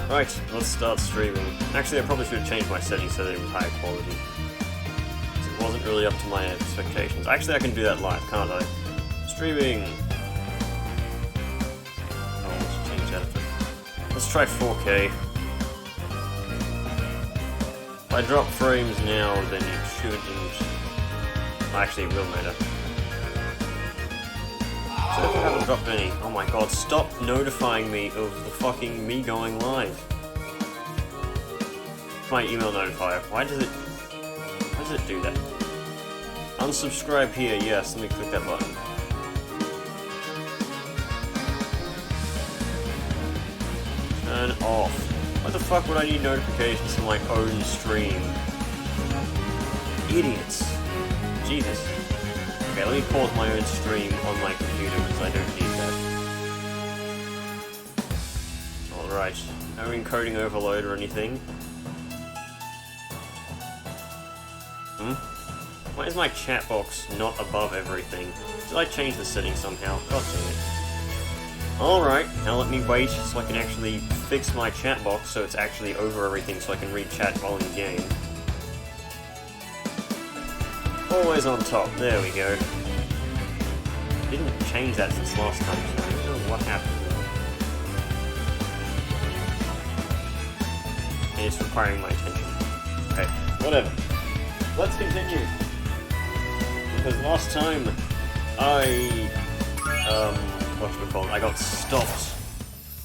Right, let's start streaming. Actually, I probably should have changed my settings so that it was higher quality. It wasn't really up to my expectations. Actually, I can do that live, can't I? Streaming! Oh, let's change that. Let's try 4K. If I drop frames now, then it shouldn't... Actually, it will matter. So if I haven't dropped any... Oh my god, stop notifying me of the fucking me going live. My email notifier. Why does it do that? Unsubscribe here, yes, let me click that button. Turn off. What the fuck would I need notifications for my own stream? Idiots. Jesus. Okay, let me pause my own stream on my computer because I don't need that. Alright, no encoding overload or anything. Why is my chat box not above everything? Did I change the settings somehow? God damn it. Alright, now let me wait so I can actually fix my chat box so it's actually over everything so I can read chat while in game. Always on top, there we go. Didn't change that since last time, so I don't know what happened there. It's requiring my attention. Okay, whatever. Let's continue. Because last time, I got stopped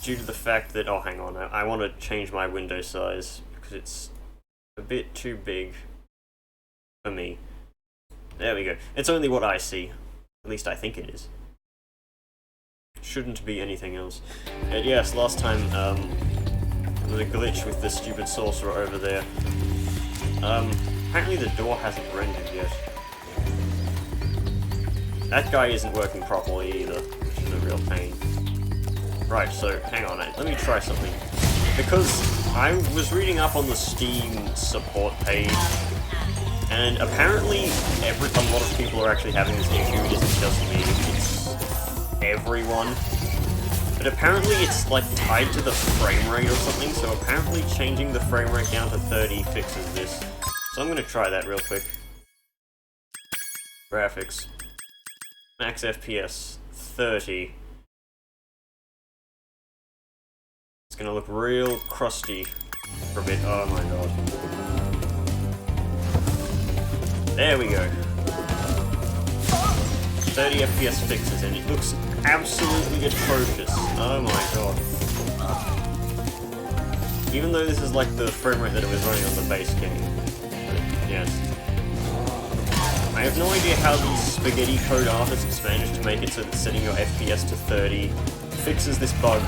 due to the fact that, oh hang on, I want to change my window size because it's a bit too big for me. There we go. It's only what I see. At least I think it is. Shouldn't be anything else. And yes, last time, there was a glitch with the stupid sorcerer over there. Apparently the door hasn't rendered yet. That guy isn't working properly either, which is a real pain. Right, so, hang on, let me try something. Because I was reading up on the Steam support page, and apparently a lot of people are actually having this issue. It isn't just me, it's everyone. But apparently it's like tied to the frame rate or something, so apparently changing the frame rate down to 30 fixes this. So I'm gonna try that real quick. Graphics. Max FPS, 30. It's gonna look real crusty for a bit. Oh my god. There we go. 30 FPS fixes, and it looks absolutely atrocious. Oh my god. Even though this is like the frame rate that it was running on the base game. Yes. I have no idea how these spaghetti code artists managed to make it so that setting your FPS to 30 fixes this bug,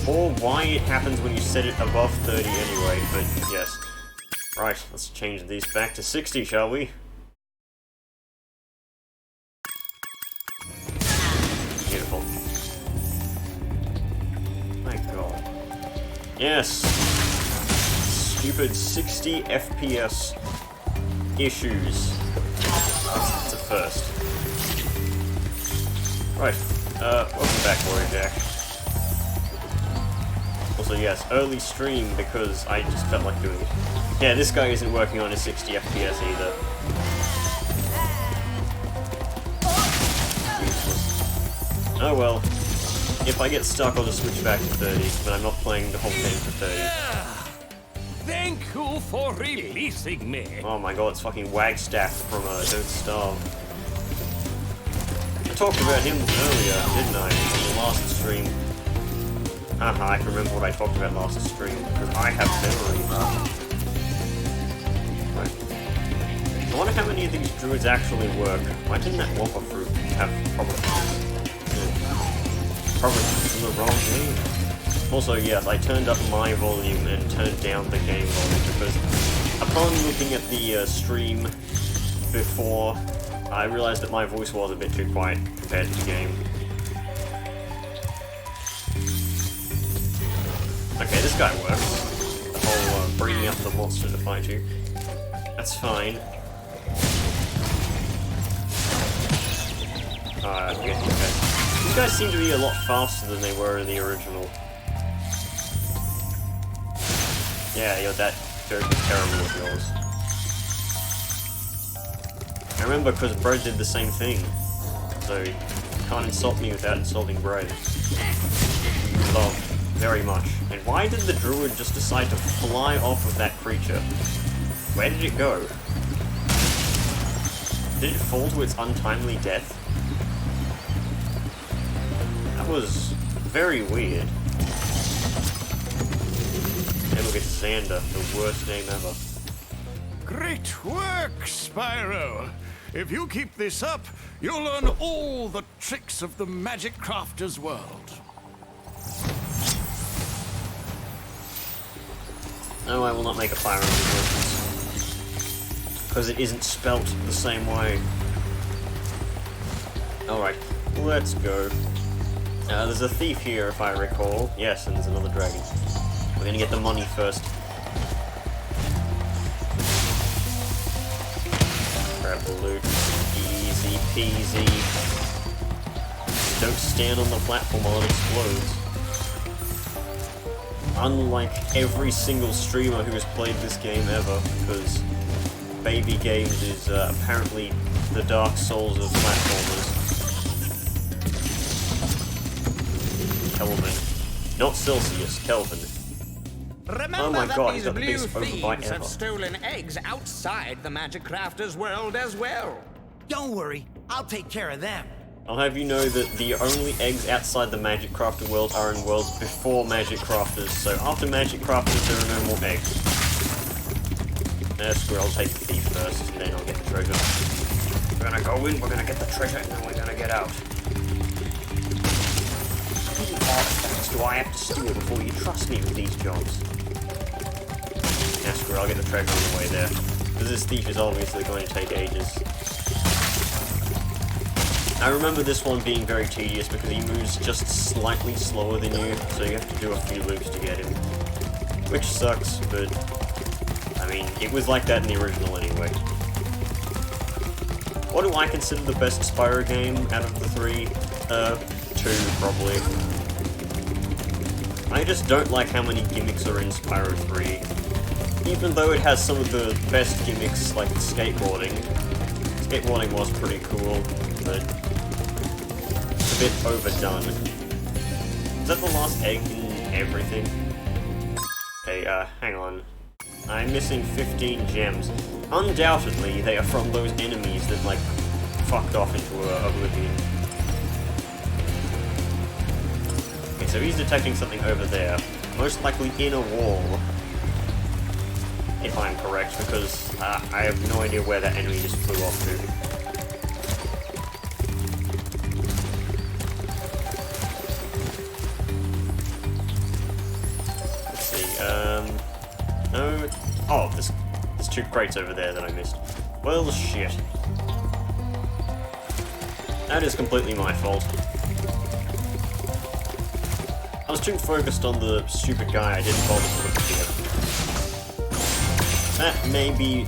or why it happens when you set it above 30 anyway, but yes. Right, let's change these back to 60, shall we? Beautiful. My god. Yes! Stupid 60 FPS issues. That's a first. Right, welcome back, Warrior Jack. Also, yes, early stream because I just felt like doing it. Yeah, this guy isn't working on a 60 FPS either. Useless. Oh well. If I get stuck, I'll just switch back to 30, but I'm not playing the whole game for 30. Thank you for releasing me. Oh my god, it's fucking Wagstaff from Don't Starve. I talked about him earlier, didn't I? In the last stream. Haha, I can remember what I talked about last stream, because I have memory. Right. I wonder how many of these druids actually work. Why didn't that Wampa fruit have problems? Probably in the wrong game. Also, yes, I turned up my volume and turned down the game volume because upon looking at the stream before, I realized that my voice was a bit too quiet compared to the game. Okay, this guy works. The whole bringing up the monster to fight you. That's fine. Okay. These guys seem to be a lot faster than they were in the original. Yeah, that joke is terrible of yours. I remember because Bread did the same thing. So, you can't insult me without insulting Bread. You love very much. And why did the druid just decide to fly off of that creature? Where did it go? Did it fall to its untimely death? That was very weird. And look at Xander, the worst name ever. Great work, Spero. If you keep this up, you'll learn all the tricks of the Magic Crafter's world. No, I will not make a fire emblem reference. Because it isn't spelt the same way. Alright, let's go. There's a thief here, if I recall. Yes, and there's another dragon. We're gonna get the money first. Grab the loot. Easy peasy. Don't stand on the platform while it explodes. Unlike every single streamer who has played this game ever, because Baby Games is apparently the Dark Souls of platformers. Kelvin. Not Celsius, Kelvin. Remember Oh my god, he's that got the these biggest blue overbite thieves have ever. stolen eggs outside the Magic Crafter's world as well. Don't worry, I'll take care of them. I'll have you know that the only eggs outside the Magic Crafter world are in worlds before Magic Crafters, so after Magic Crafters there are no more eggs. Screw it, I'll take the thief first, and then I'll get the treasure. We're gonna go in, we're gonna get the treasure, and then we're gonna get out. How many artifacts do I have to steal before you trust me with these jobs? Screw it, I'll get the treasure on the way there. Because this thief is obviously going to take ages. I remember this one being very tedious because he moves just slightly slower than you, so you have to do a few loops to get him. Which sucks, but I mean, it was like that in the original anyway. What do I consider the best Spyro game out of the three? 2, probably. I just don't like how many gimmicks are in Spyro 3. Even though it has some of the best gimmicks, like skateboarding. Skateboarding was pretty cool, but it's a bit overdone. Is that the last egg in everything? Okay, hang on. I'm missing 15 gems. Undoubtedly, they are from those enemies that, like, fucked off into oblivion. Okay, so he's detecting something over there. Most likely in a wall. If I'm correct, because I have no idea where that enemy just flew off to. Let's see, no... Oh, there's 2 crates over there that I missed. Well, shit. That is completely my fault. I was too focused on the stupid guy, I didn't bother to look at the other. That may be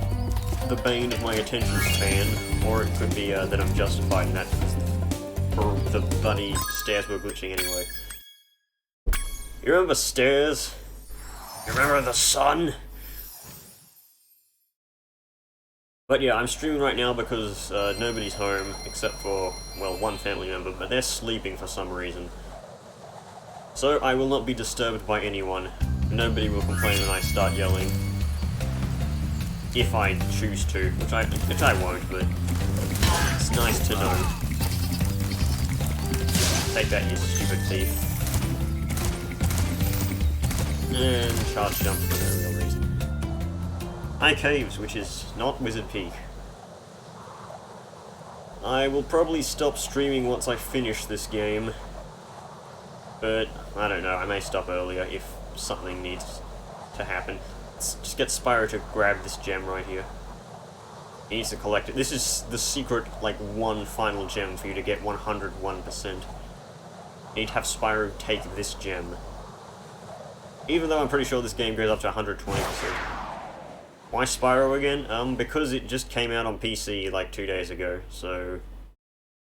the bane of my attention span, or it could be that I'm justified in that because the bloody stairs were glitching anyway. You remember stairs? You remember the sun? But yeah, I'm streaming right now because nobody's home, except for, well, one family member, but they're sleeping for some reason. So I will not be disturbed by anyone. Nobody will complain when I start yelling. If I choose to, which I won't, but it's nice to know. Take that, you stupid thief. And charge jump for no real reason. High Caves, which is not Wizard Peak. I will probably stop streaming once I finish this game. But, I don't know, I may stop earlier if something needs to happen. Let's just get Spyro to grab this gem right here. He needs to collect it. This is the secret, like, one final gem for you to get 101%. You need to have Spyro take this gem. Even though I'm pretty sure this game goes up to 120%. Why Spyro again? Because it just came out on PC like 2 days ago, so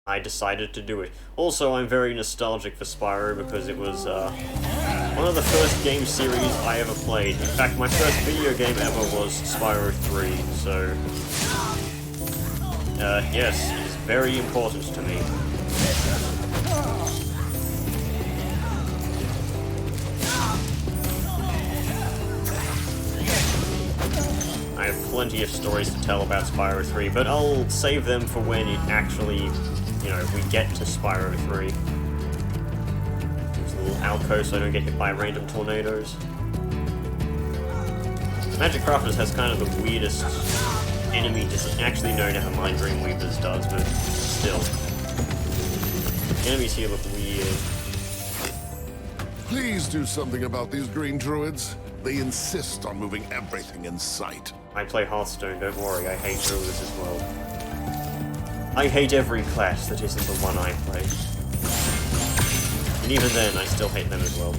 I decided to do it. Also, I'm very nostalgic for Spyro because it was, one One of the first game series I ever played. In fact, my first video game ever was Spyro 3, so... yes, it's very important to me. I have plenty of stories to tell about Spyro 3, but I'll save them for when it actually, you know, we get to Spyro 3. There's a little alcove so I don't get hit by random tornadoes. Magic Crafters has kind of the weirdest enemy actually, no, never mind, Dreamweavers does, but still. The enemies here look weird. Please do something about these green druids. They insist on moving everything in sight. I play Hearthstone, don't worry, I hate druids as well. I hate every class that isn't the one I play. And even then, I still hate them as well.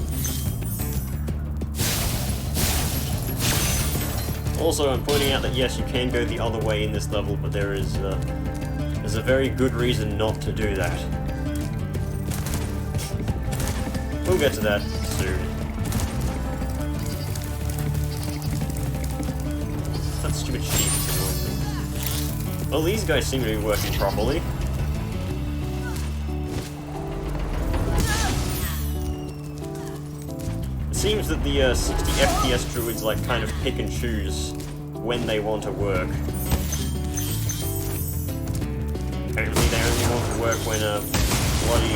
Also, I'm pointing out that yes, you can go the other way in this level, but there's a very good reason not to do that. We'll get to that soon. That stupid sheep is annoying me. Well, these guys seem to be working properly. It seems that the 60 FPS druids like kind of pick and choose when they want to work. Apparently they only want to work when bloody...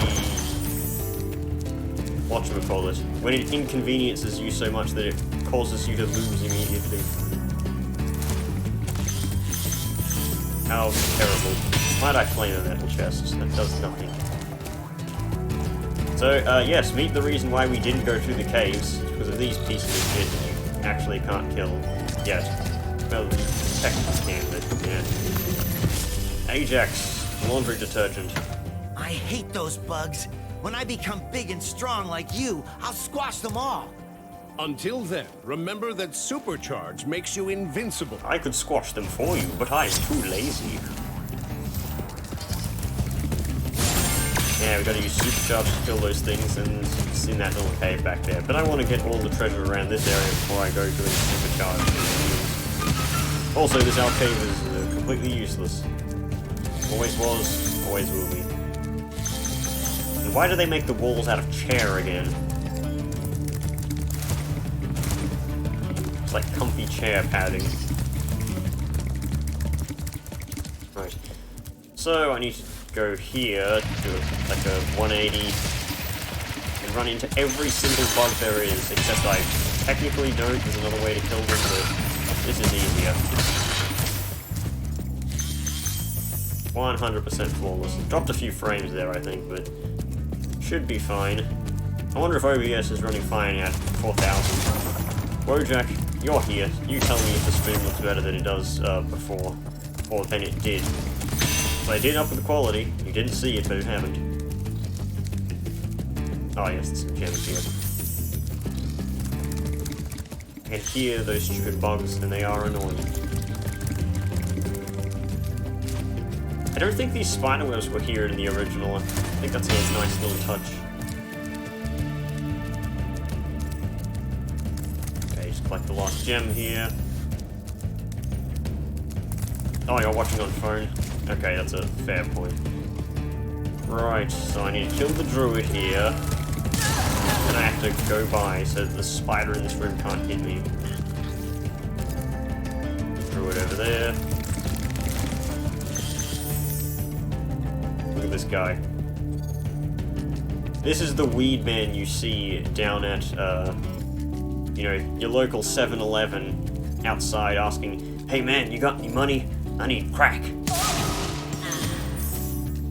whatchamacallit, when it inconveniences you so much that it causes you to lose immediately. How terrible. Might I flame a metal chest? That does nothing. So, yes, meet the reason why we didn't go through the caves, because of these pieces of shit that you actually can't kill yet. Well, technically can, but yeah. Ajax, laundry detergent. I hate those bugs. When I become big and strong like you, I'll squash them all. Until then, remember that supercharge makes you invincible. I could squash them for you, but I am too lazy. Yeah, we gotta use supercharge to kill those things, and it's in that little cave back there. But I want to get all the treasure around this area before I go doing supercharge. Also, this alcove is completely useless. Always was, always will be. And why do they make the walls out of chair again? It's like comfy chair padding. Right. So I need to go here, do like a 180, and run into every single bug there is, except I technically don't. There's another way to kill them, but this is easier. 100% flawless. Dropped a few frames there, I think, but should be fine. I wonder if OBS is running fine at 4,000. Wojak, you're here. You tell me if the stream looks better than it does before, or than it did. So I did up with the quality. You didn't see it, but it happened. Oh yes, there's some gems here. I can hear those stupid bugs, and they are annoying. I don't think these spiderwebs were here in the original. I think that's a nice little touch. Okay, just collect the last gem here. Oh, you're watching on phone? Okay, that's a fair point. Right, so I need to kill the druid here. And I have to go by so that the spider in this room can't hit me. Druid over there. Look at this guy. This is the weed man you see down at, you know, your local 7-Eleven outside asking, "Hey man, you got any money? I need crack."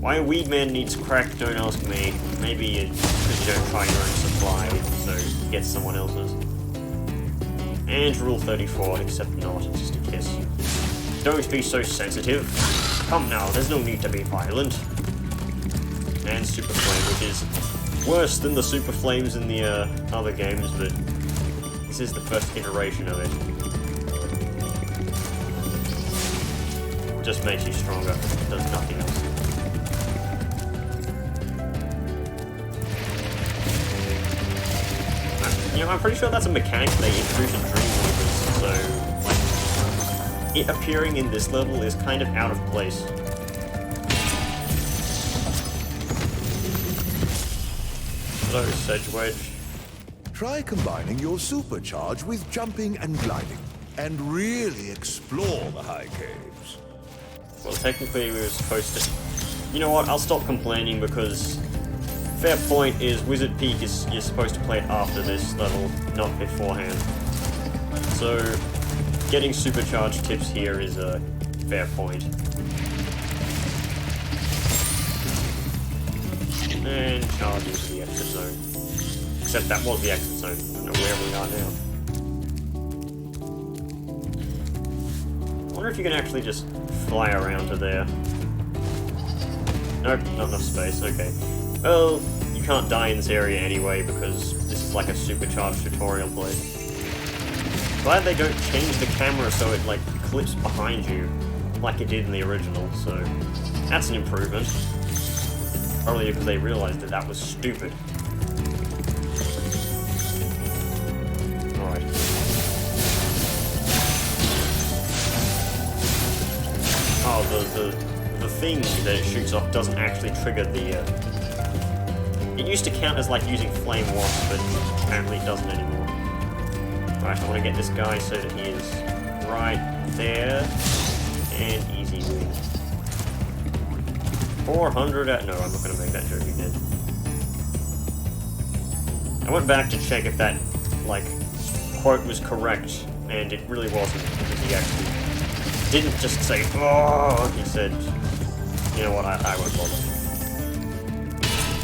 Why a weed man needs crack, don't ask me. Maybe it's because you don't try your own supply, so you get someone else's. And Rule 34, except not, it's just a kiss. Don't be so sensitive. Come now, there's no need to be violent. And Super Flame, which is worse than the Super Flames in the other games, but this is the first iteration of it. Just makes you stronger, it does nothing else. You know, I'm pretty sure that's a mechanic they introduced in Dreamweavers, so, like, it appearing in this level is kind of out of place. Hello, Sedge Wedge. Try combining your supercharge with jumping and gliding, and really explore the high caves. Well, technically we were supposed to... You know what, I'll stop complaining because... Fair point is, Wizard Peak is you're supposed to play it after this level, not beforehand. So, getting supercharged tips here is a fair point. And charge into the exit zone. Except that was the exit zone. I don't know where we are now. I wonder if you can actually just fly around to there. Nope, not enough space, okay. Well, you can't die in this area anyway because this is like a supercharged tutorial place. Glad they don't change the camera so it like clips behind you like it did in the original, so that's an improvement. Probably because they realized that that was stupid. Alright. Oh, the thing that it shoots off doesn't actually trigger the, It used to count as like using Flame Wasp, but apparently it doesn't anymore. Right, I want to get this guy so that he is right there, and easy win. 400 at... No, I'm not going to make that joke again. I went back to check if that, like, quote was correct, and it really wasn't, because he actually didn't just say, oh, he said, you know what, I won't bother.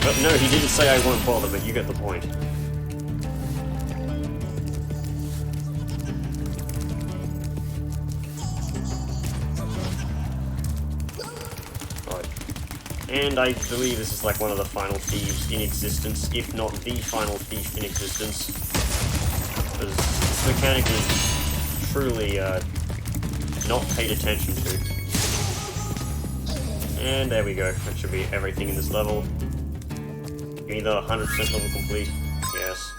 But no, he didn't say I won't bother, but you get the point. Right. And I believe this is like one of the final thieves in existence, if not the final thief in existence. Because this mechanic is truly, not paid attention to. And there we go, that should be everything in this level. Either 100% level complete, yes.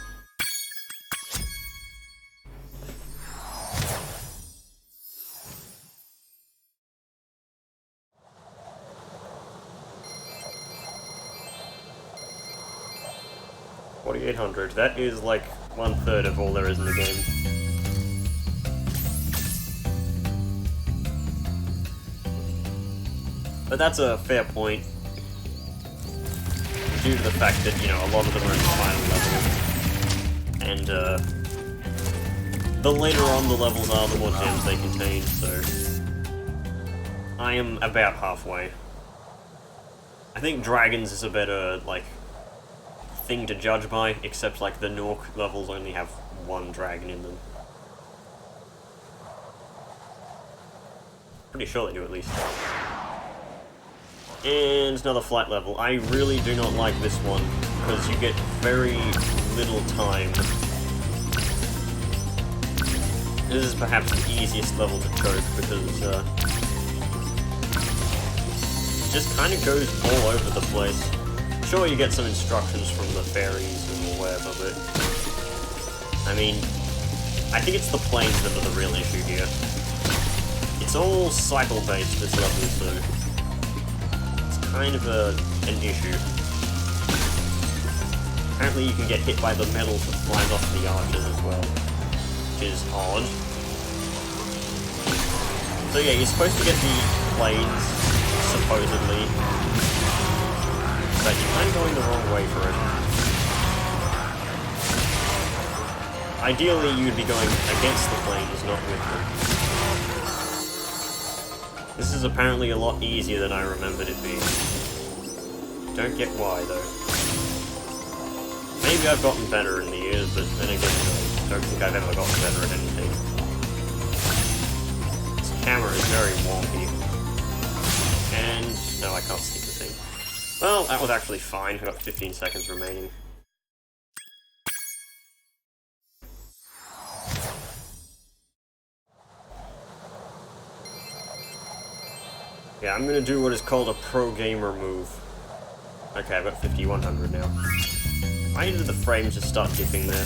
$4,800. That is like 1/3 of all there is in the game. But that's a fair point, due to the fact that, you know, a lot of them are in the final level, and the later on the levels are, the more gems they contain, so I am about halfway. I think Dragons is a better, like, thing to judge by, except, like, the Nork levels only have one dragon in them. Pretty sure they do, at least. And another flight level. I really do not like this one, because you get very little time. This is perhaps the easiest level to choke, because it just kind of goes all over the place. Sure, you get some instructions from the fairies and whatever, but I mean, I think it's the planes that are the real issue here. It's all cycle-based, this level, so kind of an issue. Apparently you can get hit by the metal that flies off the arches as well, which is odd. So yeah, you're supposed to get the planes, supposedly, but you're kind of going the wrong way for it. Ideally you'd be going against the planes, not with them. This is apparently a lot easier than I remembered it being. Don't get why, though. Maybe I've gotten better in the years, but then again, I don't think I've ever gotten better at anything. This camera is very wonky. And... no, I can't see the thing. Well, that was actually fine. I've got 15 seconds remaining. Yeah, I'm gonna do what is called a pro gamer move. Okay, I've got 5100 now. I needed the frames to start dipping there.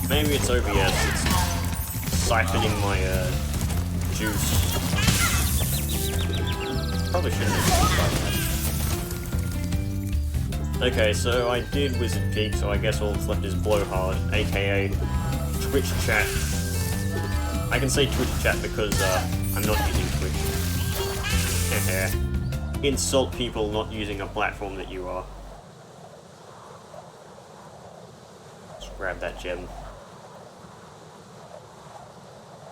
Maybe it's OBS, it's siphoning my juice. Probably shouldn't have used that. Okay, so I did Wizard Peak, so I guess all that's left is Blowhard, aka Twitch chat. I can say Twitch chat because I'm not using Twitch. Insult people not using a platform that you are. Let's grab that gem.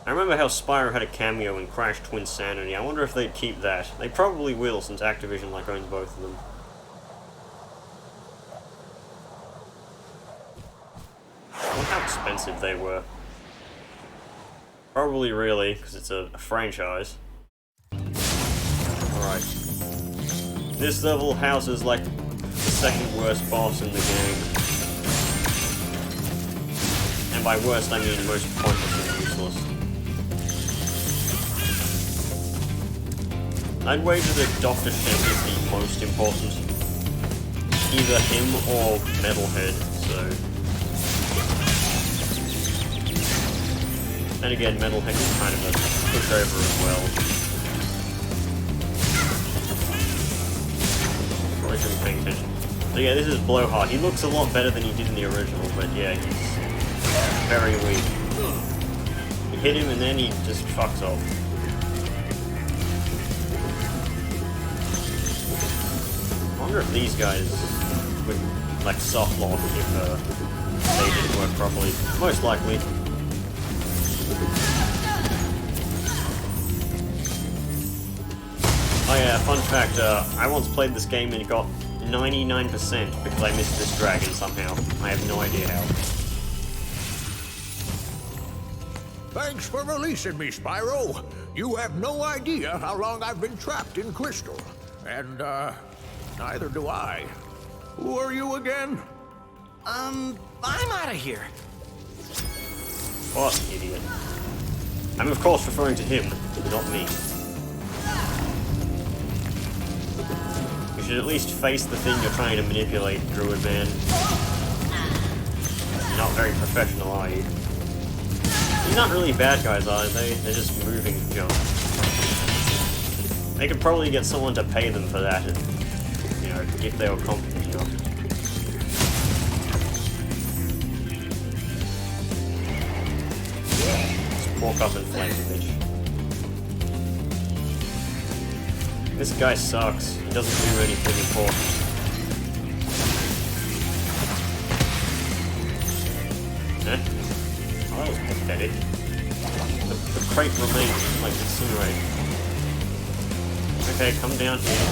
I remember how Spero had a cameo in Crash Twinsanity. I wonder if they'd keep that. They probably will, since Activision owns both of them. I wonder how expensive they were. Probably really, because it's a franchise. Alright. This level houses like the second worst boss in the game. And by worst I mean most pointless and useless. I'd wager that Dr. Shem is the most important. Either him or Metalhead, so... And again, Metalhead is kind of a pushover as well. Probably shouldn't be paying attention. So yeah, this is Blowhard. He looks a lot better than he did in the original, but yeah, he's very weak. You hit him and then he just fucks off. I wonder if these guys would, like, soft lock if they didn't work properly. Most likely. Oh yeah, fun fact, I once played this game and it got 99% because I missed this dragon somehow. I have no idea how. Thanks for releasing me, Spyro. You have no idea how long I've been trapped in Crystal. And, neither do I. Who are you again? I'm out of here. What an idiot. I'm of course referring to him, not me. You should at least face the thing you're trying to manipulate, Druid Man. You're not very professional, are you? They're not really bad guys, are they? They're just moving junk. They could probably get someone to pay them for that, and, you know, if they were competent enough. Just walk up and flame the bitch. This guy sucks. He doesn't do anything important. Eh? Oh, that was pathetic. The crate remains, like, incinerated. Okay, come down here.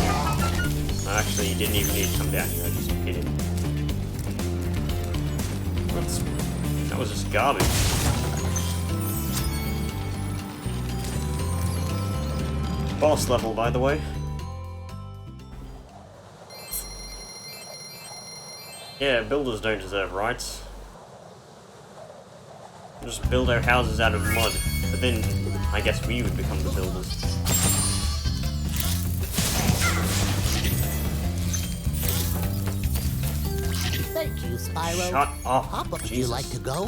Oh, actually, you didn't even need to come down here, I just hit him. That was just garbage. Boss level, by the way. Yeah, builders don't deserve rights. We'll just build our houses out of mud, but then I guess we would become the builders. Thank you, Spyro. Shut up. Papa, would you Jesus. like to go?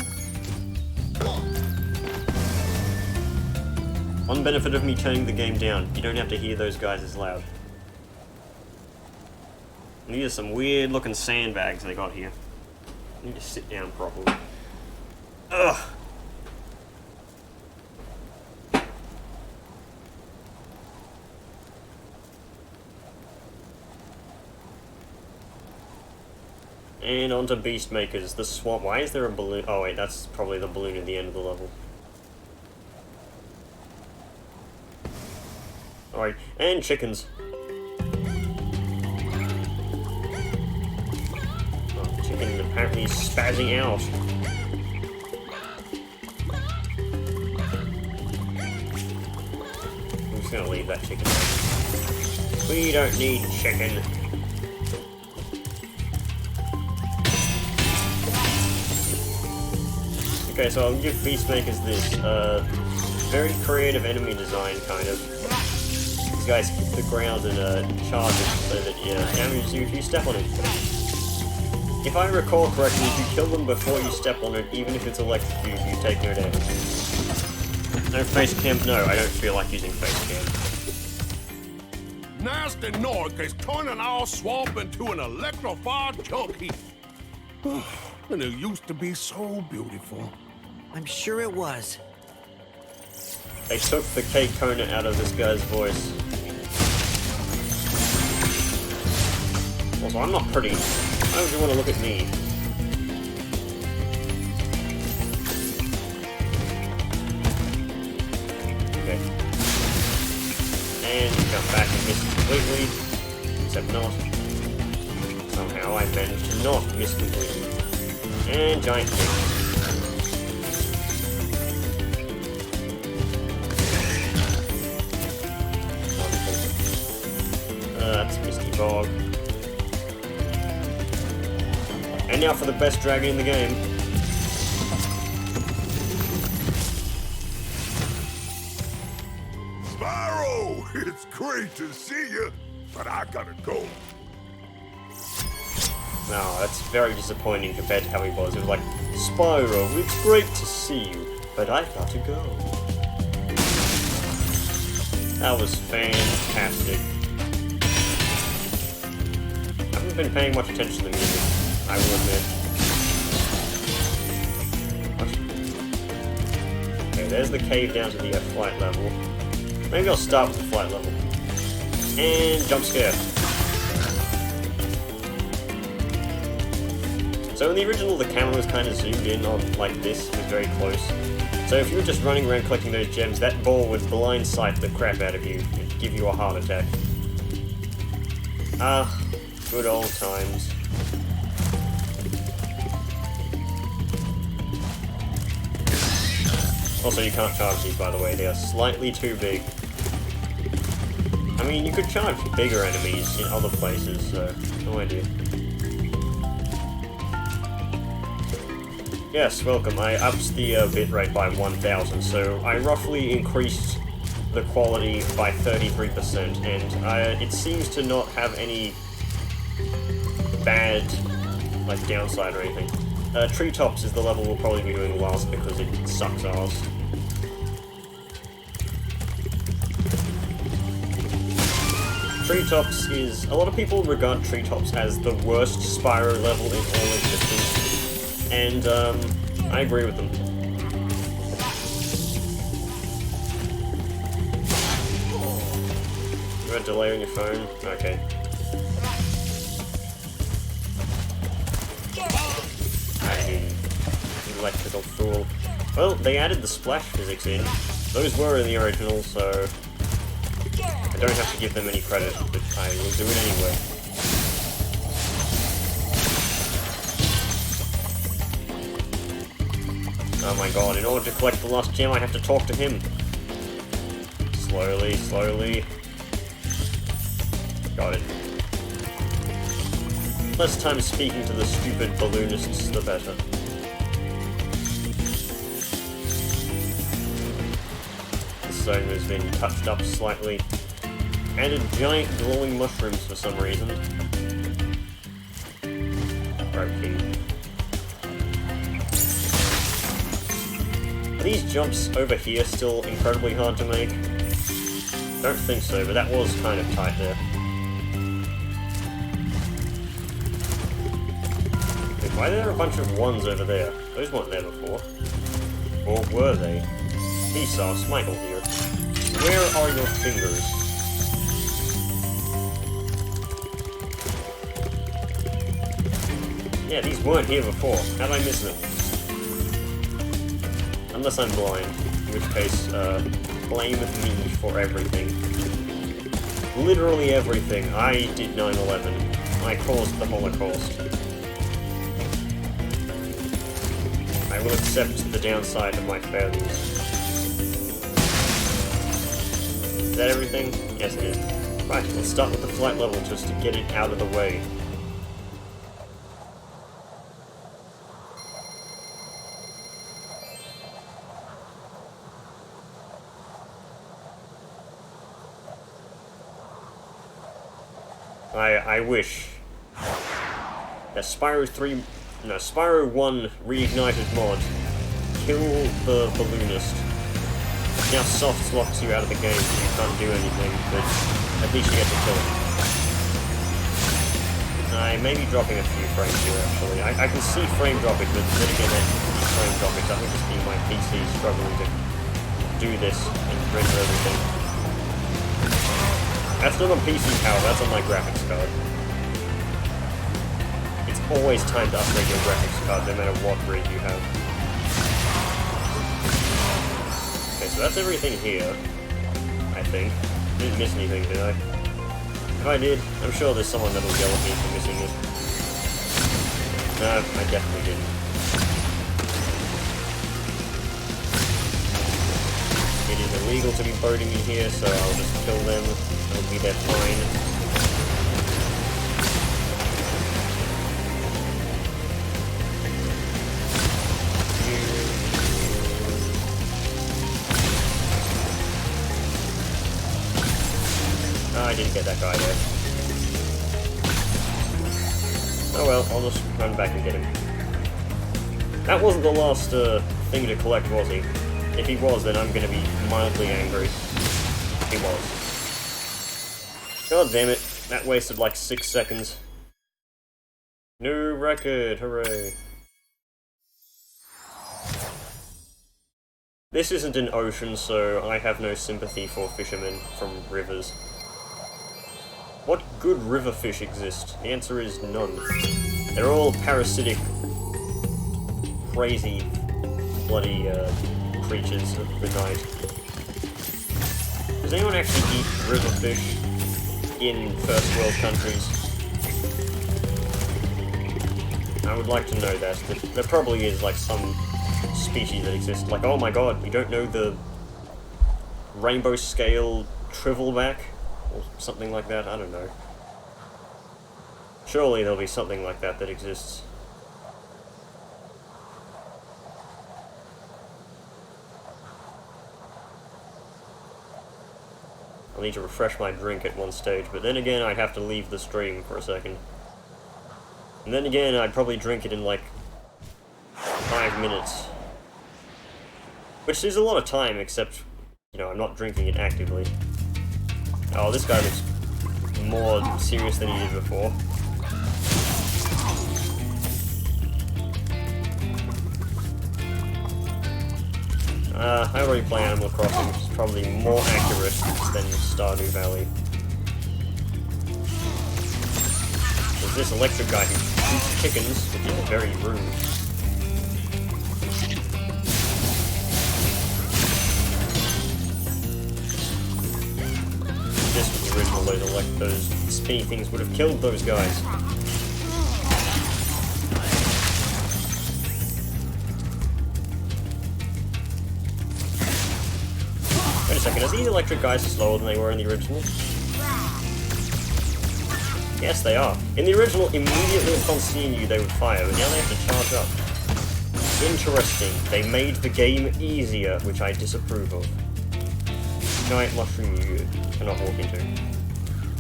One benefit of me turning the game down, you don't have to hear those guys as loud. And these are some weird looking sandbags they got here. I need to sit down properly. Ugh! And onto Beastmakers, the swamp. Why is there a balloon? Oh wait, that's probably the balloon at the end of the level. Alright, and chickens. Oh, chicken apparently spazzing out. I'm just gonna leave that chicken there. We don't need chicken. Okay, so I'll give Beastmakers this, very creative enemy design, kind of. These guys hit the ground and charge it so that it damages you if you step on it. If I recall correctly, if you kill them before you step on it, even if it's electrocuted, you take no damage. No face cam? No, I don't feel like using face cam. Nasty Nork is turning our swamp into an electrified chalk heap. And it used to be so beautiful. I'm sure it was. They took the K-Kona out of this guy's voice. Also, I'm not pretty. Why would you want to look at me? Okay. And jump back and miss completely. Except not. Somehow I managed to not miss completely. And giant kick. That's Misty Bog. And now for the best dragon in the game. Spero, it's great to see you, but I gotta go. No, that's very disappointing compared to how he was. It was like, Spyro, it's great to see you, but I've got to go. That was fantastic. I haven't been paying much attention to the music, I will admit. Okay, there's the cave down to the flight level. Maybe I'll start with the flight level. And jump scare. So in the original, the camera was kind of zoomed in on like this, it was very close. So if you were just running around collecting those gems, that ball would blindsight the crap out of you. It'd give you a heart attack. Ah, good old times. Also, you can't charge these, by the way. They are slightly too big. I mean, you could charge bigger enemies in other places, so no idea. Yes, welcome. I upped the bitrate by 1000, so I roughly increased the quality by 33%, and it seems to not have any bad, like, downside or anything. Treetops is the level we'll probably be doing last because it sucks ass. Treetops is... A lot of people regard Treetops as the worst Spyro level in all existence. And, I agree with them. You got a delay on your phone? Okay. Electrical fool. Well, they added the splash physics in. Those were in the original, so... I don't have to give them any credit, but I will do it anyway. Oh my god, in order to collect the last gem, I have to talk to him. Slowly, slowly. Got it. Less time speaking to the stupid balloonists, the better. The zone has been touched up slightly. Added giant glowing mushrooms for some reason. Okay. Are these jumps over here still incredibly hard to make? Don't think so, but that was kind of tight there. Wait, why are there a bunch of ones over there? Those weren't there before. Or were they? Vsauce, Michael here. Where are your fingers? Yeah, these weren't here before. How did I miss them? Unless I'm blind, in which case, blame me for everything. Literally everything. I did 9/11. I caused the Holocaust. I will accept the downside of my failures. Is that everything? Yes, it is. Right, let's start with the flight level just to get it out of the way. I wish Spyro 3... No, Spyro 1 Reignited mod. Kill the balloonist. Now soft locks you out of the game, so you can't do anything, but at least you get to kill him. I may be dropping a few frames here, actually. I can see frame dropping, but then again, that frame dropping doesn't just be my PC struggling to do this and render everything. That's not on PC power, that's on my graphics card. It's always time to upgrade your graphics card, no matter what rig you have. Okay, so that's everything here, I think. Didn't miss anything, did I? If I did, I'm sure there's someone that'll yell at me for missing it. No, I definitely didn't. It is illegal to be boating in here, so I'll just kill them. It'll be their fine. I didn't get that guy there. Oh well, I'll just run back and get him. That wasn't the last thing to collect, was he? If he was, then I'm gonna be mildly angry. He was. God damn it, that wasted like 6 seconds. New record, hooray. This isn't an ocean, so I have no sympathy for fishermen from rivers. What good river fish exist? The answer is none. They're all parasitic, crazy, bloody creatures of the night. Does anyone actually eat river fish in first world countries? I would like to know that. There probably is like some species that exist. Like, oh my god, we don't know the rainbow scale trivelback? Or something like that, I don't know. Surely there'll be something like that that exists. I'll need to refresh my drink at one stage, but then again I'd have to leave the stream for a second. And then again I'd probably drink it in like 5 minutes. Which is a lot of time, except, you know, I'm not drinking it actively. Oh, this guy looks more serious than he did before. I already play Animal Crossing, which is probably more accurate than Stardew Valley. There's this electric guy who shoots chickens, which is very rude. This was the original, those spinny things would have killed those guys. Wait a second, are these electric guys slower than they were in the original? Yes, they are. In the original, immediately upon seeing you, they would fire, but now they have to charge up. Interesting. They made the game easier, which I disapprove of. Giant mushroom you cannot walk into.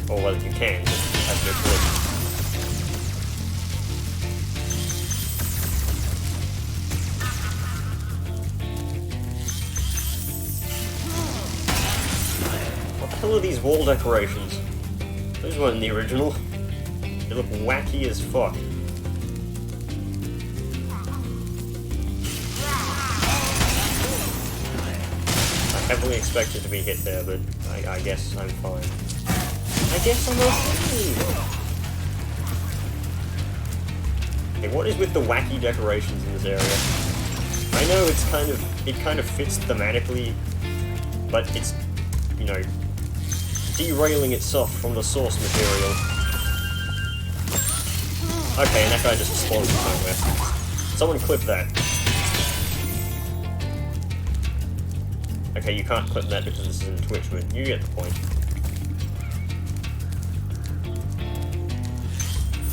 Or well, you can, but you have no choice. What the hell are these wall decorations? Those weren't in the original. They look wacky as fuck. I heavily expected to be hit there, but I guess I'm fine. I guess I'm okay! Okay, what is with the wacky decorations in this area? I know it kind of fits thematically, but it's, you know, derailing itself from the source material. Okay, and that guy just exploded somewhere. Someone clip that. Okay, you can't clip that because this isn't Twitch, but you get the point.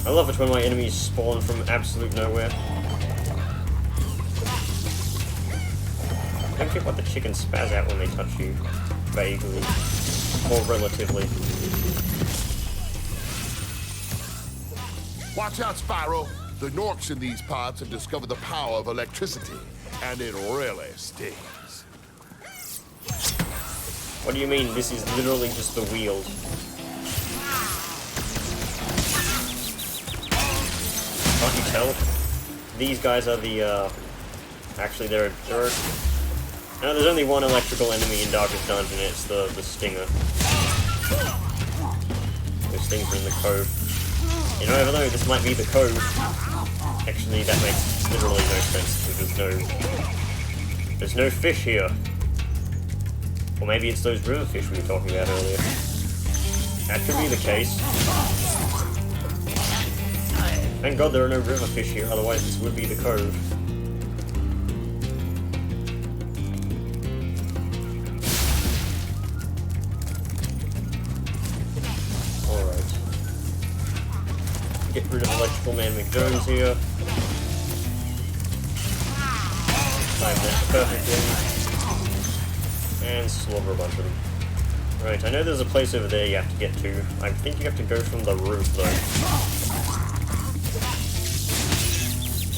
I love it when my enemies spawn from absolute nowhere. Don't get what the chickens spaz out when they touch you. Vaguely. Or relatively. Watch out, Spyro. The Norks in these parts have discovered the power of electricity, and it really stings. What do you mean? This is literally just the wheels. Can't you tell? These guys are the, actually, there are... No, there's only one electrical enemy in Darkest Dungeon, it's the Stinger. Those things are in the cove. You know, even though this might be the cove, actually that makes literally no sense, because there's no fish here. Or maybe it's those river fish we were talking about earlier. That could be the case. Thank God there are no river fish here, otherwise this would be the cove. Alright. Get rid of Electrical Man McJones here. Time that perfectly. And slaughter a bunch of them. Right, I know there's a place over there you have to get to. I think you have to go from the roof, though.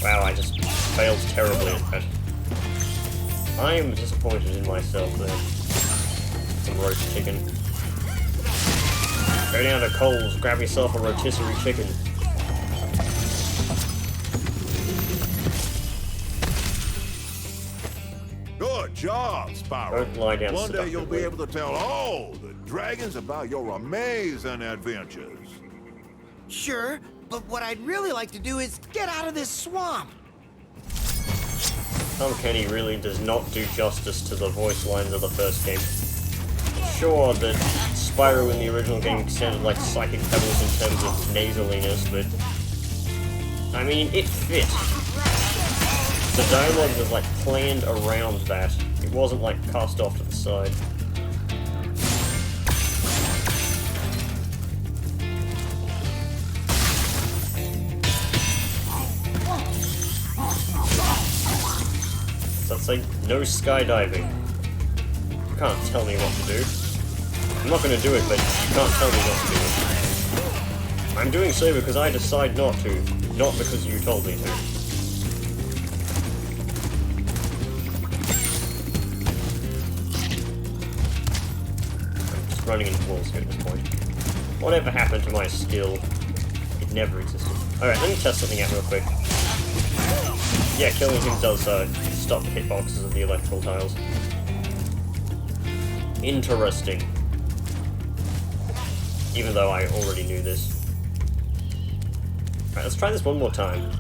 Wow, I just failed terribly at that. I am disappointed in myself there. Some roast chicken. Go down to Coles, grab yourself a rotisserie chicken. Good job, Spero. Don't lie down One day you'll be seductively. able to tell all the dragons about your amazing adventures. Sure, but what I'd really like to do is get out of this swamp. Tom Kenny really does not do justice to the voice lines of the first game. Sure that Spyro in the original game sounded like Psychic Pebbles in terms of nasaliness, but I mean, it fit. The dialogue was like planned around that. It wasn't like cast off to the side. So I'd say no skydiving. You can't tell me what to do. I'm not going to do it, but you can't tell me not to do it. I'm doing so because I decide not to, not because you told me to. I'm just running into walls here at this point. Whatever happened to my skill? It never existed. Alright, let me test something out real quick. Yeah, killing him does stop hitboxes of the electrical tiles. Interesting. Even though I already knew this. Alright, let's try this one more time.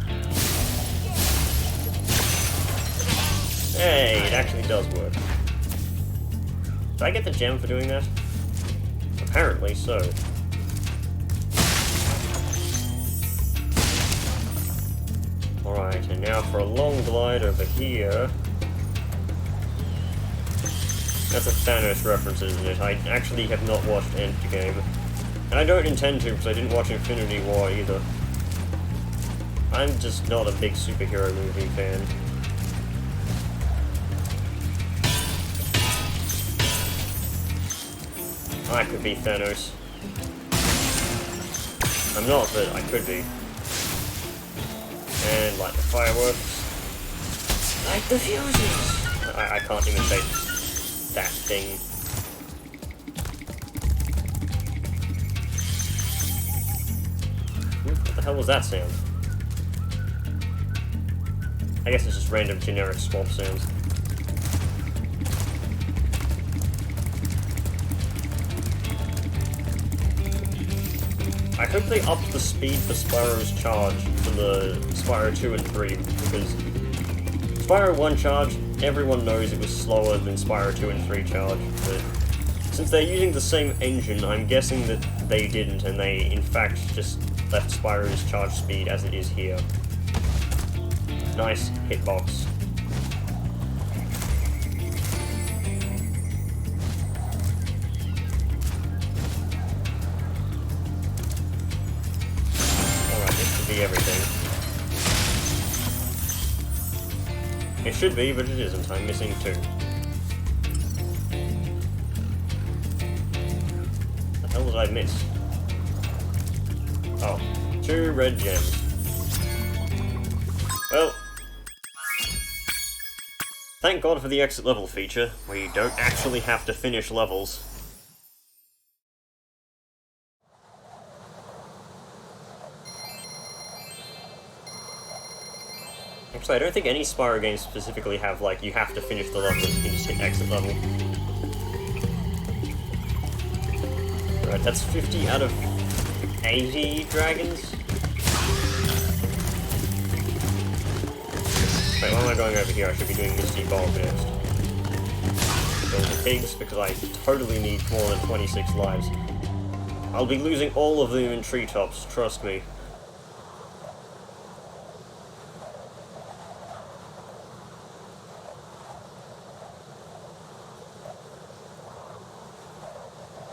Hey, it actually does work. Did I get the gem for doing that? Apparently so. Alright, and now for a long glide over here. That's a Thanos reference, isn't it? I actually have not watched Endgame. And I don't intend to, because I didn't watch Infinity War either. I'm just not a big superhero movie fan. I could be Thanos. I'm not, but I could be. And light the fireworks. Light the fuses! I can't even say that thing. What the hell was that sound? I guess it's just random generic swamp sounds. I hope they upped the speed for Spyro's charge for the Spyro 2 and 3, because Spyro 1 charge, everyone knows it was slower than Spyro 2 and 3 charge, but since they're using the same engine, I'm guessing that they didn't, and they in fact just left Spyro's charge speed as it is here. Nice hitbox. Alright, this should be everything. It should be, but it isn't. I'm missing 2. What the hell did I miss? Oh, 2 red gems. Well, thank God for the exit level feature, where you don't actually have to finish levels. Actually, I don't think any Spyro games specifically have, like, you have to finish the level and you can just hit exit level. Right, that's 50 out of 80 dragons? Wait, why am I going over here? I should be doing Misty Bulb next. Kill the pigs, because I totally need more than 26 lives. I'll be losing all of them in treetops, trust me.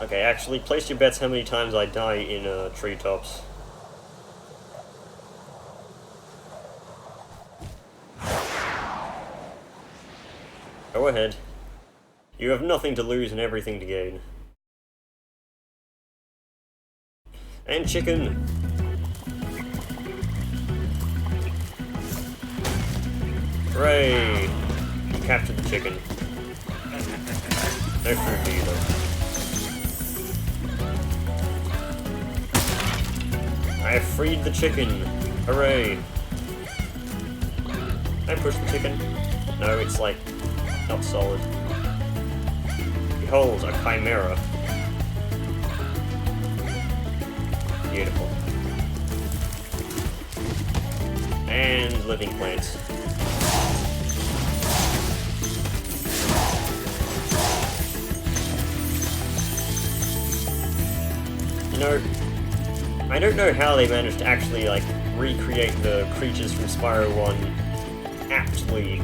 Okay, actually, place your bets how many times I die in treetops. Go ahead. You have nothing to lose and everything to gain. And chicken! Hooray! You captured the chicken. No food for you though. I have freed the chicken! Hooray! Can I push the chicken? No, it's like, not solid. Behold, a chimera. Beautiful. And living plants. You know, I don't know how they managed to actually, like, recreate the creatures from Spyro 1 aptly,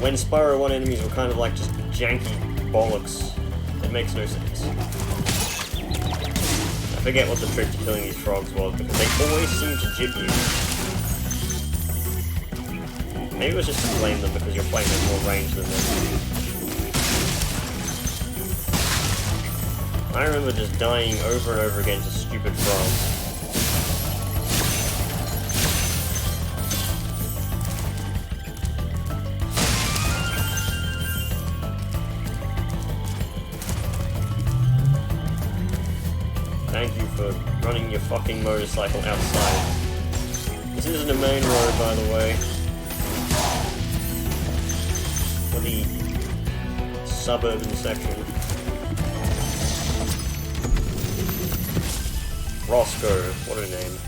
when Spyro 1 enemies were kind of like just janky bollocks. It makes no sense. I forget what the trick to killing these frogs was, because they always seem to jib you. Maybe it was just to blame them because your flame has more range than them. I remember just dying over and over again to stupid frogs. Thank you for running your fucking motorcycle outside. This isn't a main road, by the way. For the suburban section. Roscoe, what a name.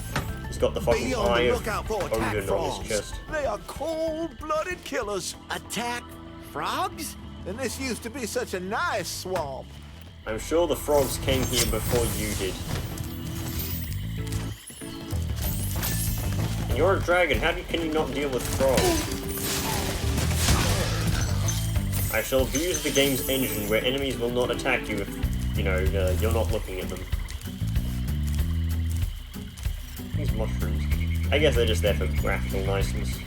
He's got the fucking Be on eye the of lookout for attack Odin on frogs. his chest. They are cold-blooded killers. Attack frogs? And this used to be such a nice swamp. I'm sure the frogs came here before you did. And you're a dragon, can you not deal with frogs? I shall abuse the game's engine where enemies will not attack you if, you know, you're not looking at them. These mushrooms. I guess they're just there for graphical niceness.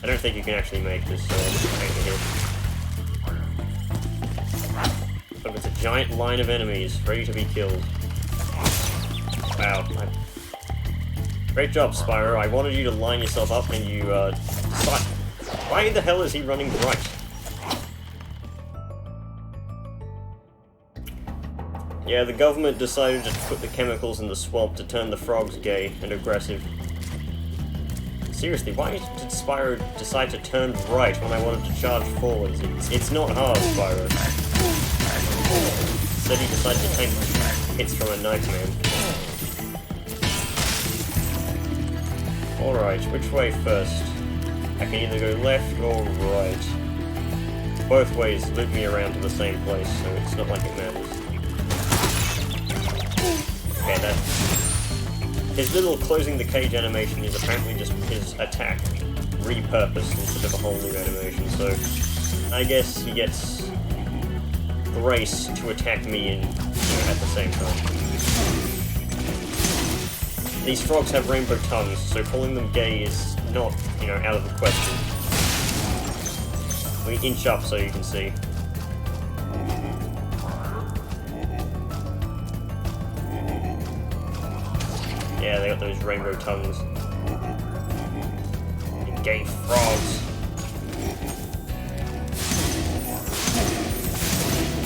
I don't think you can actually make this tank a hit. Look, it's a giant line of enemies ready to be killed. Wow. Great job, Spyro. I wanted you to line yourself up and you, decide. Why the hell is he running right? Yeah, the government decided to put the chemicals in the swamp to turn the frogs gay and aggressive. Seriously, why did Spyro decide to turn right when I wanted to charge forwards? It's not hard, Spyro. Instead he decided to take hits from a nightman. Alright, which way first? I can either go left or right. Both ways loop me around to the same place, so it's not like it matters. Okay, that... His little closing the cage animation is apparently just his attack repurposed instead of a whole new animation, so I guess he gets grace to attack me in, at the same time. These frogs have rainbow tongues, so calling them gay is not, out of the question. We inch up so you can see. Yeah, they got those rainbow tongues. Gay frogs.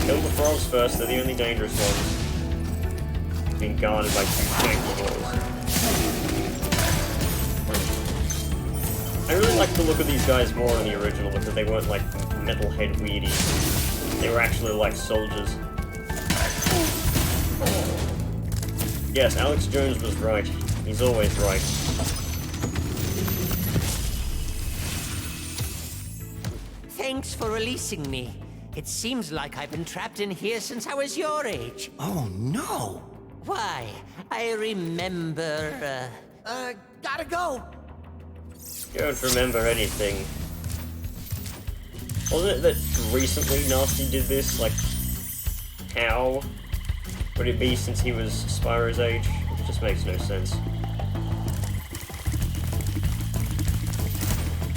Kill the frogs first, they're the only dangerous ones. Being guarded by two tanky balls. I really like the look of these guys more in the original because they weren't like metalhead weirdies. They were actually like soldiers. Yes, Alex Jones was right. He's always right. Thanks for releasing me. It seems like I've been trapped in here since I was your age. Oh, no. Why, I remember, Gotta go. You don't remember anything. Wasn't it that recently Nasty did this? Like, how would it be since he was Spyro's age? It just makes no sense.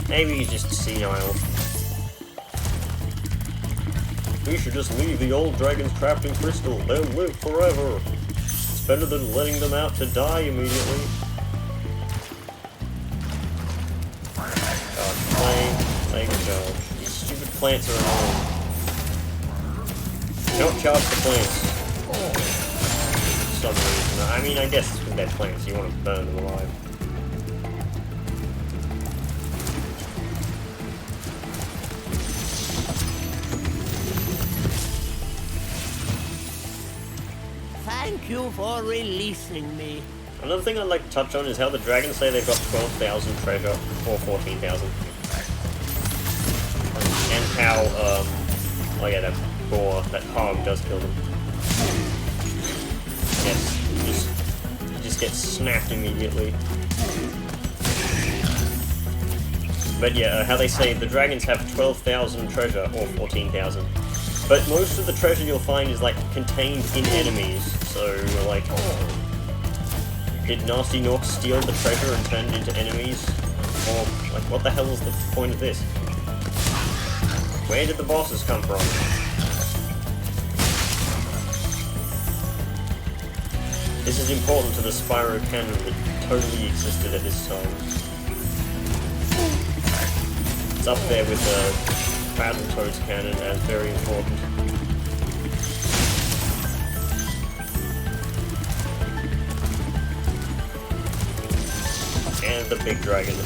Maybe he's just senile. We should just leave the old dragons trapped in crystal. They'll live forever. It's better than letting them out to die immediately. Playing charge. These stupid plants are annoying. Don't charge the plants. For some reason. I mean, I guess it's because they're plants, you want to burn them alive. thank you for releasing me. Another thing I'd like to touch on is how the dragons say they've got 12,000 treasure, or 14,000. And how, oh yeah, that boar, that hog does kill them. Yes, you just get snapped immediately. But yeah, how they say the dragons have 12,000 treasure, or 14,000. But most of the treasure you'll find is, like, contained in enemies, so, like... Did Nasty Nork steal the treasure and turn it into enemies? Or, like, what the hell is the point of this? Where did the bosses come from? This is important to the Spyro canon that totally existed at this time. It's up there with the Battletoads canon as very important. And the big dragon.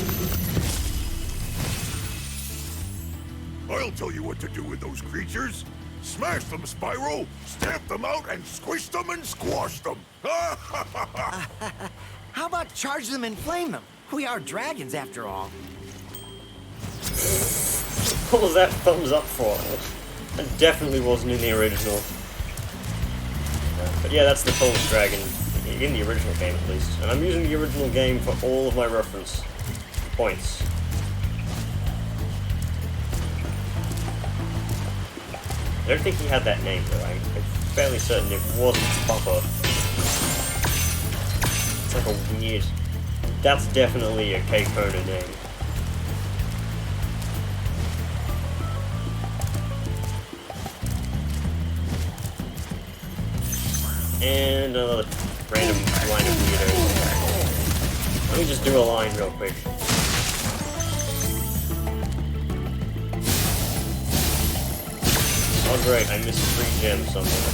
I'll tell you what to do with those creatures. Smash them, Spyro! Stamp them out and squish them and squash them! How about charge them and flame them? We are dragons, after all. What was that thumbs up for? That definitely wasn't in the original. But yeah, that's the tallest dragon, in the original game at least. And I'm using the original game for all of my reference points. I don't think he had that name though, I'm fairly certain it wasn't Papa. It's like a weird... That's definitely a K-Kona name. And another random line of weirdos. Let me just do a line real quick. Oh great, I missed 3 gems somewhere.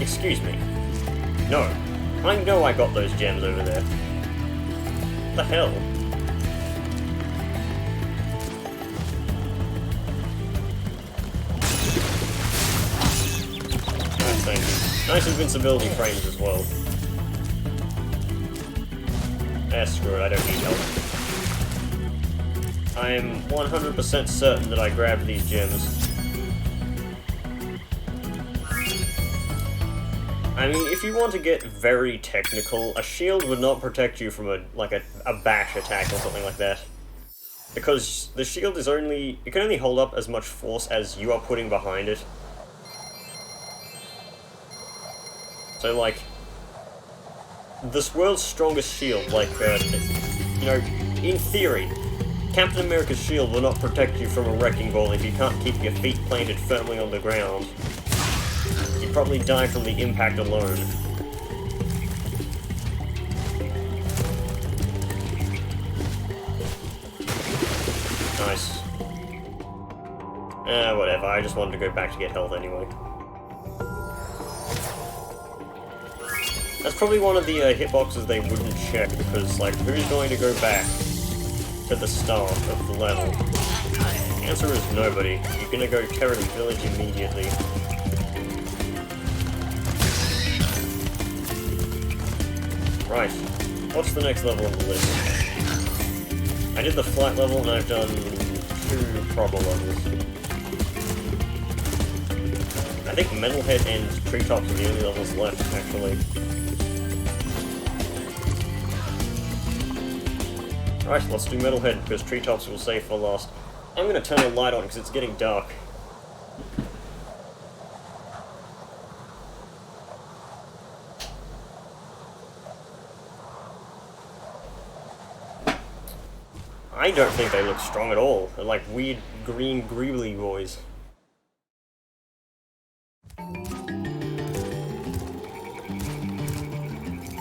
Excuse me. No. I know I got those gems over there. What the hell? Thank you. Nice invincibility frames as well. Screw it, I don't need help. I am 100% certain that I grabbed these gems. I mean, if you want to get very technical, a shield would not protect you from a bash attack or something like that. Because the shield is only... it can only hold up as much force as you are putting behind it. So, like, this world's strongest shield, like, you know, in theory, Captain America's shield will not protect you from a wrecking ball if you can't keep your feet planted firmly on the ground. You'd probably die from the impact alone. Nice. Whatever, I just wanted to go back to get health anyway. That's probably one of the hitboxes they wouldn't check, because, like, who's going to go back to the start of the level? The answer is nobody. You're gonna go Terry Village immediately. Right. What's the next level on the list? I did the flight level and I've done 2 proper levels. I think Metalhead and Treetops are the only levels left, actually. Right, let's do Metalhead, because Treetops will save for last. I'm gonna turn the light on because it's getting dark. I don't think they look strong at all. They're like weird green greebly boys.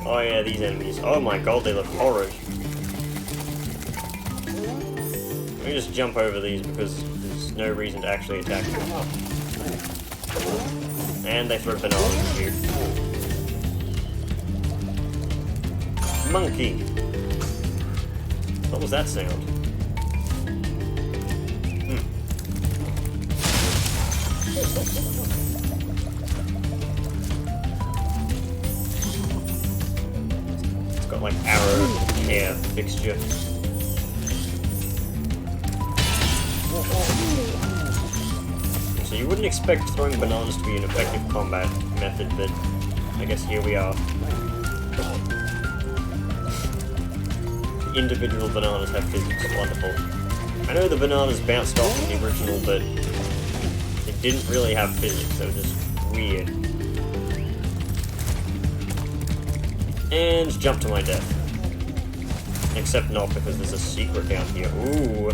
Oh yeah, these enemies. Oh my god, they look horrid. Let me just jump over these because there's no reason to actually attack them. And they throw bananas at you. Monkey! What was that sound? It's got like arrow hair fixture. So you wouldn't expect throwing bananas to be an effective combat method, but I guess here we are. Individual bananas have physics. Wonderful. I know the bananas bounced off in the original, but it didn't really have physics. They were just weird. And jump to my death. Except not, because there's a secret down here. Ooh.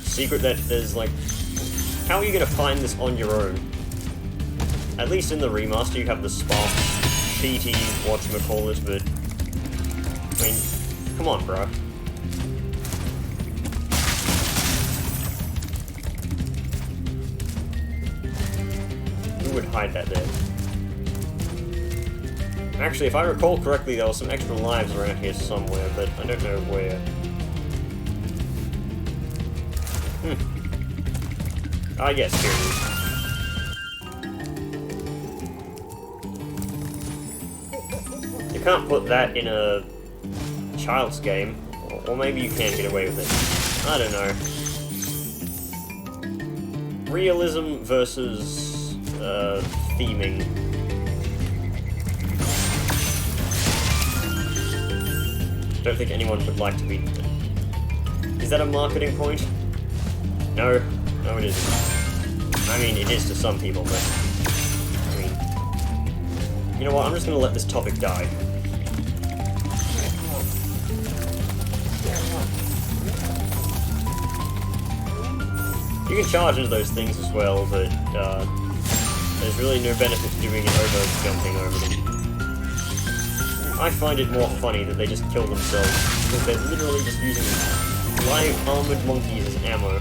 Secret that there's like... How are you going to find this on your own? At least in the remaster you have the sparks, cheaty, whatchamacallit, but... I mean, come on, bro. Who would hide that there? Actually, if I recall correctly, there were some extra lives around here somewhere, but I don't know where. Ah, yes, here it is. You can't put that in a child's game, or maybe you can get away with it. I don't know. Realism versus theming. Don't think anyone would like to be... Is that a marketing point? No. No, it isn't. I mean, it is to some people, but... I mean... You know what, I'm just gonna let this topic die. You can charge into those things as well, but there's really no benefit to doing it over jumping over them. I find it more funny that they just kill themselves, because they're literally just using live armored monkeys as ammo.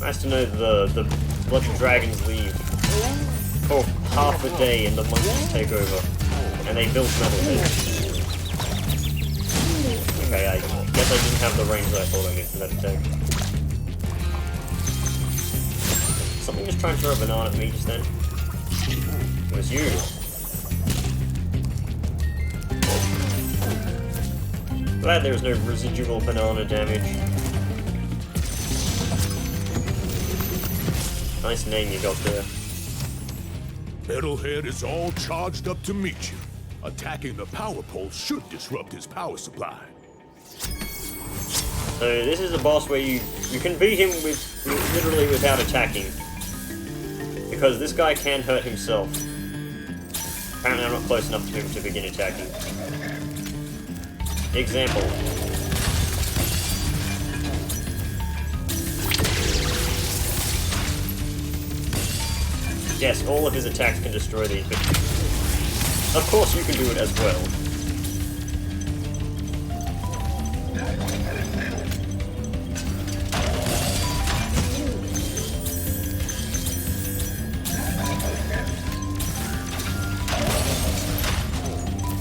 Nice to know the bloody dragons leave for half a day and the monkeys take over. And they built Metalhead. Okay, I guess I didn't have the range that I thought I needed for that attack. Something just trying to throw a banana at me just then. It was you. Glad there was no residual banana damage. Nice name you got there. Metalhead is all charged up to meet you. Attacking the power pole should disrupt his power supply. So this is a boss where you can beat him with literally without attacking. Because this guy can hurt himself. Apparently I'm not close enough to him to begin attacking. Example. Yes, all of his attacks can destroy these, but of course you can do it as well.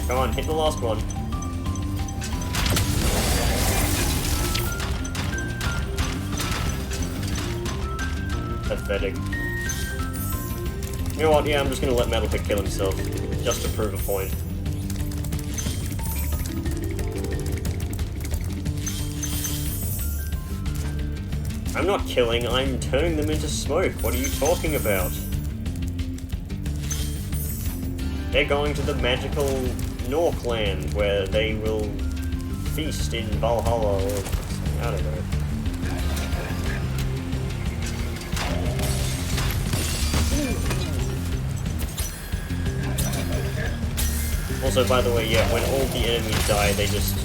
Come on, hit the last one. Pathetic. You know what, yeah, I'm just gonna let Metalhead kill himself, just to prove a point. I'm not killing, I'm turning them into smoke. What are you talking about? They're going to the magical Northland, where they will feast in Valhalla, or I don't know. Also, by the way, yeah, when all the enemies die, they just...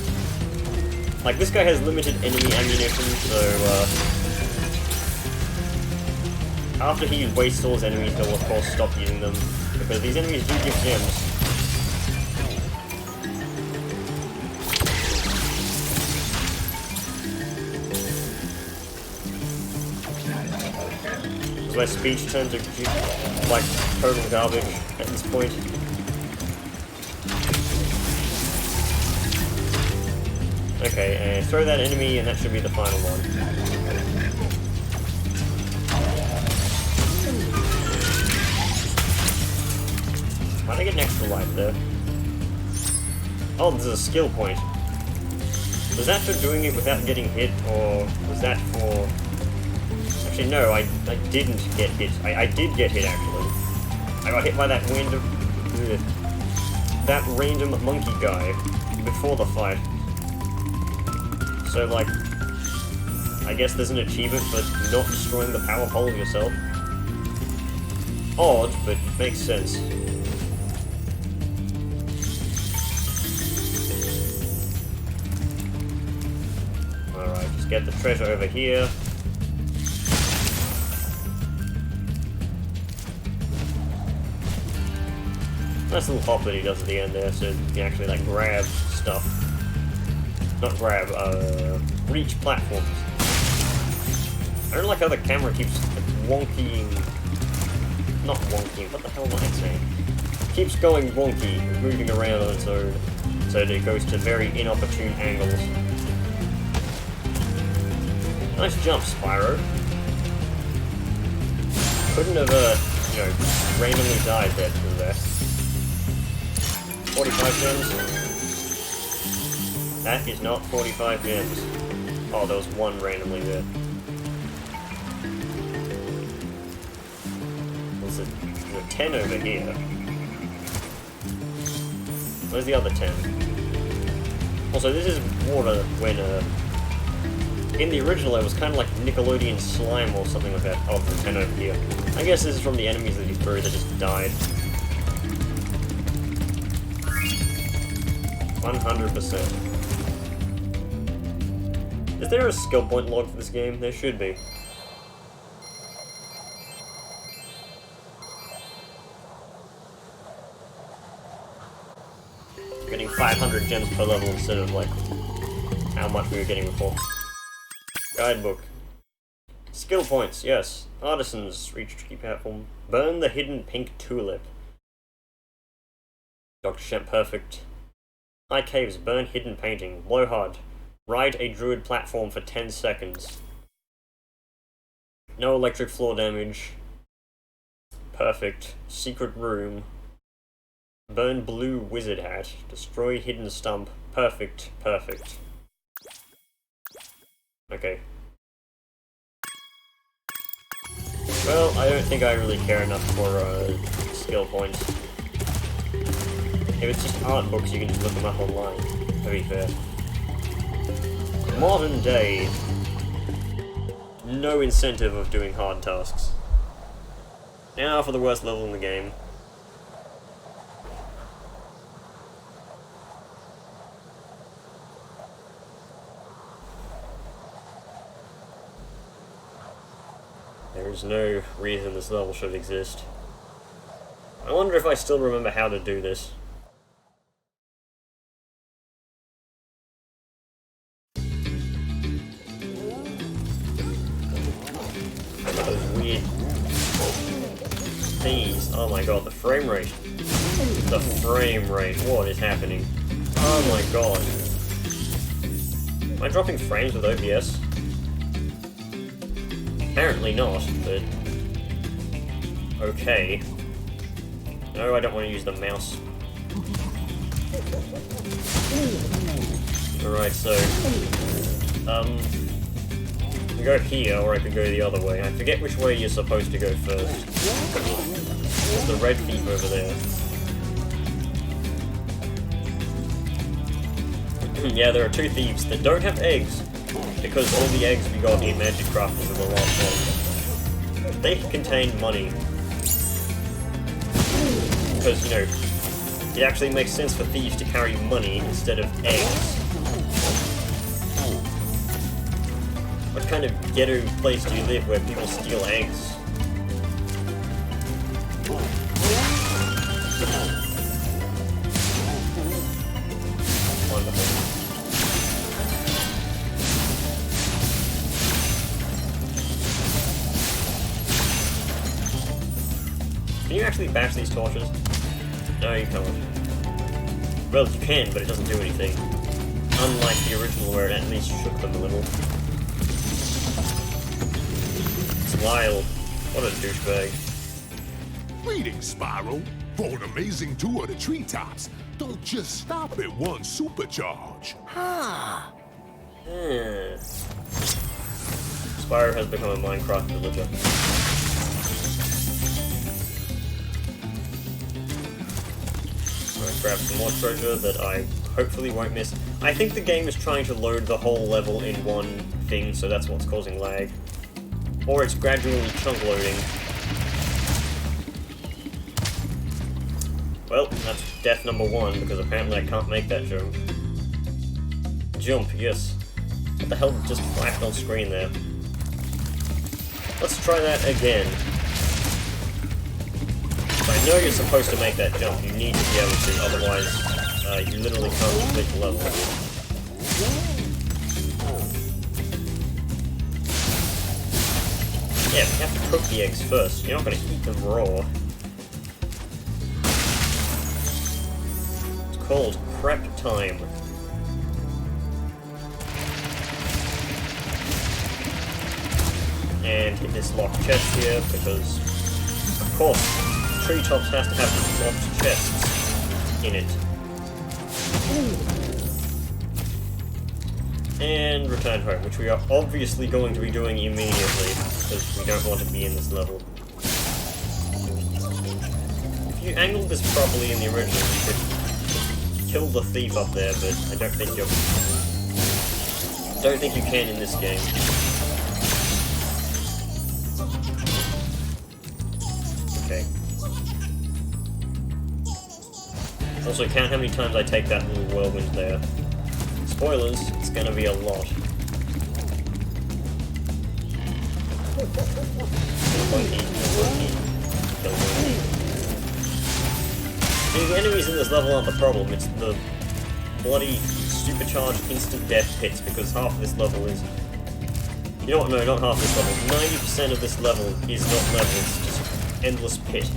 Like, this guy has limited enemy ammunition, so, after he wastes all his enemies, he'll of course stop using them, because these enemies do give gems. So my speech turned to, like, total garbage at this point. Okay, and throw that enemy, and that should be the final one. How'd I get an extra life there? Oh, there's a skill point. Was that for doing it without getting hit, or was that for... Actually, no, I didn't get hit. I did get hit, actually. I got hit by that random monkey guy before the fight. So, like, I guess there's an achievement for not destroying the power pole of yourself. Odd, but makes sense. Alright, just get the treasure over here. Nice little hop that he does at the end there, so you can actually, like, grab stuff. Not grab, reach platforms. I don't like how the camera keeps wonkying. Not wonky, what the hell am I saying? Keeps going wonky, moving around on its own, so that it goes to very inopportune angles. Nice jump, Spyro. Couldn't have, you know, randomly died there through there. 45 gems. That is not 45 gems. Oh, there was one randomly there. There's a 10 over here. Where's the other 10? Also, this is water when, in the original it was kind of like Nickelodeon slime or something like that. Oh, the 10 over here. I guess this is from the enemies that he threw that just died. 100%. Is there a skill point log for this game? There should be. Getting 500 gems per level instead of, like, how much we were getting before. Guidebook. Skill points, yes. Artisans, reach tricky platform. Burn the hidden pink tulip. Dr. Shemp, perfect. High caves, burn hidden painting. Blow hard. Ride a druid platform for 10 seconds. No electric floor damage. Perfect. Secret room. Burn blue wizard hat. Destroy hidden stump. Perfect. Perfect. Okay. Well, I don't think I really care enough for skill points. If it's just art books, you can just look them up online, to be fair. Modern day, no incentive of doing hard tasks. Now for the worst level in the game. There is no reason this level should exist. I wonder if I still remember how to do this. Those weird things. Oh my god, the frame rate. The frame rate. What is happening? Oh my god. Am I dropping frames with OBS? Apparently not, but... okay. No, I don't want to use the mouse. Alright, so... I can go here, or I could go the other way. I forget which way you're supposed to go first. There's the red thief over there. Yeah, there are two thieves that don't have eggs, because all the eggs we got in Magic Crafters are the last one. They contain money. Because, you know, it actually makes sense for thieves to carry money instead of eggs. What kind of ghetto place do you live where people steal eggs? Wonderful. Can you actually bash these torches? No, you can't. Well, you can, but it doesn't do anything. Unlike the original where it at least shook them a little. It's wild. What a douchebag. Greetings, Spyro. For an amazing tour of the treetops, don't just stop at one supercharge. Spyro has become a Minecraft villager. Alright, grab some more treasure that I hopefully won't miss. I think the game is trying to load the whole level in one thing, so that's what's causing lag. Or it's gradually chunk loading. Well, that's death number one, because apparently I can't make that jump. Jump, yes. What the hell just flashed on screen there? Let's try that again. I know you're supposed to make that jump, you need to be able to, otherwise you literally can't complete the level. Yeah, we have to cook the eggs first, you're not going to eat them raw. It's called prep time. And hit this locked chest here, because, of course, treetops has to have locked chests in it. And return home, which we are obviously going to be doing immediately, because we don't want to be in this level. If you angled this properly in the original, you could kill the thief up there, but I don't think you can in this game. Okay. Also, count how many times I take that little whirlwind there. Spoilers, it's gonna be a lot. See, the enemies in this level aren't the problem, it's the bloody supercharged instant death pits, because half of this level is... You know what, no, not half this level. 90% of this level is not level, it's just endless pit.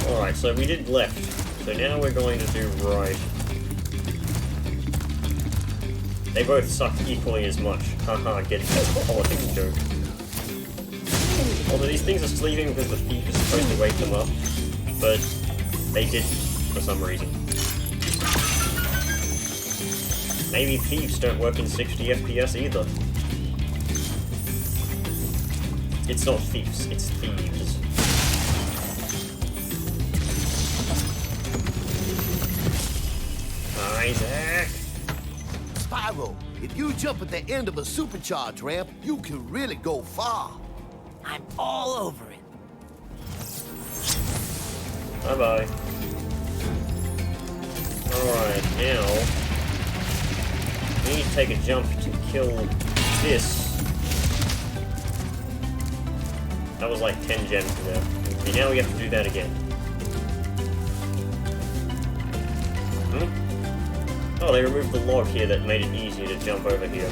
Alright, so we did left. So now we're going to do right. They both suck equally as much. Haha, get it, that's a politics joke. Although these things are sleeping because the thief is supposed to wake them up, but they didn't, for some reason. Maybe thieves don't work in 60 FPS either. It's not thieves, it's thieves. Isaac! Spyro, if you jump at the end of a supercharge ramp, you can really go far. I'm all over it. Bye-bye. Alright, now... we need to take a jump to kill this. That was like 10 gems there. Okay, now we have to do that again. Oh, they removed the log here that made it easier to jump over here.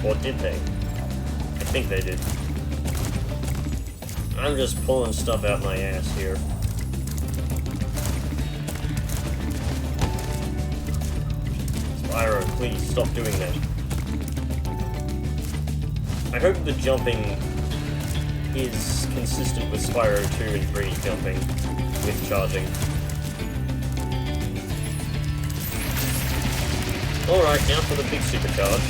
Or did they? I think they did. I'm just pulling stuff out my ass here. Spyro, please stop doing that. I hope the jumping is consistent with Spyro 2 and 3 jumping with charging. Alright, now for the big supercharge.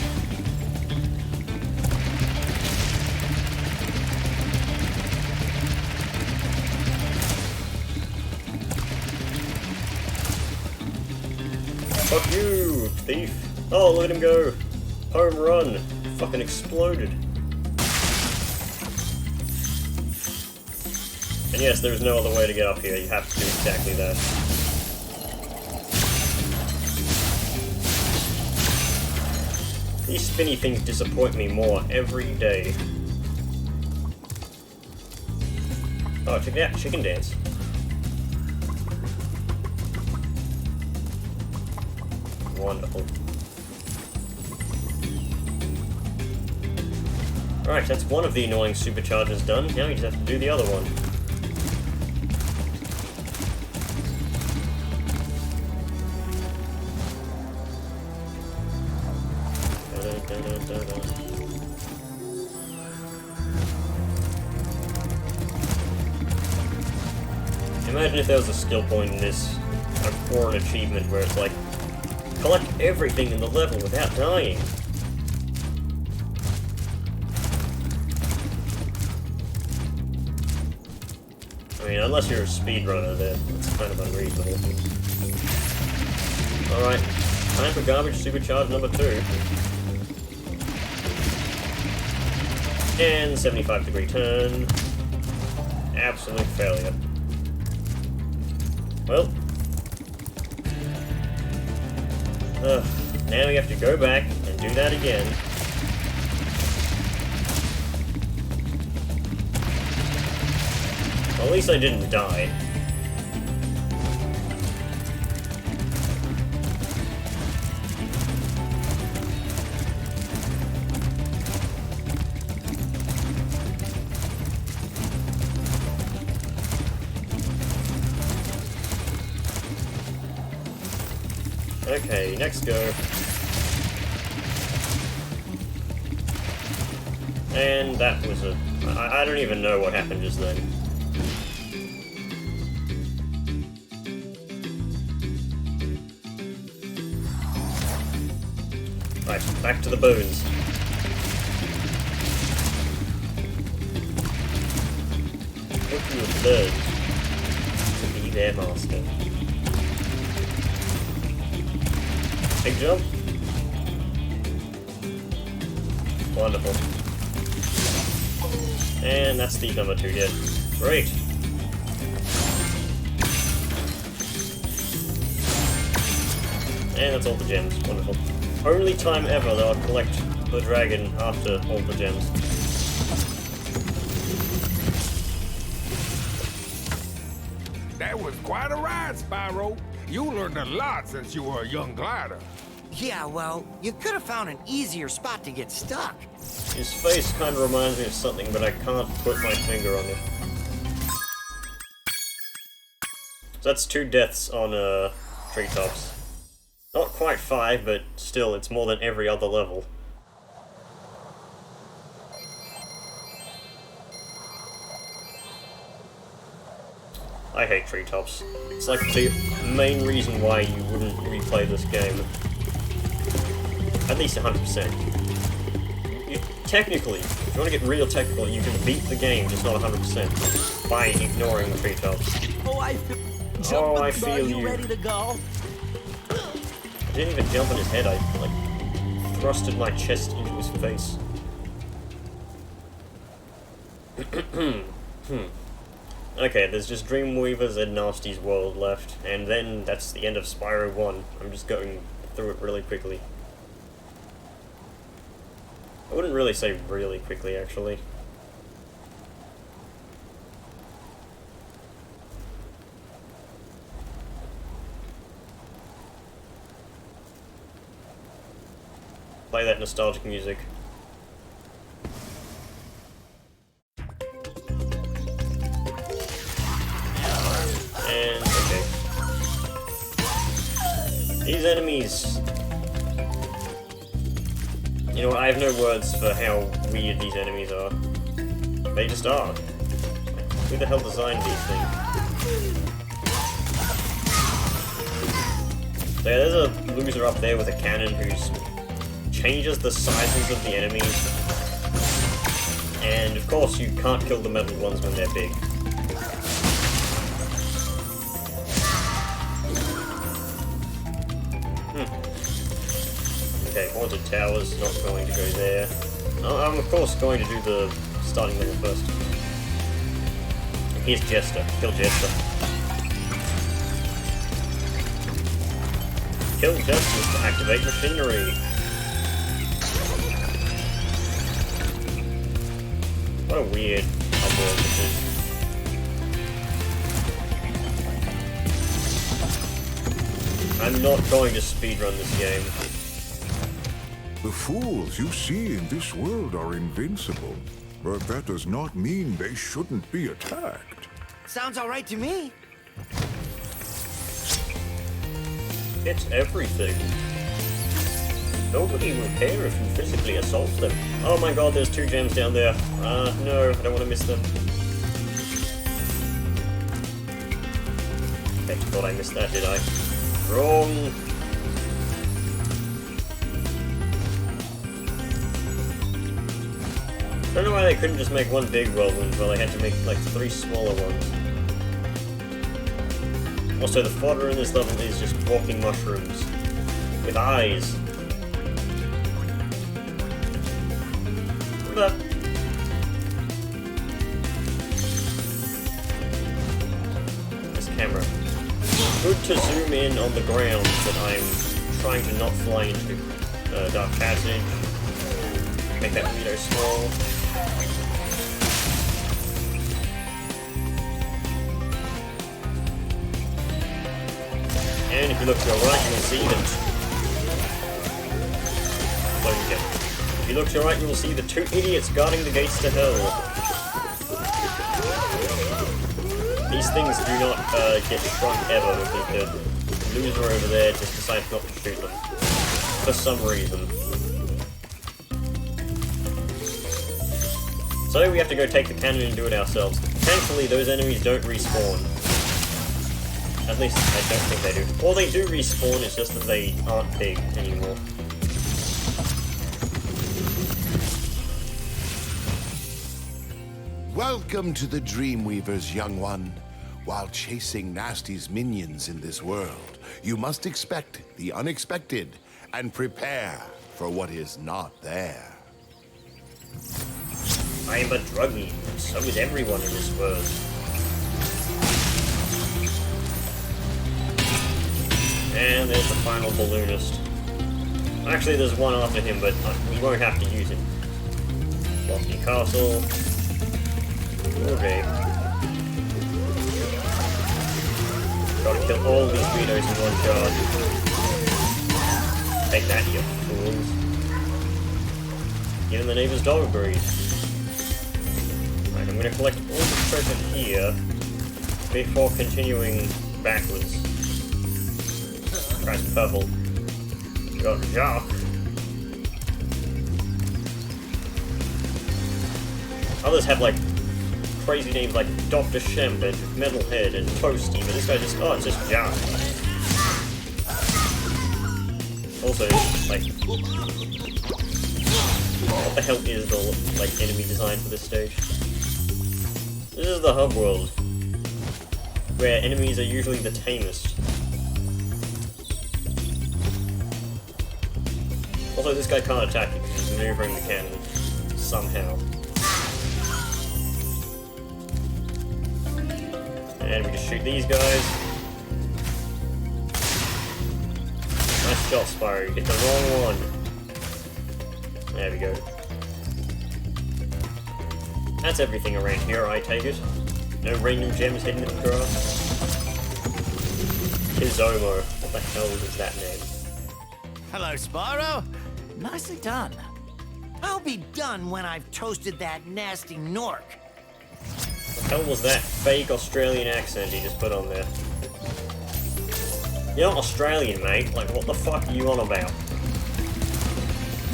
Fuck you, thief! Oh, look at him go! Home run! Fucking exploded. And yes, there's no other way to get up here, you have to do exactly that. These spinny things disappoint me more every day. Oh, check it out, chicken dance. Wonderful. Alright, that's one of the annoying superchargers done. Now we just have to do the other one. Imagine if there was a skill point in this, or an achievement where it's like, collect everything in the level without dying. I mean, unless you're a speedrunner, then it's kind of unreasonable. Alright, time for garbage supercharge number 2. And 75-degree turn. Absolute failure. Well. Now we have to go back and do that again. Well, at least I didn't die. Okay, next go. And that was a... I don't even know what happened just then. Right, back to the bones. Hope you have learned to be their master. Big jump. Wonderful. And that's Steve number 2 dead. Great. And that's all the gems. Wonderful. Only time ever that I'll collect the dragon after all the gems. That was quite a ride, Spyro. You learned a lot since you were a young glider. Yeah, well, you could have found an easier spot to get stuck. His face kind of reminds me of something, but I can't put my finger on it. So that's 2 deaths on treetops. Not quite 5, but still, it's more than every other level. I hate treetops. It's like the main reason why you wouldn't replay this game. At least 100%. Technically, if you want to get real technical, you can beat the game, just not 100%, by ignoring the treetops. Oh, I feel you. ready to go? I didn't even jump on his head, I, like, thrusted my chest into his face. Okay, there's just Dreamweavers and Nasty's World left, and then that's the end of Spyro 1. I'm just going through it really quickly. I wouldn't really say really quickly, actually. Play that nostalgic music. And, okay. These enemies... You know what, I have no words for how weird these enemies are. They just are. Who the hell designed these things? So yeah, there's a loser up there with a cannon who's changes the sizes of the enemies. And of course you can't kill the metal ones when they're big. Okay, haunted towers, not going to go there. I'm of course going to do the starting level first. Here's Jester. Kill Jester. Kill Jester to activate machinery. What a weird upload this is. I'm not going to speedrun this game. The fools you see in this world are invincible, but that does not mean they shouldn't be attacked. Sounds all right to me. It's everything. Nobody will care if you physically assault them. Oh my god, there's 2 gems down there. No, I don't want to miss them. I thought I missed that, did I? Wrong. I don't know why they couldn't just make one big whirlwind, while they had to make like 3 smaller ones. Also, the fodder in this level is just walking mushrooms with eyes. Look at that. This camera. Good to zoom in on the ground that I'm trying to not fly into. Dark passage. Make that window small. And if you look to your right, you'll see that... If you look to your right, you will see the 2 idiots guarding the gates to hell. These things do not get shrunk ever because the loser over there just decides not to shoot them. For some reason. So we have to go take the cannon and do it ourselves. Thankfully, those enemies don't respawn. At least, I don't think they do. Or they do respawn, it's just that they aren't big anymore. Welcome to the Dreamweavers, young one. While chasing Nasty's minions in this world, you must expect the unexpected and prepare for what is not there. I am a druggie, and so is everyone in this world. And there's the final balloonist. Actually, there's one after him, but we won't have to use him. Lofty Castle. Okay. Gotta kill all these Guidos in one charge. Take that, you fools. Give him the neighbor's dog breed. Right, I'm gonna collect all the treasure here before continuing backwards. Price purple. We got Jacques. Others have like crazy names like Dr. Shemp and Metalhead and Toasty, but this guy just, oh, it's just Jacques. Also, like, what the hell is the like enemy design for this stage? This is the hub world, where enemies are usually the tamest. Also, this guy can't attack you because he's maneuvering the cannon somehow. And we just shoot these guys. Nice shot, Spero. You hit the wrong one. There we go. That's everything around here, I take it. No random gems hidden in the grass. Kizomo. What the hell is that name? Hello, Spero. Nicely done. I'll be done when I've toasted that nasty Nork. What the hell was that fake Australian accent he just put on there? You're not Australian, mate. Like, what the fuck are you on about?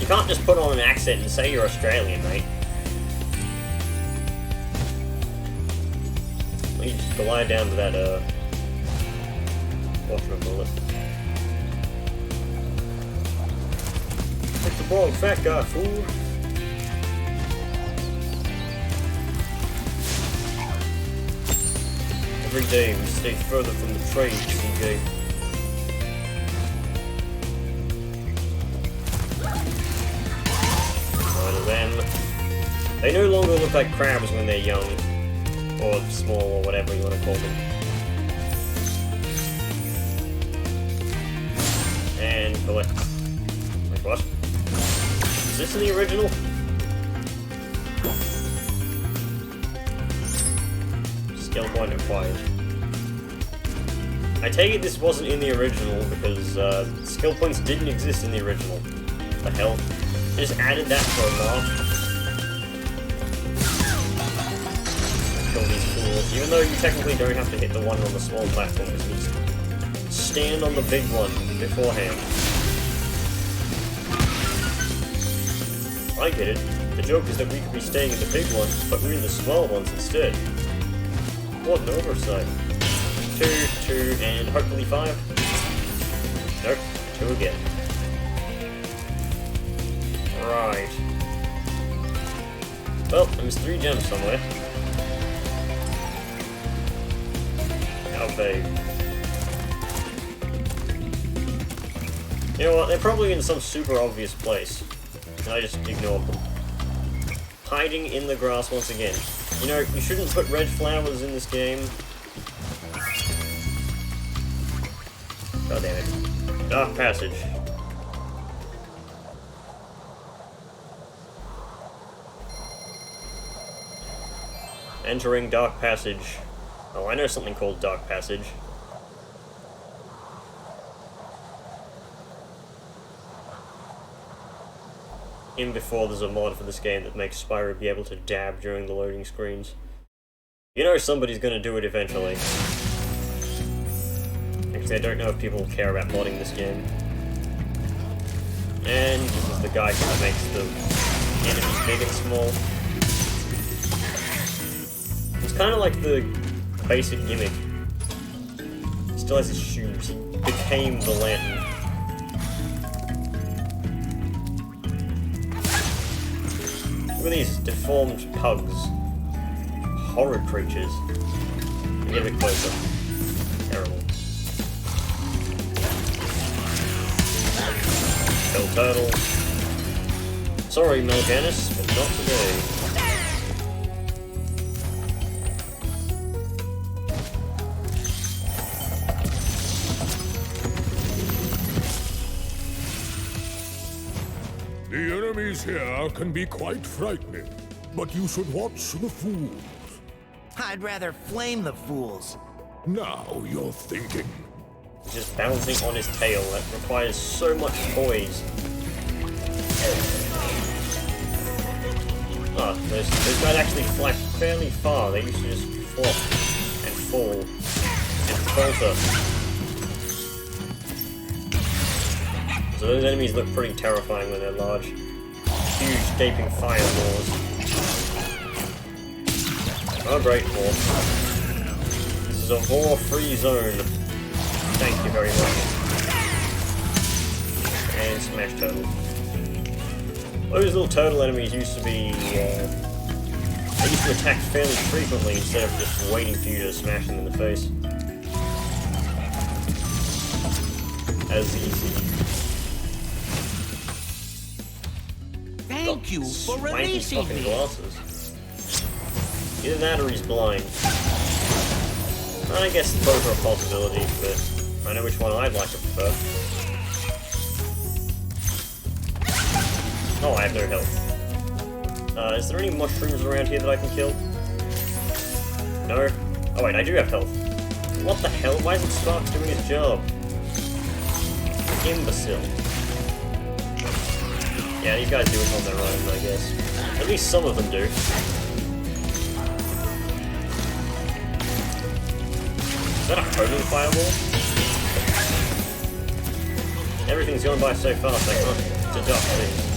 You can't just put on an accent and say you're Australian, mate. Let me just glide down to that, whatchamacallit. It's the bald fat guy, fool. Every day we stay further from the trade, CJ. One of them. They no longer look like crabs when they're young. Or small, or whatever you want to call them. And collect. Like what? Is this in the original? Skill point acquired. I take it this wasn't in the original because skill points didn't exist in the original. What the hell? I just added that for a laugh. Kill these fools. Even though you technically don't have to hit the one on the small platform, because you just stand on the big one beforehand. I get it. The joke is that we could be staying in the big one, but we're in the small ones instead. What an oversight. 2, and hopefully 5. Nope, 2 again. Right. Well, there's 3 gems somewhere. How vague. You know what, they're probably in some super obvious place. And I just ignored them. Hiding in the grass once again. You know, you shouldn't put red flowers in this game. God damn it. Dark Passage. Entering Dark Passage. Oh, I know something called Dark Passage. In before there's a mod for this game that makes Spero be able to dab during the loading screens. You know somebody's gonna do it eventually. Actually, I don't know if people care about modding this game. And this is the guy that makes the enemies big and small. It's kind of like the basic gimmick. He still has his shoes. He became the lantern. Look at these deformed pugs. Horrid creatures. Get a bit closer. Terrible. Kill turtle. Sorry, Melganis, but not today. The enemies here can be quite frightening, but you should watch the fools. I'd rather flame the fools. Now you're thinking. Just bouncing on his tail, that requires so much poise. Ah, those guys actually fly fairly far. They used to just flop and fall and falter. So those enemies look pretty terrifying when they're large. Huge gaping fireballs. Oh great, Vor. This is a Vor-free zone. Thank you very much. And smash turtle. Those little turtle enemies used to be, they used to attack fairly frequently instead of just waiting for you to smash them in the face. As easy. Thank you for releasing fucking me. glasses. Either that or he's blind. And I guess both are a possibility, but I know which one I'd like to prefer. Oh, I have no health. Is there any mushrooms around here that I can kill? No? Oh wait, I do have health. What the hell? Why isn't Sparks doing his job? Imbecile. Yeah, these guys do it on their own, I guess. At least some of them do. Is that a homing fireball? Everything's going by so fast, I can't deduct things.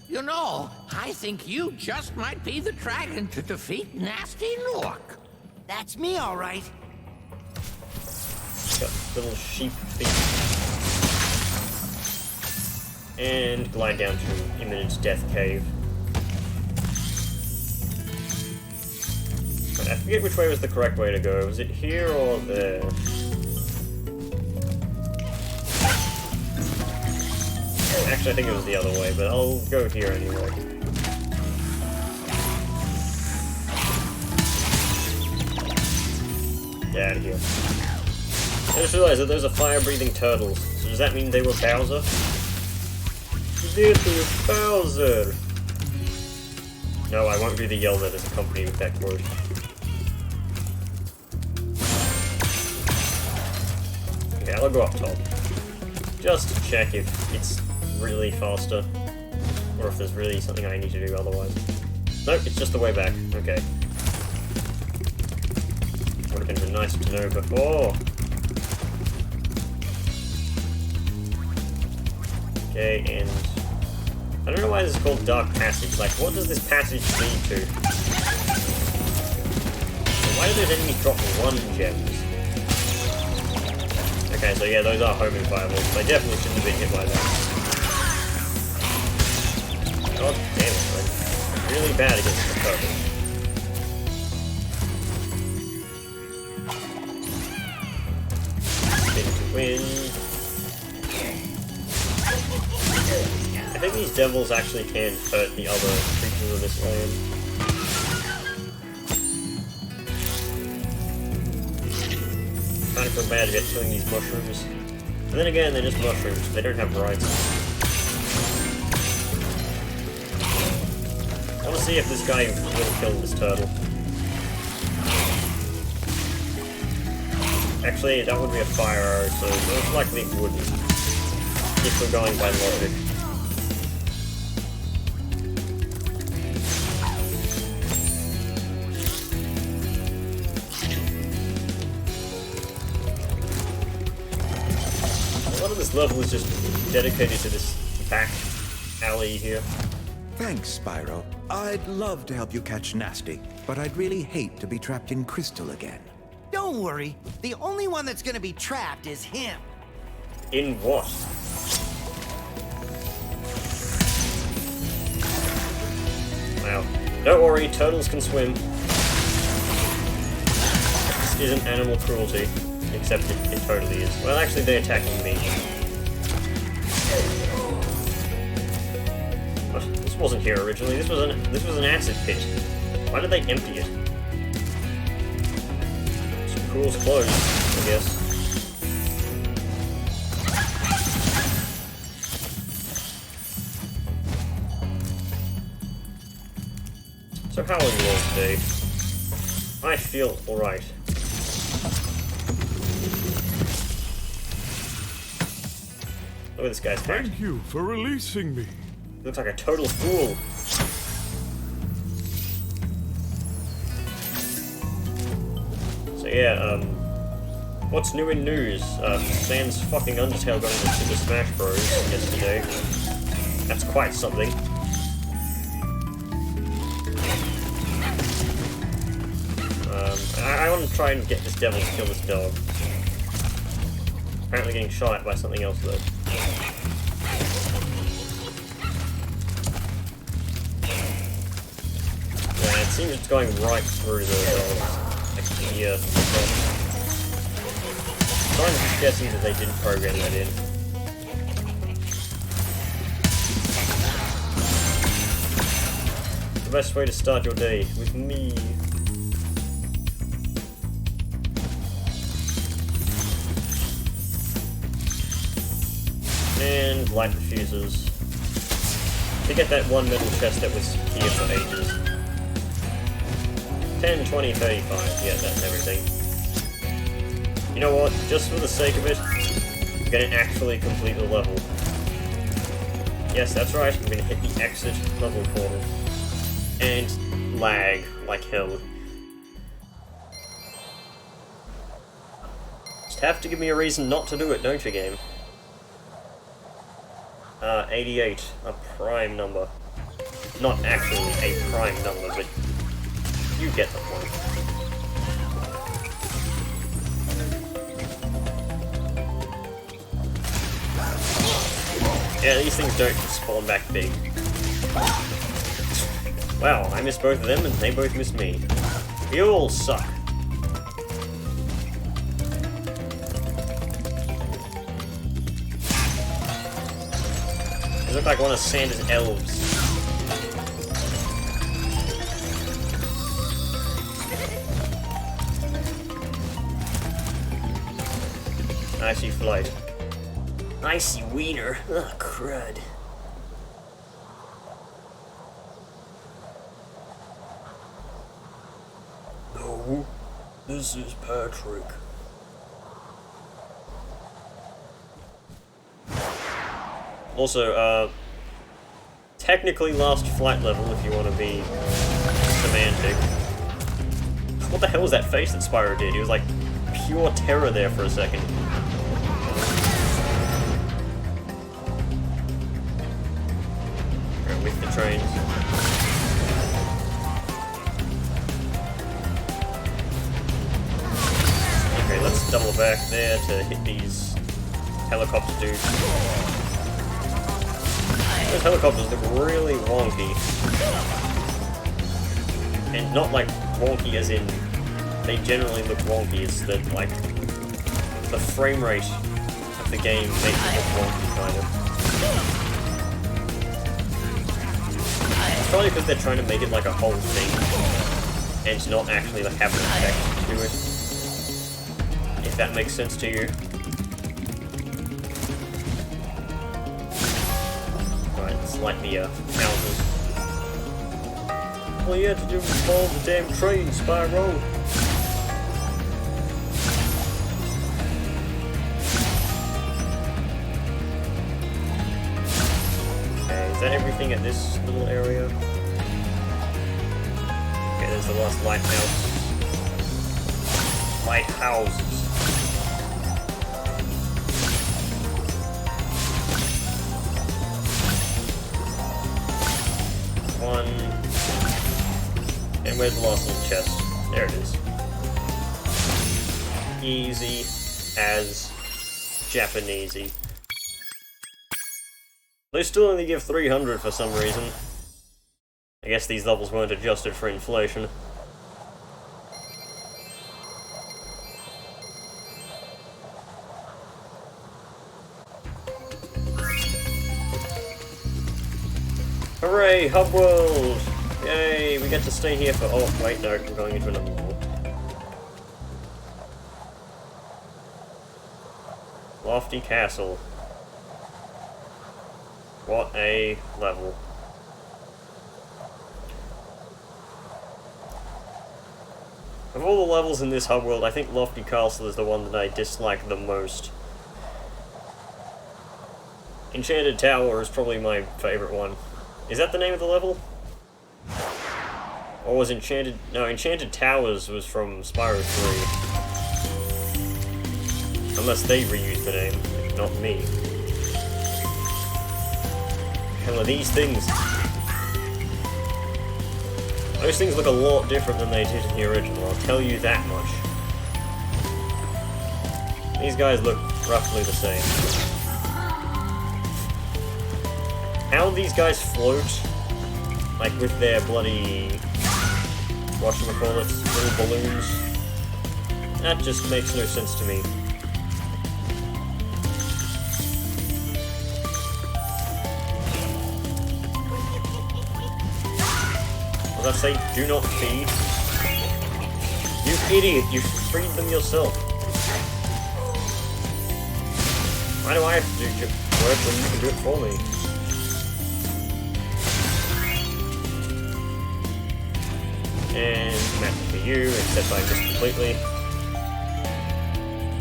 You know, I think you just might be the dragon to defeat Nasty Nork. That's me, all right. Got little sheep feet. And glide down to imminent death cave. I forget which way was the correct way to go. Was it here or there? Actually, I think it was the other way, but I'll go here anyway. Get out of here. I just realized that those are fire-breathing turtles. So does that mean they were Bowser? Little Bowser! No, I won't do the yell that is accompanied with that quote. Okay, I'll go up top. Just to check if it's really faster, or if there's really something I need to do otherwise. Nope, it's just the way back. Okay. Would have been nice to know before. Okay, and I don't know why this is called Dark Passage. Like, what does this passage lead to? Why do those enemies drop 1 gems? Okay, so yeah, those are homing fireballs. They definitely shouldn't have been hit by that. God damn it, I'm really bad against the purple. Spin to win. I think these devils actually can hurt the other creatures of this land. Kind of feel bad about killing these mushrooms. And then again, they're just mushrooms. They don't have rights. I want to see if this guy will kill this turtle. Actually, that would be a fire arrow, so most likely it wouldn't. If we're going by logic. A lot of this level is just dedicated to this back alley here. Thanks, Spyro. I'd love to help you catch Nasty, but I'd really hate to be trapped in Crystal again. Don't worry. The only one that's gonna be trapped is him. In what? Wow. Don't worry, turtles can swim. This isn't animal cruelty, except it totally is. Well, actually, they're attacking me. What? This wasn't here originally. This was an acid pit. Why did they empty it? Some cool's closed, I guess. So how are you all today? I feel alright. Look at this guy's hat. Thank you for releasing me. He looks like a total fool. So yeah, what's new in news? Sans fucking Undertale got into Super Smash Bros. Yesterday. That's quite something. I want to try and get this devil to kill this dog. Apparently getting shot at by something else though. Yeah, it seems it's going right through the dog. I can hear the dog. So I'm guessing that they didn't program that in. The best way to start your day with me. And light the fuses. To get that one metal chest that was here for ages. 10, 20, 35. Yeah, that's everything. You know what? Just for the sake of it, I'm gonna actually complete the level. Yes, that's right. I'm gonna hit the exit level portal. And lag like hell. Just have to give me a reason not to do it, don't you, game? 88, a prime number. Not actually a prime number, but you get the point. Yeah, these things don't spawn back big. Wow, I missed both of them and they both missed me. You all suck. They look like one of Santa's elves. Icy flight. Icy wiener. Ugh, crud. No, this is Patrick. Also, technically last flight level if you want to be semantic. What the hell was that face that Spyro did? He was like pure terror there for a second. Go with the trains. Okay, let's double back there to hit these helicopter dudes. Those helicopters look really wonky. And not like wonky as in they generally look wonky, it's that like the frame rate of the game makes it look wonky kind of. It's probably because they're trying to make it like a whole thing and not actually like have an effect to it. If that makes sense to you. Like the houses. All you had to do was follow the damn train, Spyro. Okay, is that everything at this little area? Okay, there's the last lighthouse. Lighthouses. One. And where's the last little chest? There it is. Easy as Japanesey. They still only give 300 for some reason. I guess these levels weren't adjusted for inflation. Hooray, Hub World! Yay, we get to stay here for... Oh, wait, no, we're going into another level. Lofty Castle. What a level. Of all the levels in this Hub World, I think Lofty Castle is the one that I dislike the most. Enchanted Tower is probably my favourite one. Is that the name of the level? Or was Enchanted... No, Enchanted Towers was from Spyro 3. Unless they reused the name, not me. Hell are these things? Those things look a lot different than they did in the original, I'll tell you that much. These guys look roughly the same. How these guys float, like with their bloody, whatchamacallit, little balloons, that just makes no sense to me. I say do not feed? You idiot, you freed them yourself. Why do I have to do work when you can do it for me? And nothing for you, except I missed completely.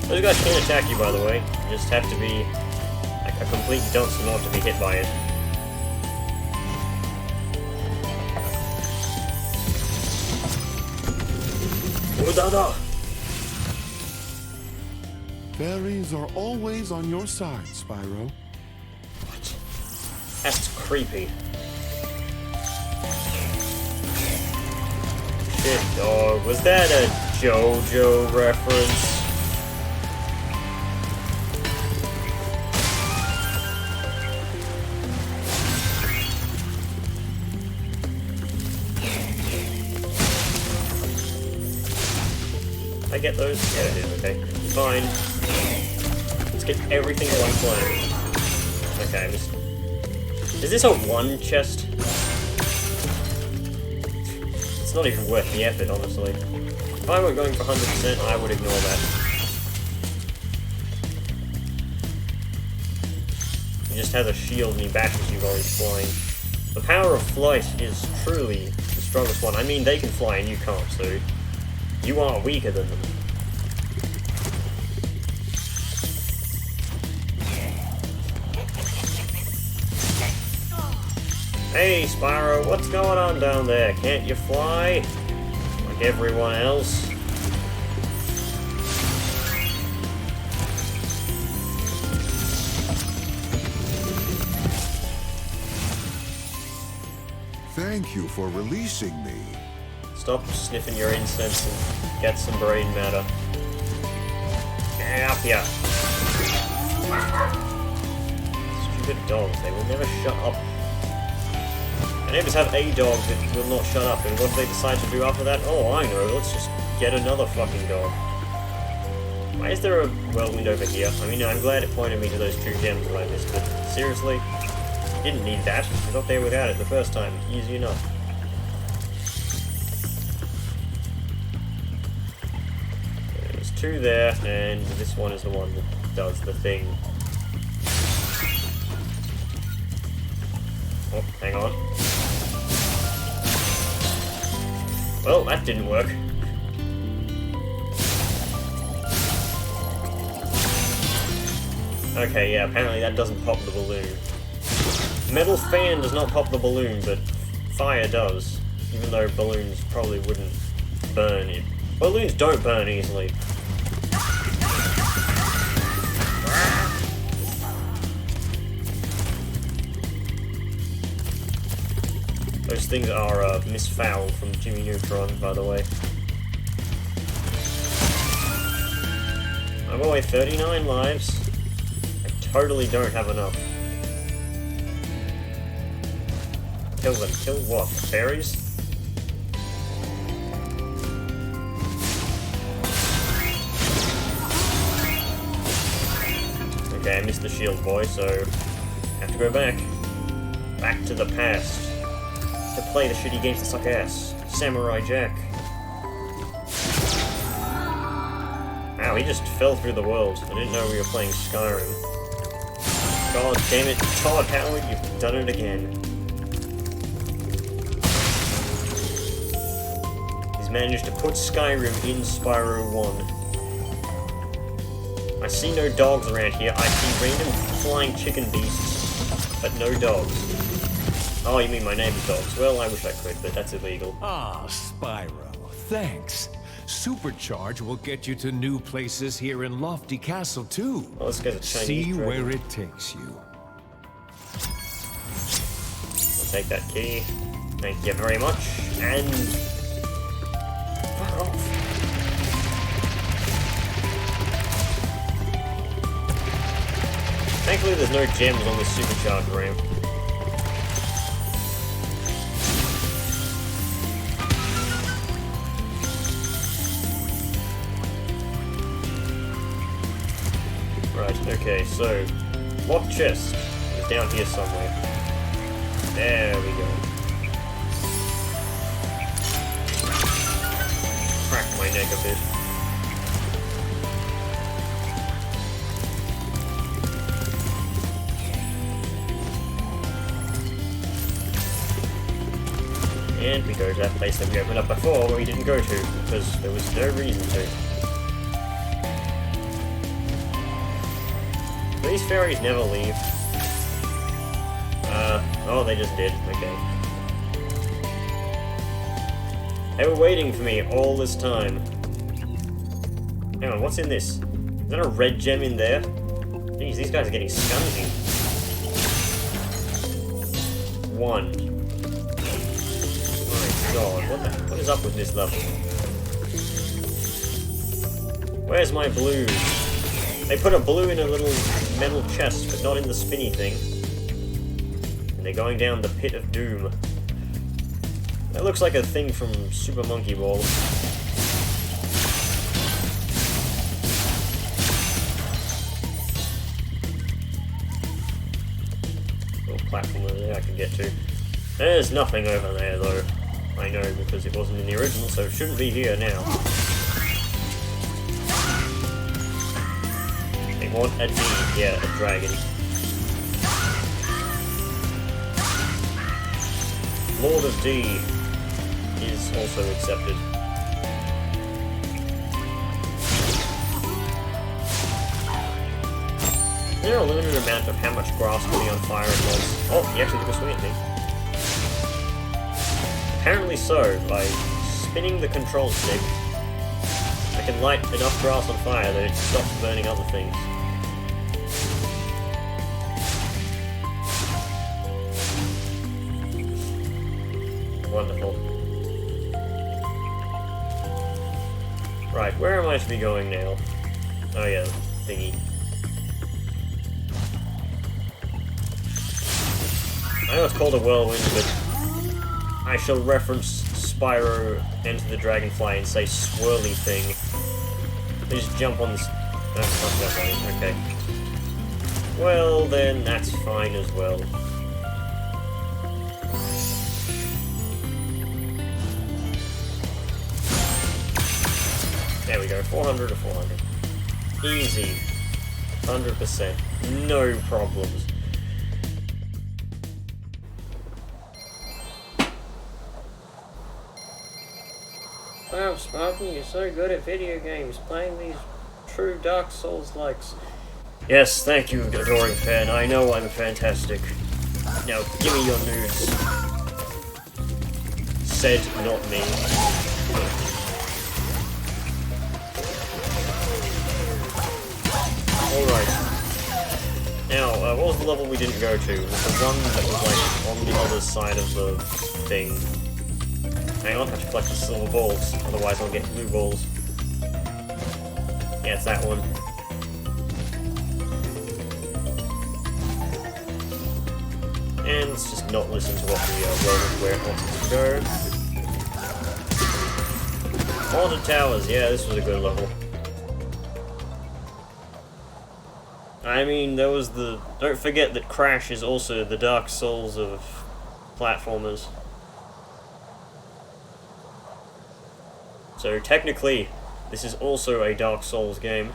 Those guys can attack you, by the way. You just have to be like a complete dunce in order to be hit by it. Udada! Fairies are always on your side, Spyro. What? That's creepy. Shit, dog. Was that a JoJo reference? I get those? Yeah, I did. Okay. Fine. Let's get everything in one flame. Okay, I'm just... Is this a one chest? It's not even worth the effort, honestly. If I were going for 100%, I would ignore that. He just has a shield and he bashes you while he's flying. The power of flight is truly the strongest one. I mean, they can fly and you can't, so... You are weaker than them. Hey, Spyro, what's going on down there? Can't you fly? Like everyone else? Thank you for releasing me. Stop sniffing your incense and get some brain matter. Get up here. Stupid dogs, they will never shut up. My neighbors have a dog that will not shut up, and what do they decide to do after that? Oh, I know, let's just get another fucking dog. Why is there a whirlwind over here? I mean, I'm glad it pointed me to those 2 gems that I missed, but seriously? Didn't need that. I got there without it the first time. Easy enough. There's 2 there, and this one is the one that does the thing. Oh, hang on. Well, that didn't work. Okay, yeah, apparently that doesn't pop the balloon. Metal fan does not pop the balloon, but fire does. Even though balloons probably wouldn't burn it. Balloons don't burn easily. Those things are Miss Fowl from Jimmy Neutron, by the way. I'm away 39 lives. I totally don't have enough. Kill them. Kill what? Fairies? Okay, I missed the shield boy, so I have to go back. Back to the past. To play the shitty games that suck ass. Samurai Jack. Wow, he just fell through the world. I didn't know we were playing Skyrim. God damn it, Todd Howard, you've done it again. He's managed to put Skyrim in Spyro 1. I see no dogs around here. I see random flying chicken beasts, but no dogs. Oh, you mean my neighbor's dogs? Well, I wish I could, but that's illegal. Ah, Spyro, thanks. Supercharge will get you to new places here in Lofty Castle, too. Well, this guy's a Chinese See dragon. where it takes you. I'll take that key. Thank you very much. And... fuck off. Thankfully, there's no gems on this supercharged ramp. Right, okay, so locked chest is down here somewhere. There we go. my neck a bit. And we go to that place that we opened up before where we didn't go to, because there was no reason to. These fairies never leave. Oh, they just did. Okay. They were waiting for me all this time. Hang on, what's in this? Is there a red gem in there? Jeez, these guys are getting scungy. 1. My god, what is up with this level? Where's my blue? They put a blue in a little metal chest, but not in the spinny thing. And they're going down the pit of doom. That looks like a thing from Super Monkey Ball. Little platform over there I can get to. There's nothing over there though. I know because it wasn't in the original, so it shouldn't be here now. They want a D, yeah, a dragon. Lord of D is also accepted. Is there a limited amount of how much grass can be on fire at once? Oh, he actually took a swing at me. Apparently so, by spinning the control stick, I can light enough grass on fire that it stops burning other things. Wonderful. Right, where am I to be going now? Oh yeah, thingy. I know it's called a whirlwind, but I shall reference Spyro Enter the Dragonfly and say swirly thing. They just jump on this... Oh, not that way, okay. Well, then that's fine as well. There we go, 400 to 400. Easy. 100%. No problems. Wow, Sparky, you're so good at video games, playing these true Dark Souls-likes. Yes, thank you, adoring fan. I know I'm fantastic. Now, give me your news. Said, not me. Alright. Now, what was the level we didn't go to? It was the one that was, like, on the other side of the thing. Hang on, I have to collect the silver balls, otherwise I'll get blue balls. Yeah, it's that one. And let's just not listen to what the Roman where it wants us to go. Haunted Towers, yeah, this was a good level. I mean, there was the... Don't forget that Crash is also the Dark Souls of platformers. So technically, this is also a Dark Souls game.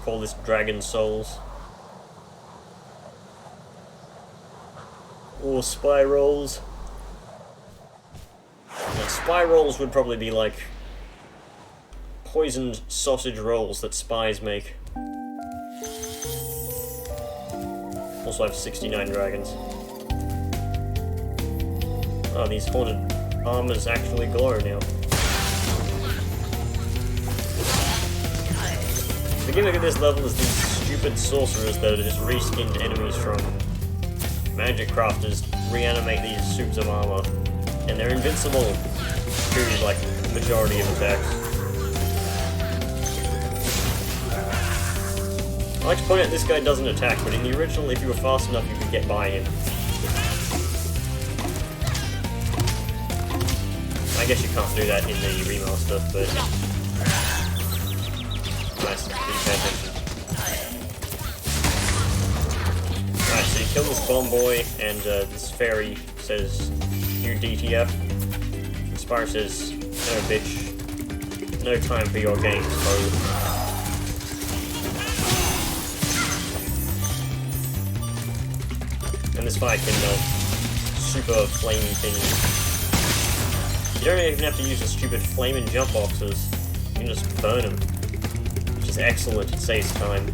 Call this Dragon Souls. Or Spy Rolls. Now, Spy Rolls would probably be like poisoned sausage rolls that spies make. Also have 69 dragons. Oh, these haunted armors actually glow now. The gimmick of this level is these stupid sorcerers that are just reskinned enemies from magic crafters reanimate these suits of armor, and they're invincible to, like, the majority of attacks. I like to point out this guy doesn't attack, but in the original, if you were fast enough, you could get by him. I guess you can't do that in the remaster, but... Nice, did you pay attention? Alright, so you kill this bomb boy, and this fairy says, "You DTF." Spero says, no bitch, no time for your games, bro. And this fire can melt super flame thingies. You don't even have to use the stupid flame and jump boxes. You can just burn them. Which is excellent, it saves time.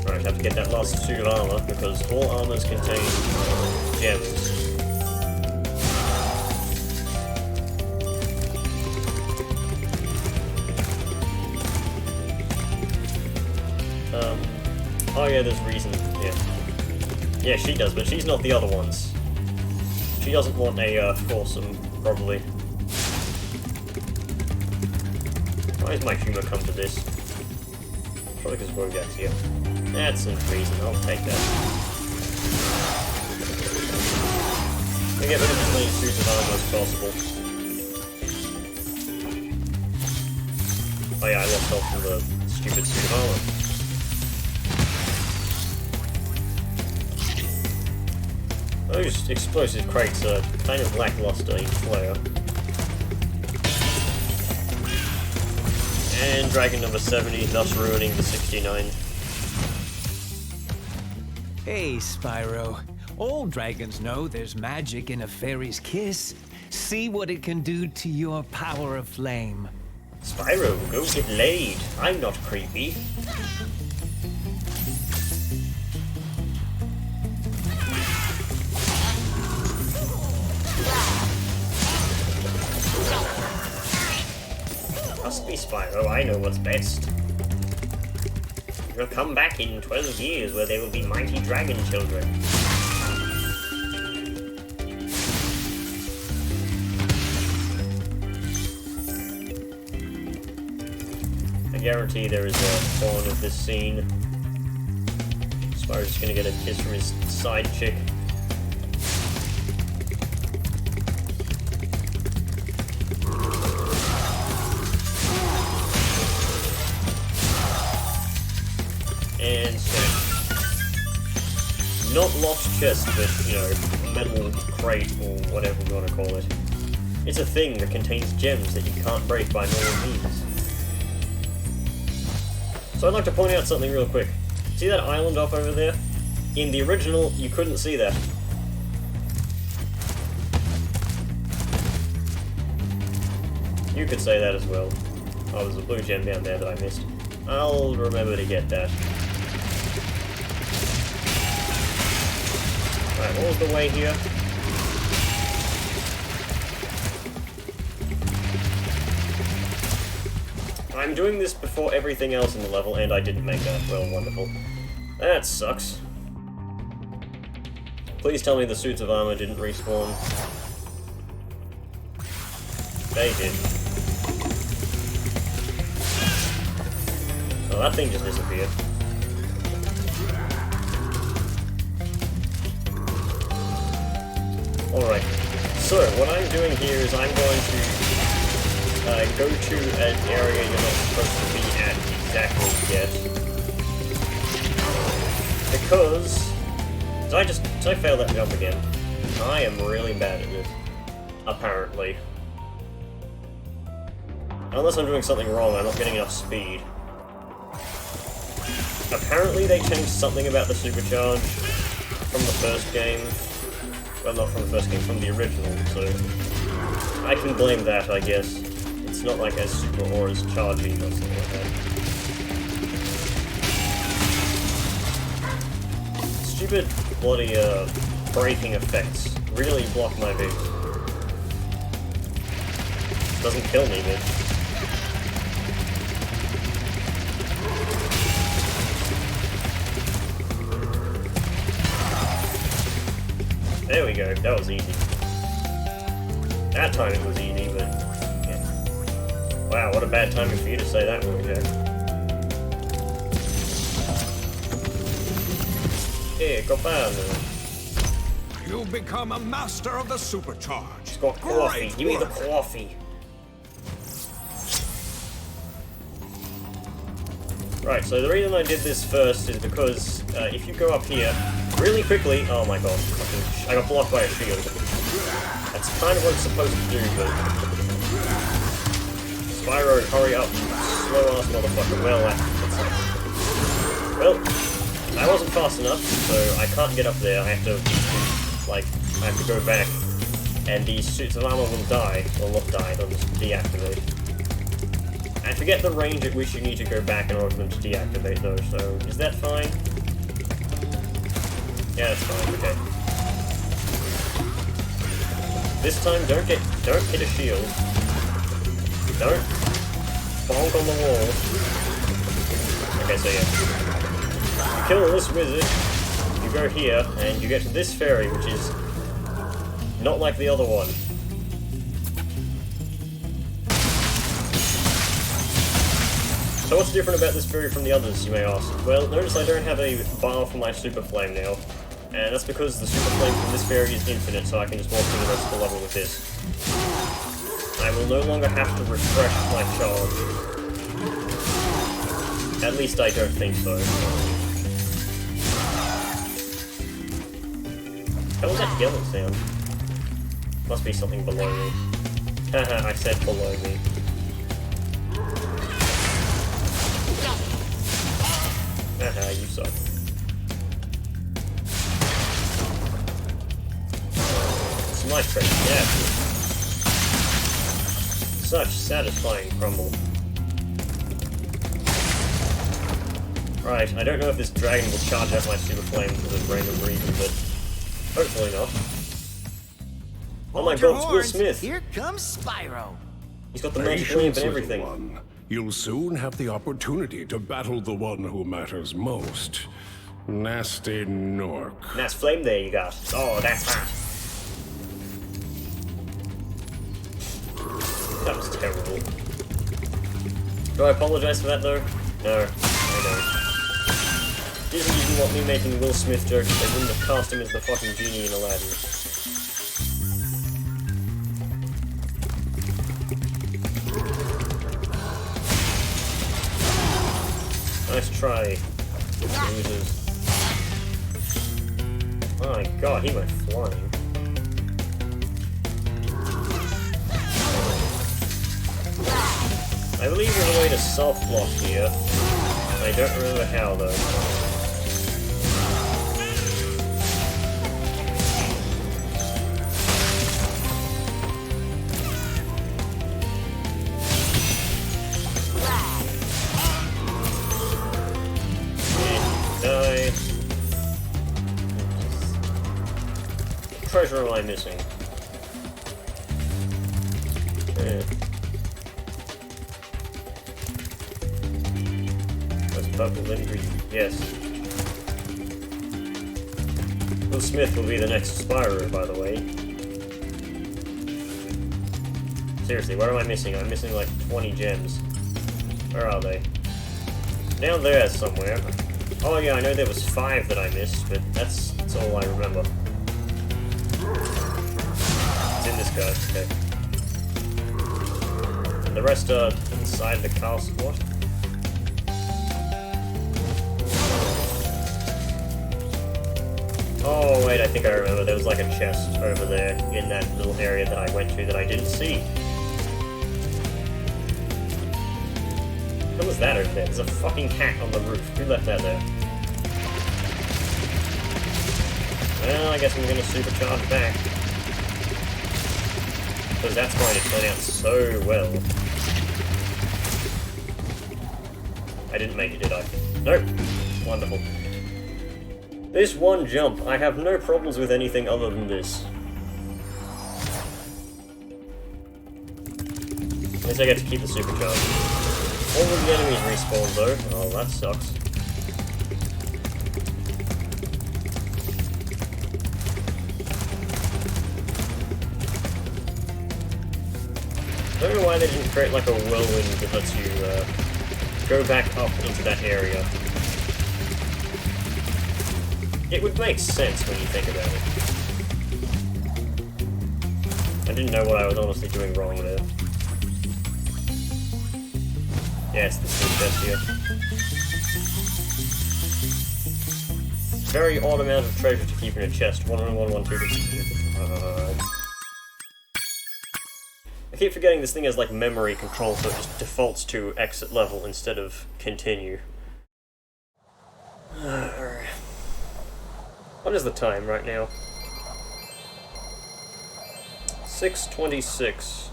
Right, have to get that last suit of armor, because all armors contain gems. Oh yeah, there's reason, yeah. Yeah, she does, but she's not the other ones. She doesn't want a foursome, probably. Why does my humor come to this? Probably because Wogak's here. That's some reason, I'll take that. We get rid of as many suits of armor as possible. Oh yeah, I lost health from the stupid suit of armor. Those explosive crates are kind of lackluster in flair. And dragon number 70, thus ruining the 69. Hey, Spyro. All dragons know there's magic in a fairy's kiss. See what it can do to your power of flame. Spyro, go get laid. I'm not creepy. Must be Spyro, I know what's best. You'll come back in 12 years where there will be mighty dragon children. I guarantee there is a porn of this scene. Spyro's just gonna get a kiss from his side chick. And so, not locked chest, but, you know, metal crate, or whatever you want to call it. It's a thing that contains gems that you can't break by normal means. So I'd like to point out something real quick. See that island off over there? In the original, you couldn't see that. You could say that as well. Oh, there's a blue gem down there that I missed. I'll remember to get that. Alright, what was the way here? I'm doing this before everything else in the level, and I didn't make that. Well, wonderful. That sucks. Please tell me the suits of armor didn't respawn. They did. Oh, that thing just disappeared. Alright, so what I'm doing here is I'm going to go to an area you're not supposed to be at exactly yet. Because... Did I fail that jump again? I am really bad at this. Apparently. Unless I'm doing something wrong, I'm not getting enough speed. Apparently they changed something about the supercharge from the first game. Well, not from the first game, from the original, so I can blame that, I guess. It's not like as super or as charging or something like that. Stupid bloody braking effects really block my vision. Doesn't kill me, bitch. There we go, that was easy. That time it was easy, but... yeah. Wow, what a bad timing for you to say that one, Jack. Here, go down. You become a master of the supercharge. It's got coffee, Great give me the work. coffee. Right, so the reason I did this first is because if you go up here really quickly... Oh my god, I got blocked by a shield. That's kind of what it's supposed to do, but... Spyro, hurry up, slow-ass motherfucker. Well, I wasn't fast enough, so I can't get up there. I have to, like, I have to go back, and these suits of armor will die. Well, not die, they'll just deactivate. I forget the range at which you need to go back in order for them to deactivate, though, so is that fine? Yeah, that's fine, okay. This time, don't hit a shield. Don't bonk on the wall. Okay, so yeah. You kill this wizard, you go here, and you get to this fairy, which is not like the other one. So what's different about this fairy from the others, you may ask? Well, notice I don't have a bar for my super flame now, and that's because the super flame from this fairy is infinite, so I can just walk through the rest of the level with this. I will no longer have to refresh my charge. At least I don't think so. How was that yellow sound? Must be something below me. Haha, I said below me. Haha, you suck. It's my trick, yeah. Such satisfying crumble. Right, I don't know if this dragon will charge out my super flame for some random reason, but hopefully not. Oh my god, it's Will Smith! Here comes Spyro! He's got the magic lamp and everything. One. You'll soon have the opportunity to battle the one who matters most. Nasty Nork. Nice flame there you got. Oh, that's hot. That was terrible. Do I apologize for that though? No, I don't. Disney didn't want me making Will Smith jokes, they wouldn't have cast him as the fucking genie in Aladdin. Nice try, losers. Oh my god, he went flying. I believe there's a way to self-block here. I don't remember how though. Die. What treasure am I missing? Purple livery, yes. Will Smith will be the next Spyro, by the way. Seriously, what am I missing? I'm missing like 20 gems. Where are they? Down there somewhere. Oh yeah, I know there was 5 that I missed, but that's all I remember. It's in this guy, okay. And the rest are inside the castle. What? Oh wait, I think I remember. There was like a chest over there in that little area that I went to that I didn't see. What was that over there? There's a fucking hat on the roof. Who left that there? Well, I guess I'm gonna supercharge back. Because that's going to turn out so well. I didn't make it, did I? Nope. Wonderful. This one jump, I have no problems with anything other than this. At least I get to keep the supercharge. All of the enemies respawn though. Oh, that sucks. I don't know why they didn't create like a whirlwind that lets you go back up into that area. It would make sense when you think about it. I didn't know what I was honestly doing wrong there. Yeah, it's the same chest here. very odd amount of treasure to keep in a chest. 1, 1, 1, 1, 2, 2, 2. I keep forgetting this thing has like memory control, so it just defaults to exit level instead of continue. Alright. What is the time right now? 6:26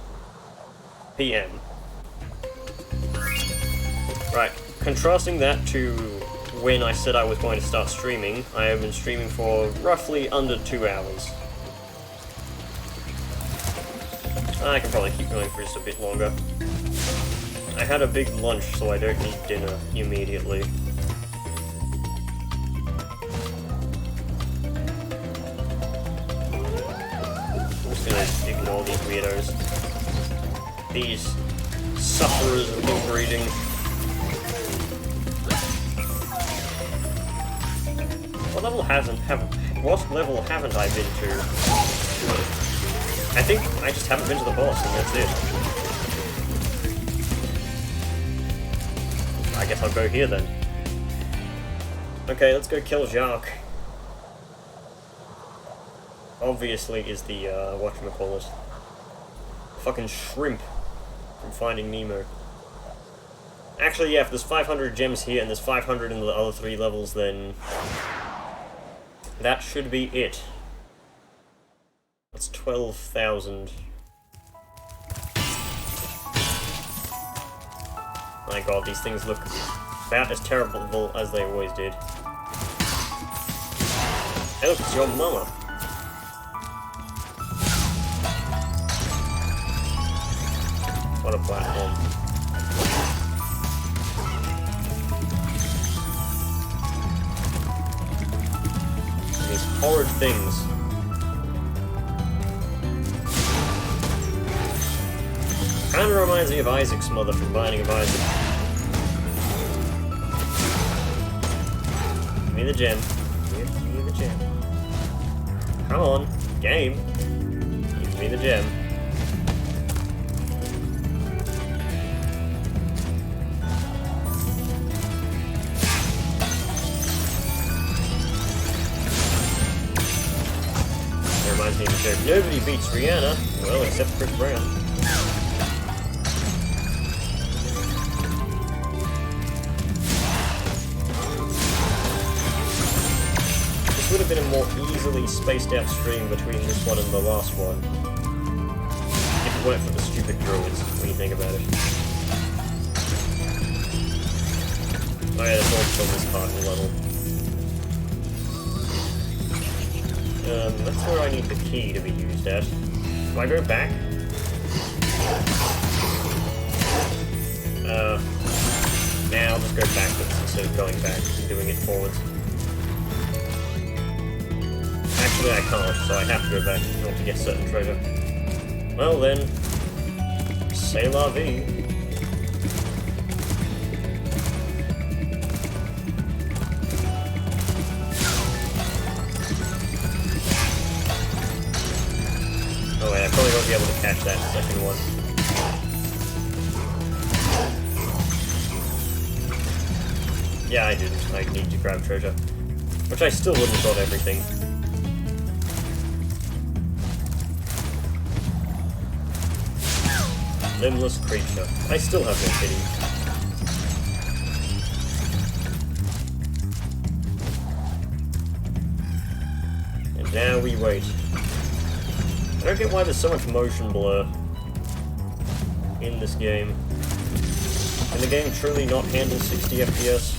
PM. Right, contrasting that to when I said I was going to start streaming, I have been streaming for roughly under 2 hours. I can probably keep going for just a bit longer. I had a big lunch, so I don't need dinner immediately. I'm just gonna ignore these weirdos. These sufferers of overeating. What level haven't I been to? I think I just haven't been to the boss, and that's it. I guess I'll go here then. Okay, let's go kill Jacques. Obviously is the, whatchamacallit. Fucking shrimp from Finding Nemo. Actually, yeah, if there's 500 gems here and there's 500 in the other 3 levels, then that should be it. That's 12,000. My god, these things look about as terrible as they always did. Hey look, it's your mama. What a platform. These horrid things. Kinda reminds me of Isaac's mother from Binding of Isaac. Give me the gem. Give me the gem. Come on, game. Give me the gem. That reminds me of the joke. Nobody beats Rihanna. Well, except Chris Brown. Would have been a more easily spaced out stream between this one and the last one. If it weren't for the stupid druids, when you think about it. Oh yeah, that's all from this part of the level. That's where I need the key to be used at. Do I go back? Nah, I'll just go backwards instead of going back and doing it forwards. Actually, I can't, so I have to go back in order to get certain treasure. Well then, c'est la vie. Oh wait, I probably won't be able to catch that second one. Yeah, I didn't. I need to grab treasure. Which I still wouldn't have got everything. Limbless creature. I still have no pity. And now we wait. I don't get why there's so much motion blur in this game. Can the game truly not handle 60 FPS?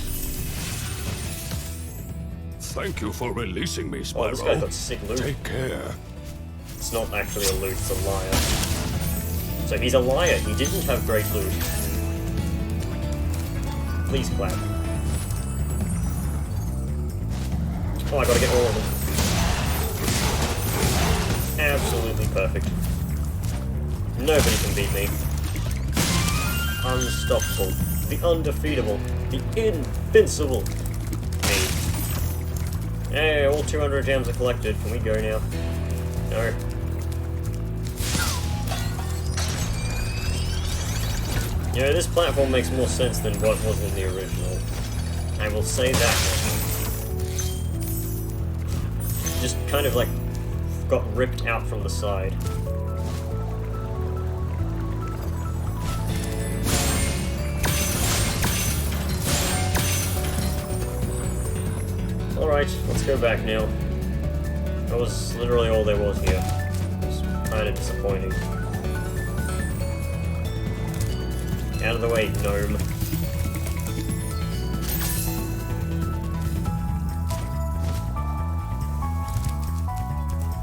Thank you for releasing me, Spero. Oh, this guy got sick loot. Take care. It's not actually a loot, it's a liar. So he's a liar, he didn't have great loot. Please clap. Oh, I gotta get all of them. Absolutely perfect. Nobody can beat me. Unstoppable. The undefeatable. The invincible. Me. Hey, all 200 gems are collected. Can we go now? No. You know, this platform makes more sense than what was in the original. I will say that much. just kind of like got ripped out from the side. Alright, let's go back now. That was literally all there was here. It was kind of disappointing. Out of the way, gnome.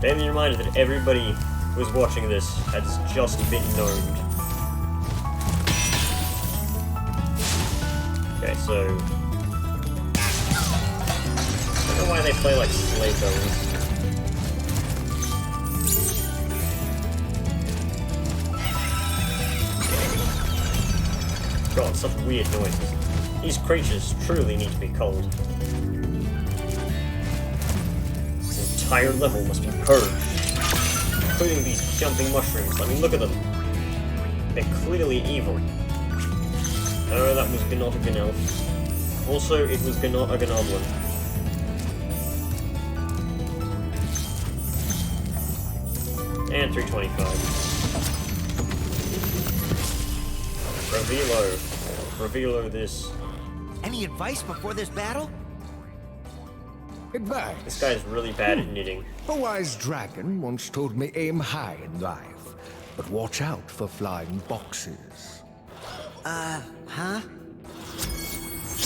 Bear in mind that everybody who was watching this has just been gnomed. Okay, so... I don't know why they play like slave gnomes. God, such weird noises. These creatures truly need to be culled. This entire level must be purged, including these jumping mushrooms. I mean, look at them. They're clearly evil. Oh, that was not a Gnelf. Also, it was not a Gnoblin. And 325. Revelo this. Any advice before this battle? Advice. This guy's really bad at knitting. A wise dragon once told me aim high in life, but watch out for flying boxes. Huh?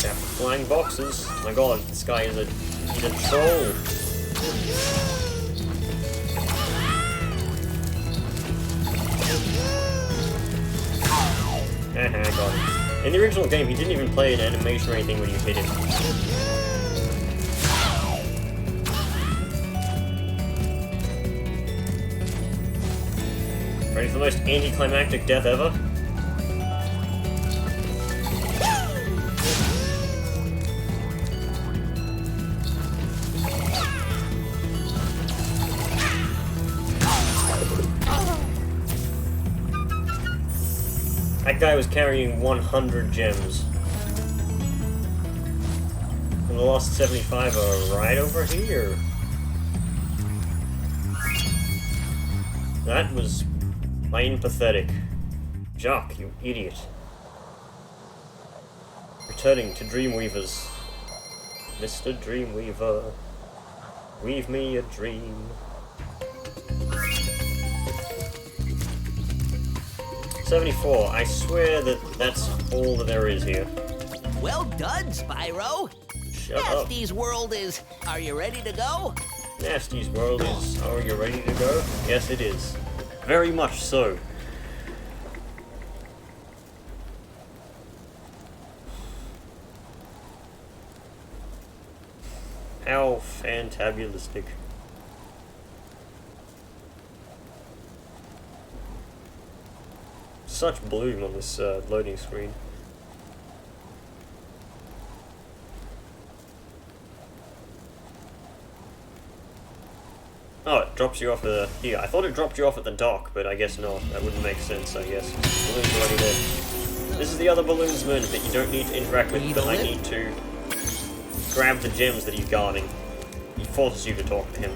Yeah, flying boxes. My god, this guy is he's a troll. Got him. In the original game, he didn't even play an animation or anything when you hit him. Ready for the most anticlimactic death ever? That guy was carrying 100 gems. And the last 75 are right over here. That was plain pathetic. Jock, you idiot. Returning to Dreamweavers. Mr. Dreamweaver, weave me a dream. $74. I swear that that's all that there is here. Well done, Spyro. Shut up. Nasty's world is. Are you ready to go? Nasty's world is. Are you ready to go? Yes, it is. Very much so. How fantabulistic. Such bloom on this loading screen. Oh, it drops you off here. I thought it dropped you off at the dock, but I guess not. That wouldn't make sense, I guess. Balloon's already there. This is the other balloonsman that you don't need to interact with, but I need to grab the gems that he's guarding. He forces you to talk to him.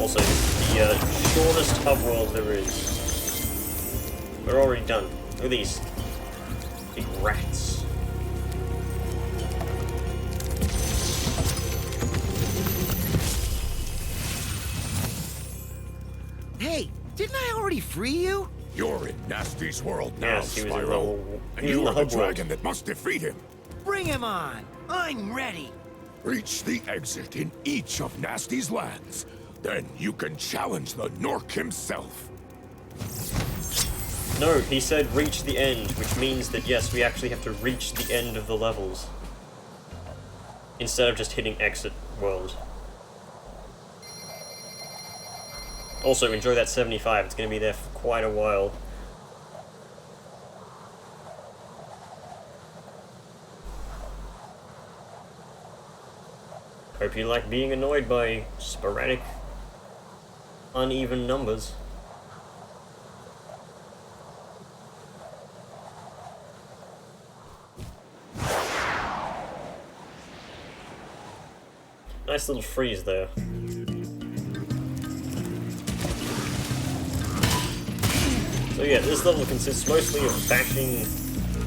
Also, the shortest hub world there is. We're already done. Look at these big rats. Hey, didn't I already free you? You're in Nasty's world now, Yes, he was in the Spyro. whole- And he was in you the are the hub world. dragon that must defeat him. Bring him on. I'm ready. Reach the exit in each of Nasty's lands. Then you can challenge the Nork himself. No, he said reach the end, which means that yes, we actually have to reach the end of the levels. Instead of just hitting exit world. Also, enjoy that 75, it's going to be there for quite a while. Hope you like being annoyed by sporadic, uneven numbers. Nice little freeze there. So yeah, this level consists mostly of bashing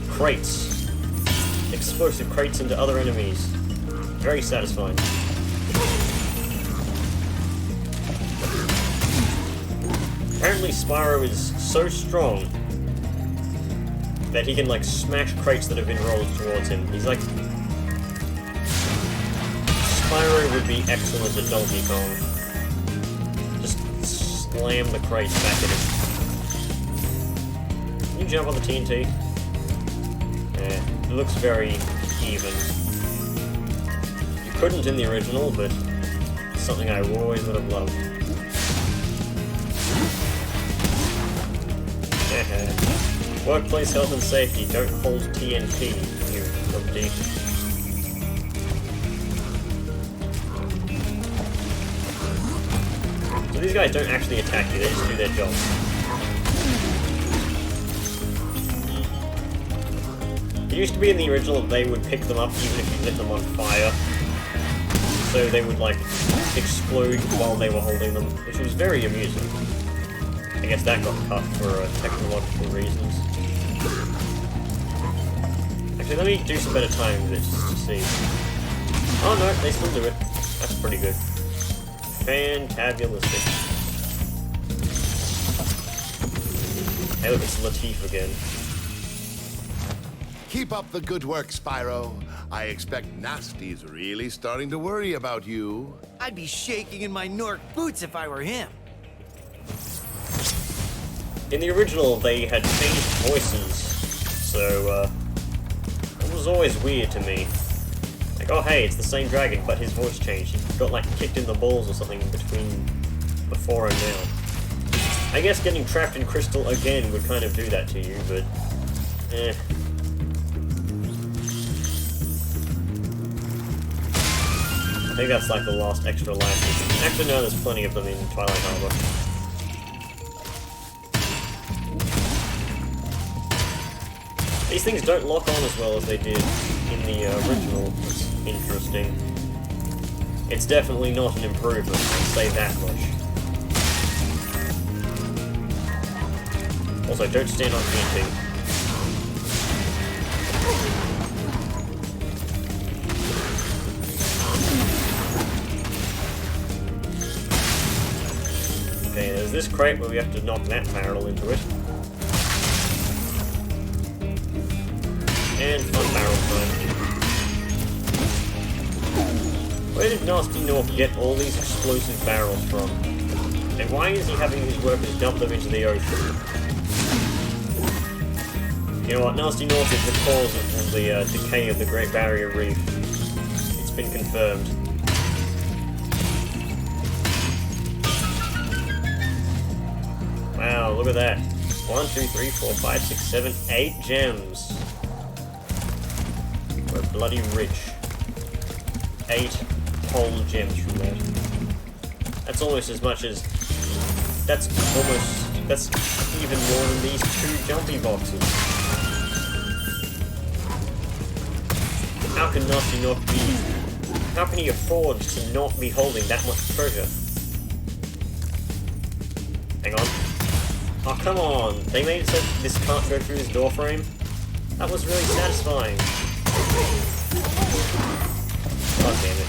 crates. Explosive crates into other enemies. Very satisfying. Apparently Spyro is so strong that he can like smash crates that have been rolled towards him. He's like... Spyro would be excellent at Donkey Kong. Just slam the crates back at him. Can you jump on the TNT? Yeah, it looks very even. You couldn't in the original, but it's something I always would have loved. Workplace health and safety. Don't hold TNT, you numpty. So these guys don't actually attack you, they just do their job. It used to be in the original that they would pick them up even if you lit them on fire. So they would, like, explode while they were holding them, which was very amusing. I guess that got cut for technological reasons. Actually, let me do some better timing with this just to see. Oh no, they still do it. That's pretty good. Fantabulistic. Hey look, it's Latif again. Keep up the good work, Spyro. I expect Nasty's really starting to worry about you. I'd be shaking in my Nork boots if I were him. In the original, they had changed voices, so, it was always weird to me. Like, oh hey, it's the same dragon, but his voice changed. He got, like, kicked in the balls or something between before and now. I guess getting trapped in crystal again would kind of do that to you, but, eh. I think that's, like, the last extra life. Actually, no, there's plenty of them in Twilight Harbor. These things don't lock on as well as they did in the original. It's interesting. It's definitely not an improvement, I'll say that much. Also, don't stand on TNT. Okay, there's this crate where we have to knock that barrel into it. And fun barrel time. Where did Nasty Nork get all these explosive barrels from? And why is he having his workers dump them into the ocean? You know what, Nasty Nork is the cause of the decay of the Great Barrier Reef. It's been confirmed. Wow, look at that. 1, 2, 3, 4, 5, 6, 7, 8 gems. We're bloody rich. 8 whole gems from that. That's almost as much as... That's even more than these 2 jumpy boxes. How can Nasty Nork be... How can he afford to not be holding that much treasure? Hang on. Oh, come on! They made it so this can't go through this door frame? That was really satisfying. God damn it.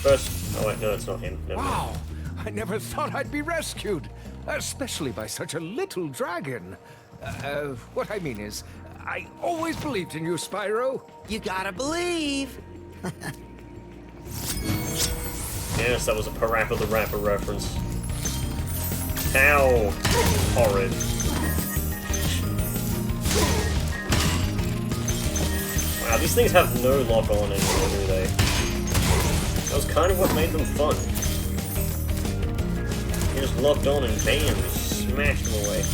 First... Oh wait, no, it's not him. Never mind. Wow! I never thought I'd be rescued, especially by such a little dragon. What I mean is, I always believed in you, Spyro. You gotta believe. Yes, that was a Parappa the Rapper reference. How horrid. Wow, these things have no lock on anymore, do they? That was kind of what made them fun. You just locked on and bam, you smashed them away.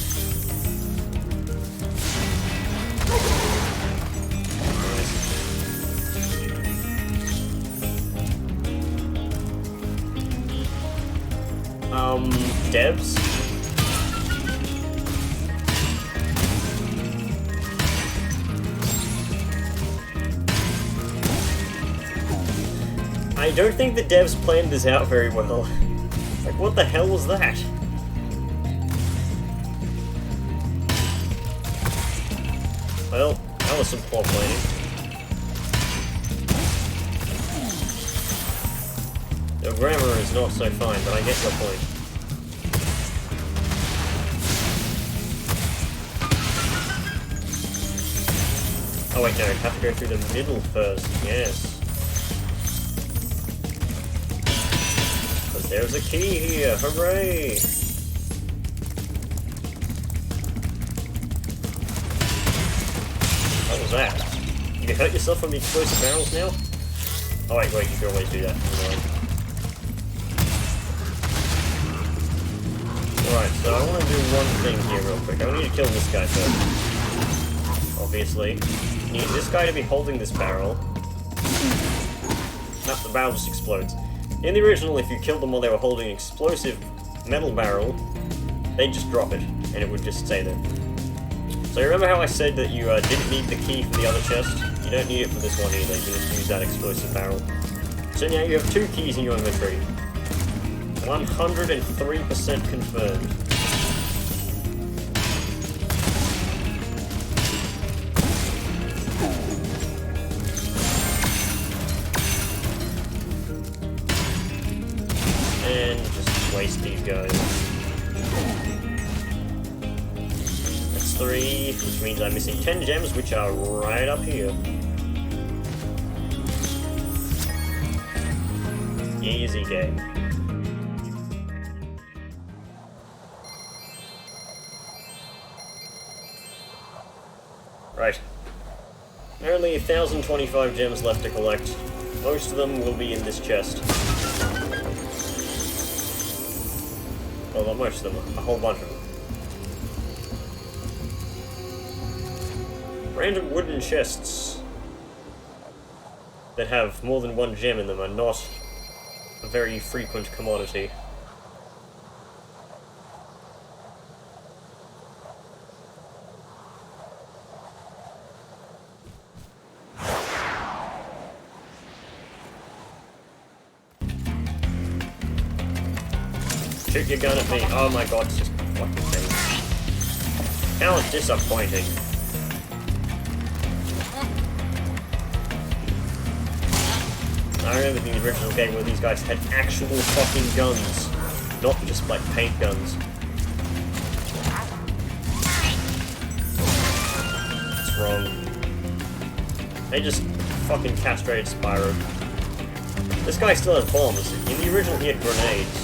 Devs? I don't think the devs planned this out very well. Like, what the hell was that? Well, that was some poor planning. The grammar is not so fine, but I get your point. Oh wait, no, I have to go through the middle first, yes. Because there's a key here, hooray! What was that? You can hurt yourself from the explosive barrels now? Oh wait, you can always do that. Alright, so I want to do one thing here real quick. I need to kill this guy first. Obviously. Need this guy to be holding this barrel. Nope, the barrel just explodes. In the original, if you killed them while they were holding an explosive metal barrel, they'd just drop it, and it would just stay there. So remember how I said that you didn't need the key for the other chest? You don't need it for this one either, you can just use that explosive barrel. So now you have 2 keys in your inventory. 103% confirmed. And just waste these guys. That's 3, which means I'm missing 10 gems, which are right up here. Easy game. Right. Only 1,025 gems left to collect. Most of them will be in this chest. Well, not most of them, a whole bunch of them. Random wooden chests that have more than 1 gem in them are not a very frequent commodity. Shoot your gun at me. Oh my god, it's just a fucking thing. How disappointing. I remember the original game where these guys had actual fucking guns, not just like paint guns. What's wrong? They just fucking castrated Spero. This guy still has bombs. In the original he had grenades.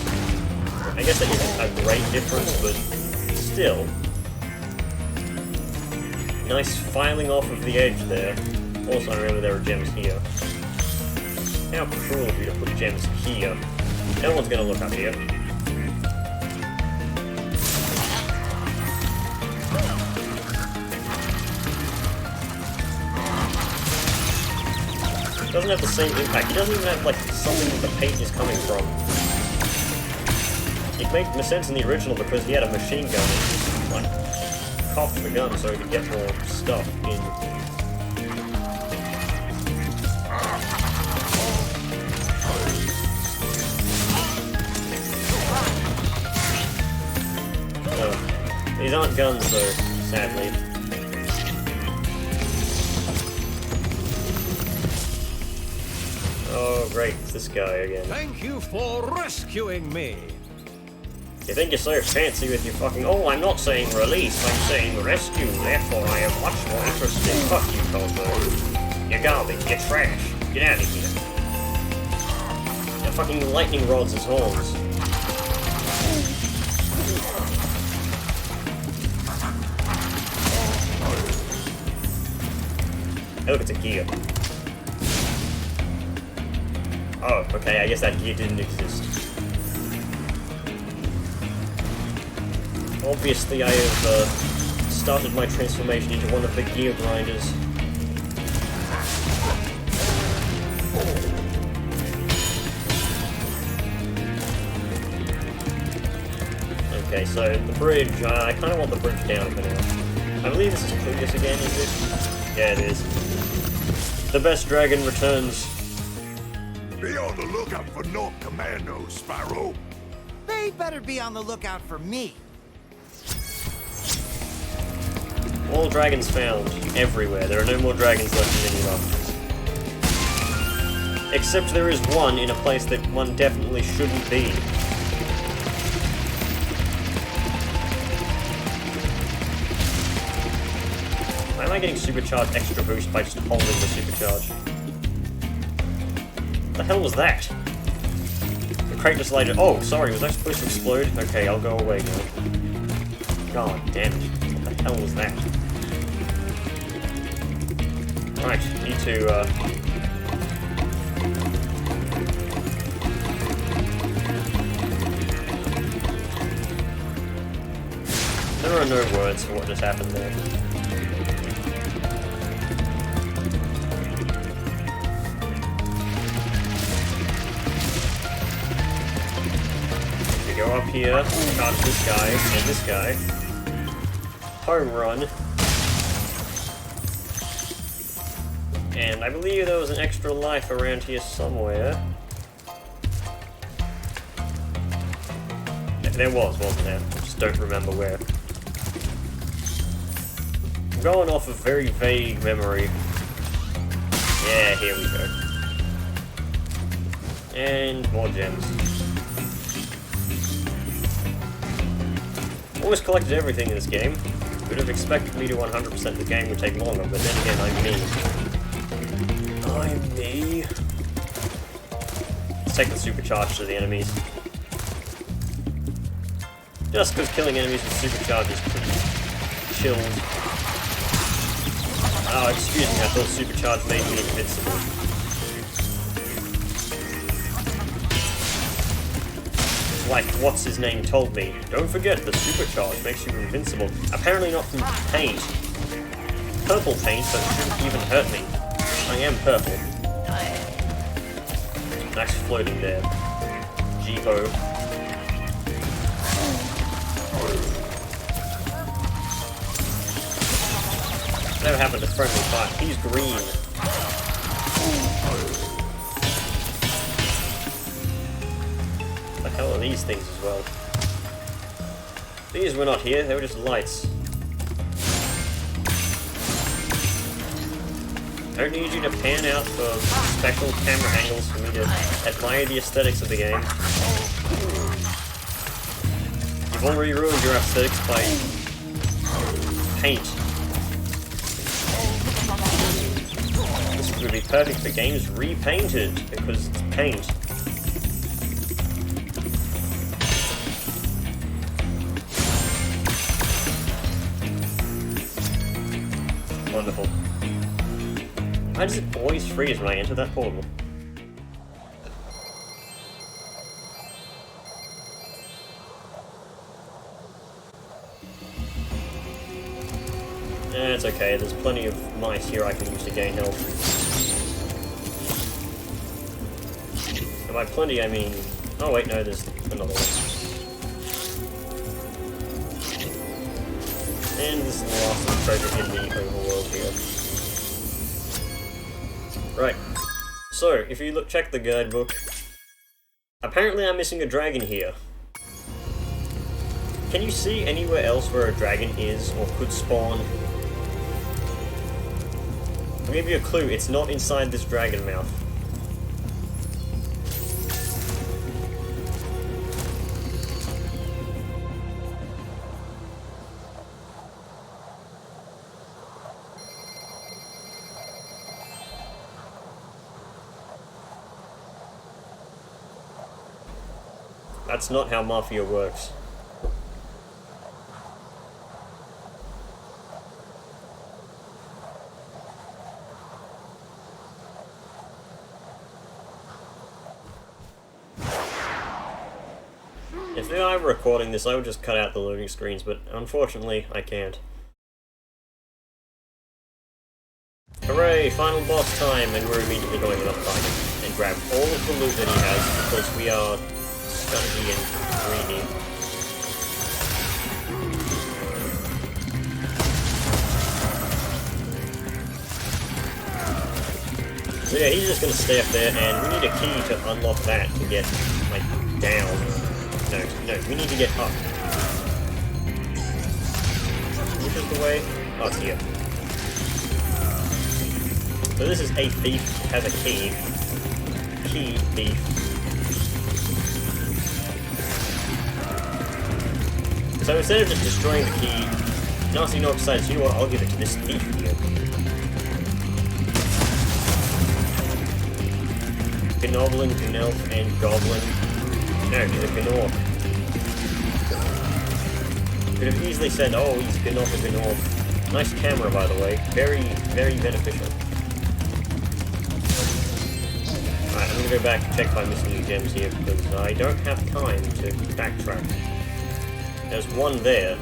I guess that isn't a great difference, but still. Nice filing off of the edge there. Also, I remember there were gems here. How cruel of you to put gems here. No one's gonna look up here. It doesn't have the same impact. It doesn't even have, like, something that the paint is coming from. It made more sense in the original because he had a machine gun and just, like, cocked the gun so he could get more stuff in. These aren't guns though, sadly. Oh great, it's this guy again. Thank you for rescuing me. You think you're so fancy with your fucking... Oh, I'm not saying release, I'm saying rescue. Therefore, I am much more interested. Fuck you, Coldbird. You're garbage, you're trash. Get out of here. They're fucking lightning rods as horns. Hey, look, it's a gear. Oh, okay, I guess that gear didn't exist. Obviously, I have started my transformation into one of the gear grinders. Okay, so the bridge, I kind of want the bridge down for now. I believe this is Clugus again, is it? Yeah, it is. The best dragon returns. Be on the lookout for Nork commandos, Spyro. They better be on the lookout for me. All dragons found. Everywhere. There are no more dragons left in any rafts. Except there is one in a place that one definitely shouldn't be. Why am I getting supercharged extra boost by just holding the supercharge? What the hell was that? The crate just lighted. Oh, sorry, was that supposed to explode? Okay, I'll go away now. God damn it. What the hell was that? Right, need to, There are no words for what just happened there. We go up here, charge this guy, and this guy. Home run. And I believe there was an extra life around here somewhere. There was, wasn't there? I just don't remember where. I'm going off a very vague memory. Yeah, here we go. And more gems. Almost collected everything in this game. Would have expected me to 100% the game would take longer, but then again, I'm me. I'm me. Let's take the supercharge to the enemies. Just because killing enemies with supercharge is pretty chilled. Oh, excuse me, I thought supercharge made me invincible. Like, what's his name told me. Don't forget, the supercharge makes you invincible. Apparently not from paint. Purple paint, but it shouldn't even hurt me. I am purple. Nice floating there. Jeepo. Never happened to friendly fire. He's green. What the hell are these things as well? These were not here, they were just lights. I don't need you to pan out for special camera angles for me to admire the aesthetics of the game. You've already ruined your aesthetics by paint. This would be perfect for games repainted, because it's paint. Wonderful. Why does it always freeze when I enter that portal? It's okay, there's plenty of mice here I can use to gain health. And by plenty I mean... Oh wait, no, there's another one. And this is the last treasure in the overworld here. Right, so if you check the guidebook, apparently I'm missing a dragon here. Can you see anywhere else where a dragon is or could spawn? I'll give you a clue, it's not inside this dragon mouth. That's not how Mafia works. If I were recording this, I would just cut out the loading screens, but unfortunately, I can't. Hooray! Final boss time, and we're immediately going to fight and grab all of the loot that he has, because we are stunty and greedy. So yeah, he's just gonna stay up there, and we need a key to unlock that to get, like, down. No, we need to get up. Which is the way? Oh, it's here. So this is a thief, has a key. Key thief. So instead of just destroying the key, Nasty Nork decides, you know what, I'll give it to this thief here. Gnoblin, Gnelf, and Goblin. No, he's a Gnork. Could have easily said, oh, he's Gnork and Gnork. Nice camera, by the way. Very, very beneficial. Alright, I'm gonna go back and check if I'm missing any gems here, because I don't have time to backtrack. There's one there.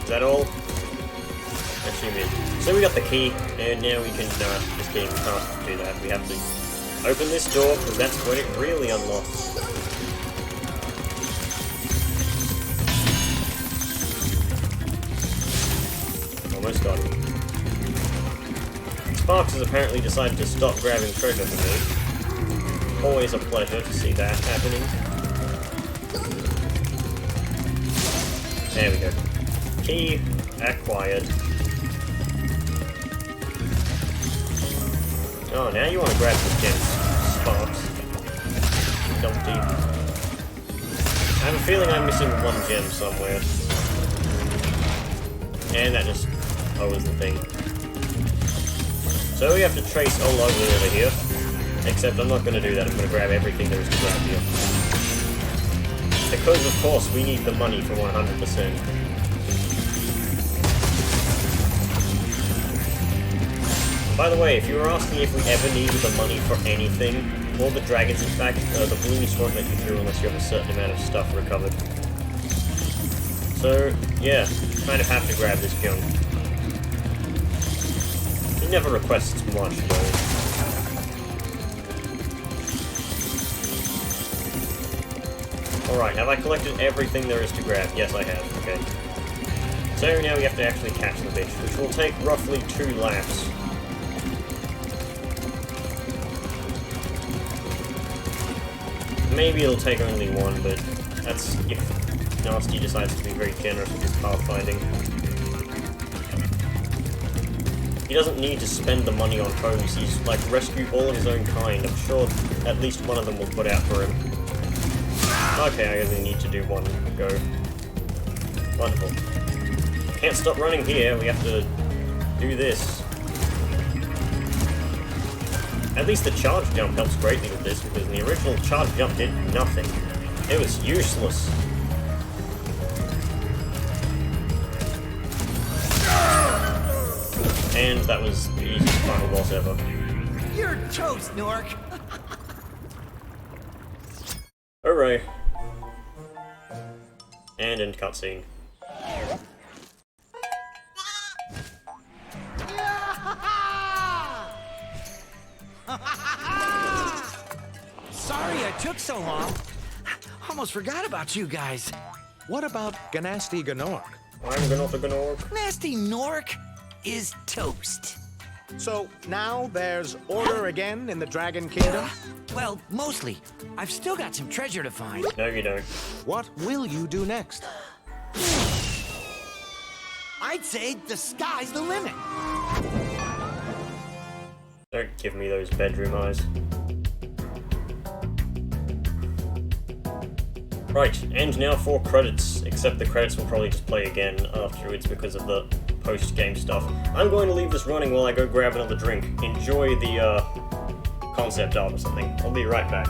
Is that all? I assume it is. So we got the key, and now we can just being tasked to do that. We have to open this door, because that's what it really unlocks. Almost got it. Sparks has apparently decided to stop grabbing treasure for me. Always a pleasure to see that happening. There we go. Key acquired. Oh, now you want to grab some gems, Sparks. Dump deep. I have a feeling I'm missing one gem somewhere. And that just was the thing. So we have to trace all over here. Except I'm not going to do that, I'm going to grab everything there is to grab here. Because of course we need the money for 100%. By the way, if you were asking if we ever needed the money for anything, or the dragons in fact, the balloons won't let you through unless you have a certain amount of stuff recovered. So, yeah, kind of have to grab this junk. It never requests much though. Alright, have I collected everything there is to grab? Yes, I have. Okay. So now we have to actually catch the bitch, which will take roughly 2 laps. Maybe it'll take only 1, but that's if Nasty decides to be very generous with his pathfinding. He doesn't need to spend the money on homes, he's like rescued all of his own kind. I'm sure at least one of them will put out for him. Okay, I only need to do 1 go. Wonderful. Can't stop running here, we have to do this. At least the charge jump helps greatly with this, because the original charge jump did nothing. It was useless. And that was the easiest final boss ever. You're toast, Nork! Hooray. And end cutscene. Sorry I took so long. Almost forgot about you guys. What about Ganasty Gnork? I'm Gnork. Nasty Nork is toast. So now there's order again in the Dragon Kingdom? Well, mostly. I've still got some treasure to find. No, you don't. What will you do next? I'd say the sky's the limit. Don't give me those bedroom eyes. Right, and now for credits, except the credits will probably just play again afterwards because of the post-game stuff. I'm going to leave this running while I go grab another drink. Enjoy the concept art or something. I'll be right back.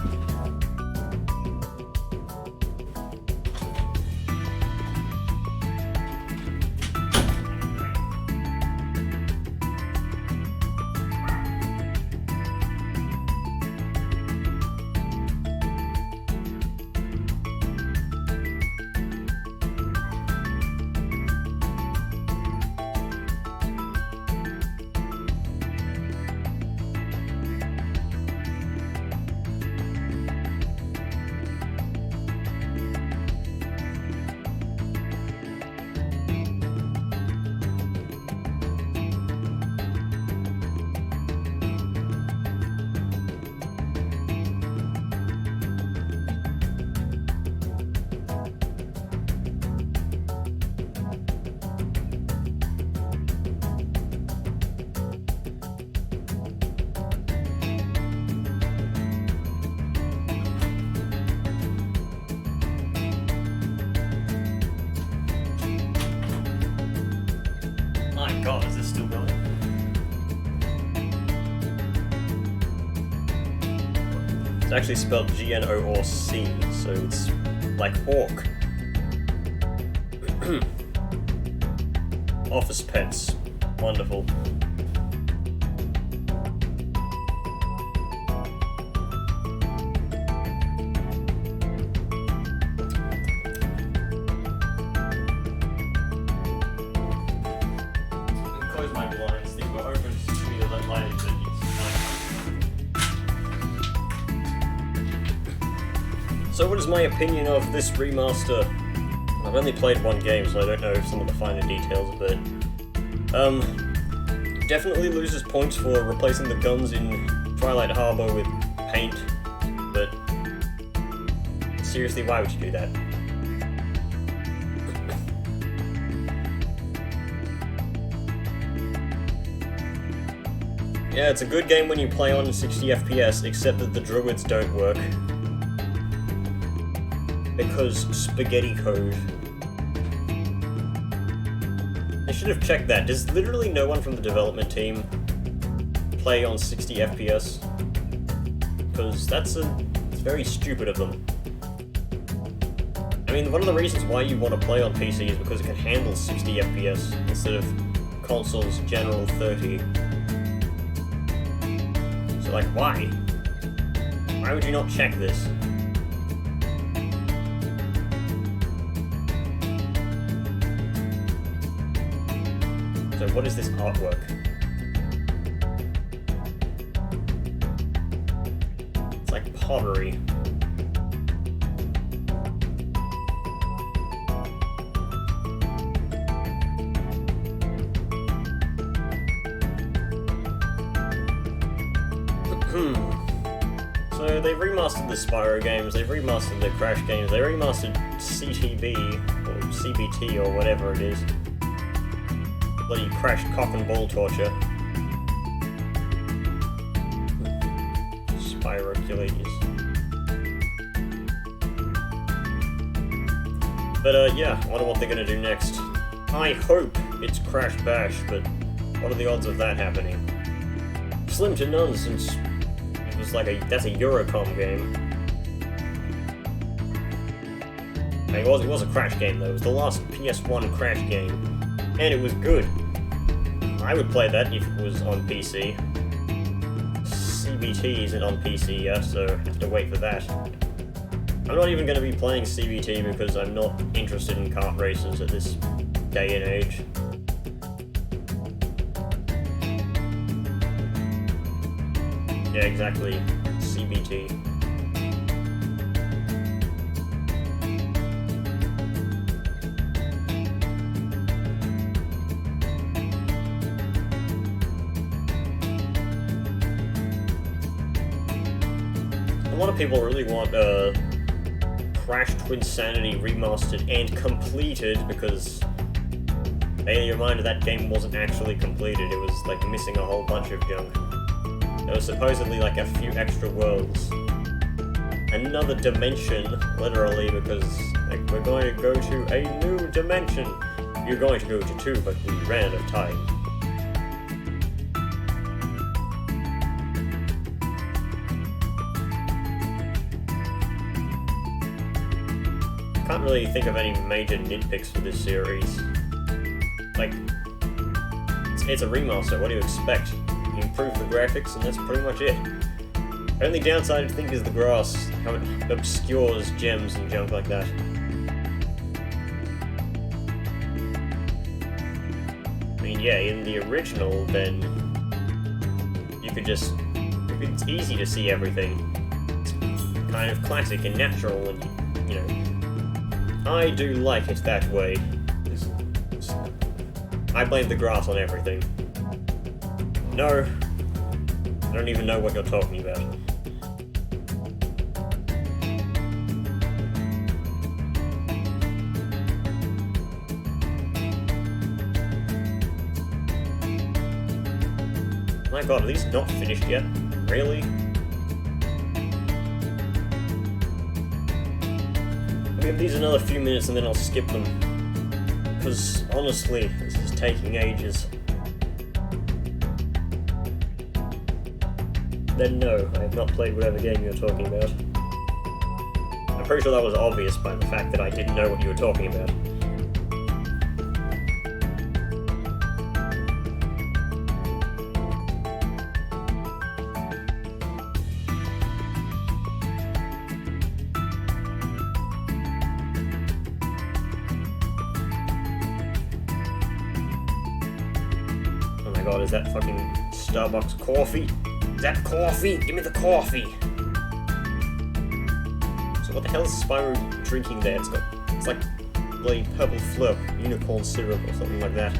my god, is this still going? It's actually spelled G-N-O-R-C, so it's like orc. Office pets. Wonderful. Close my blinds, these were open to me to let light into it. So what is my opinion of this remaster? I've only played one game, so I don't know some of the finer details of it. Definitely loses points for replacing the guns in Twilight Harbor with paint, but seriously, why would you do that? Yeah, it's a good game when you play on 60 FPS, except that the druids don't work. Because spaghetti code. I should have checked that. Does literally no one from the development team play on 60 FPS? Because it's very stupid of them. I mean, one of the reasons why you want to play on PC is because it can handle 60 FPS instead of console's general 30. So like, why? Why would you not check this? So what is this artwork? It's like pottery. So they've remastered the Spyro games, they've remastered the Crash games, they remastered CTB, or CBT, or whatever it is. Bloody Crash cock and ball torture. Spyro Culators. But yeah, I wonder what they're gonna do next. I hope it's Crash Bash, but what are the odds of that happening? Slim to none, since it was like that's a Eurocom game. I mean, it was a Crash game though. It was the last PS1 Crash game, and it was good. I would play that if it was on PC. CBT isn't on PC yet, so I have to wait for that. I'm not even going to be playing CBT because I'm not interested in kart races at this day and age. Yeah, exactly. CBT. A lot of people really want Crash Twinsanity remastered and completed because bear in mind that game wasn't actually completed. It was like missing a whole bunch of junk. There was supposedly like a few extra worlds. Another dimension, literally, because like we're going to go to a new dimension. You're going to go to two, but we ran out of time. Can't really think of any major nitpicks for this series. Like, it's a remaster, what do you expect? You improve the graphics and that's pretty much it. Only downside I think is the grass, how it obscures gems and junk like that. I mean, yeah, in the original, then it's easy to see everything. It's kind of classic and natural and, you know, I do like it that way. I blame the grass on everything. No, I don't even know what you're talking about. My god, are these not finished yet? Really? I'll give these another few minutes and then I'll skip them. Because, honestly, this is taking ages. then no, I have not played whatever game you're talking about. I'm pretty sure that was obvious by the fact that I didn't know what you were talking about. Oh my god, is that fucking Starbucks coffee? Is that coffee? Give me the coffee! So what the hell is Spyro drinking there? It's like bloody purple flip, unicorn syrup or something like that.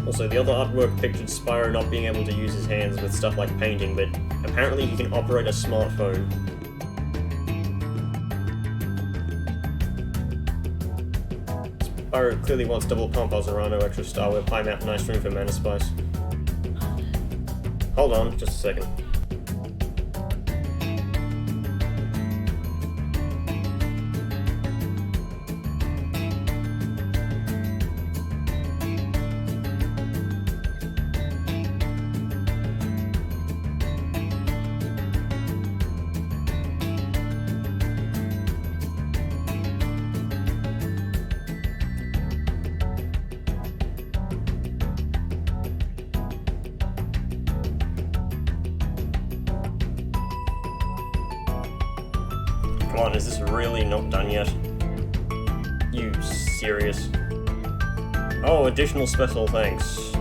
Also, the other artwork pictured Spyro not being able to use his hands with stuff like painting, but apparently he can operate a smartphone. Spyro clearly wants double pump Ozarano, extra Starware, Pie Mountain, nice room for Mana Spice. Hold on, just a second. Come on, is this really not done yet? You serious? Oh, additional special thanks.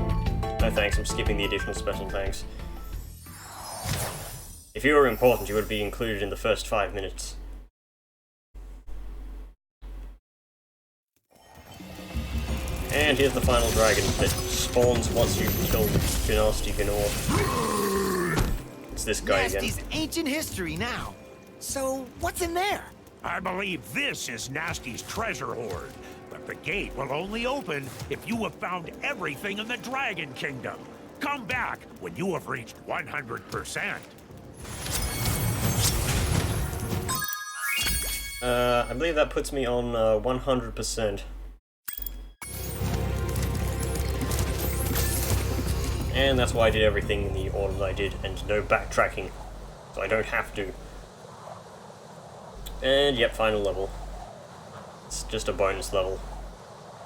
No thanks, I'm skipping the additional special thanks. If you were important, you would be included in the first 5 minutes. And here's the final dragon that spawns once you kill Nasty Gnor. It's this guy again. Nasty's ancient history now. So, what's in there? I believe this is Nasty's treasure hoard, but the gate will only open if you have found everything in the Dragon Kingdom. Come back when you have reached 100%. I believe that puts me on 100%. And that's why I did everything in the order that I did, and no backtracking, so I don't have to. And yep, final level. It's just a bonus level,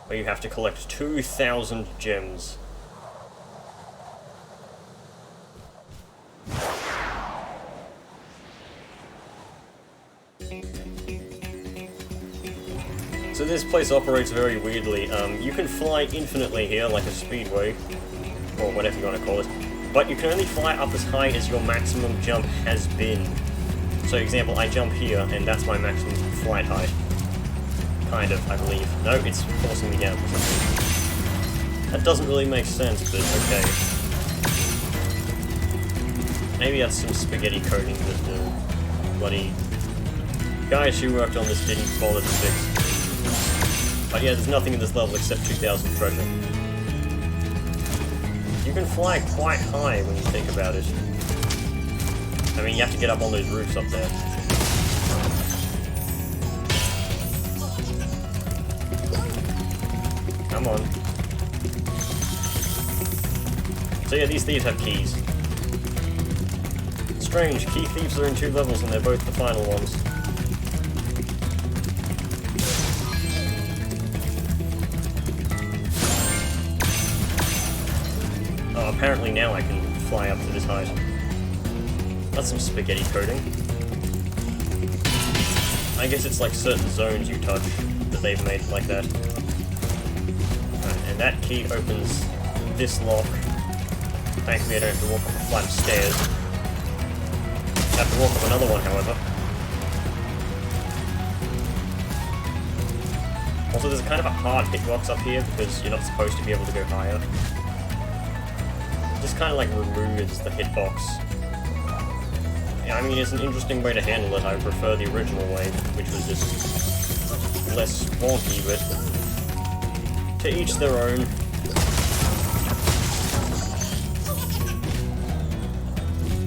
where you have to collect 2,000 gems. So this place operates very weirdly. You can fly infinitely here, like a speedway, or whatever you want to call it, but you can only fly up as high as your maximum jump has been. So, example, I jump here, and that's my maximum flight height. Kind of, I believe. No, it's forcing me down for something. That doesn't really make sense, but okay. Maybe that's some spaghetti coding that the bloody guys who worked on this didn't bother to fix. But yeah, there's nothing in this level except 2,000 treasure. You can fly quite high when you think about it. I mean, you have to get up on those roofs up there. Come on. So yeah, these thieves have keys. Strange, key thieves are in 2 levels and they're both the final ones. Oh, apparently now I can fly up to this height. That's some spaghetti coding. I guess it's like certain zones you touch that they've made like that. Right, and that key opens this lock. Thankfully I don't have to walk up a flight of stairs. I have to walk up another one, however. Also, there's kind of a hard hitbox up here because you're not supposed to be able to go higher. It just kind of like removes the hitbox. I mean, it's an interesting way to handle it. I prefer the original way, which was just less wonky, but to each their own.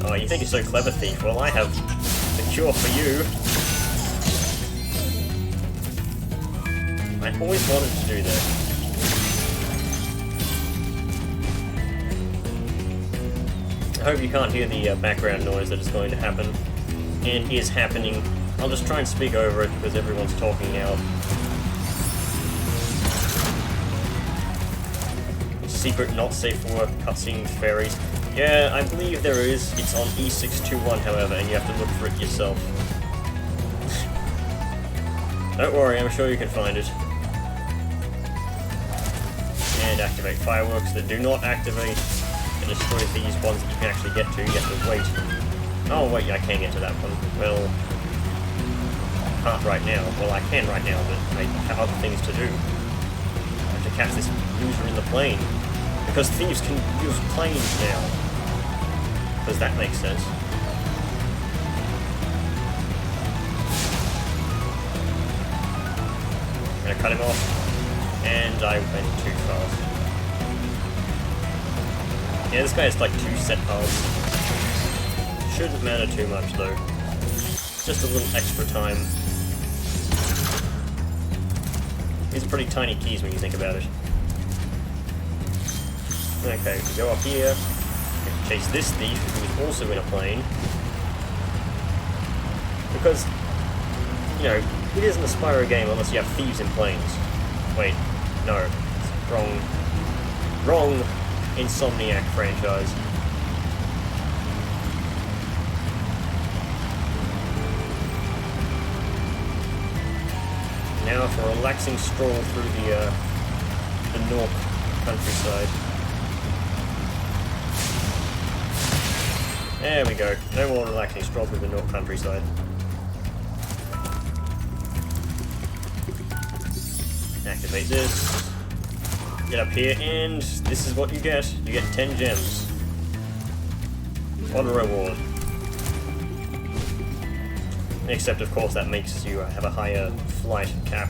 Oh, you think you're so clever, Thief? Well, I have the cure for you. I always wanted to do that. I hope you can't hear the background noise that is going to happen, and is happening. I'll just try and speak over it because everyone's talking now. Secret not safe for work cutscene with fairies. Yeah, I believe there is. It's on E621, however, and you have to look for it yourself. Don't worry, I'm sure you can find it. And activate fireworks that do not activate and destroy these ones that you can actually get to. You have to wait. Oh wait, I can get to that one. Well, I can't right now. Well, I can right now, but I have other things to do. I have to catch this loser in the plane. Because thieves can use planes now. Does that make sense? I'm gonna cut him off. And I went too fast. Yeah, this guy has like 2 set paths. Shouldn't matter too much though. Just a little extra time. These are pretty tiny keys when you think about it. Okay, we go up here. We can chase this thief who's also in a plane. Because, you know, it isn't a Spyro game unless you have thieves in planes. Wait, no. It's wrong. Wrong Insomniac franchise. Now for a relaxing stroll through the Nork countryside. There we go. No more relaxing stroll through the Nork countryside. Activate this. Get up here, and this is what you get. You get 10 gems. What a reward. Except, of course, that makes you have a higher flight cap.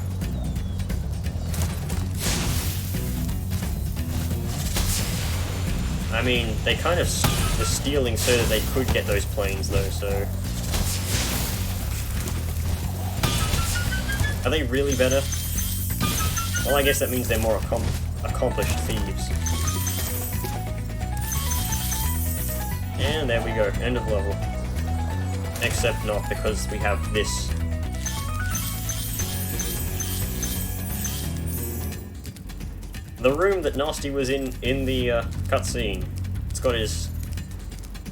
I mean, they kind of were stealing so that they could get those planes, though, so... Are they really better? Well, I guess that means they're more accomplished thieves. And there we go, end of level. Except not, because we have this. The room that Nasty was in the cutscene. It's got his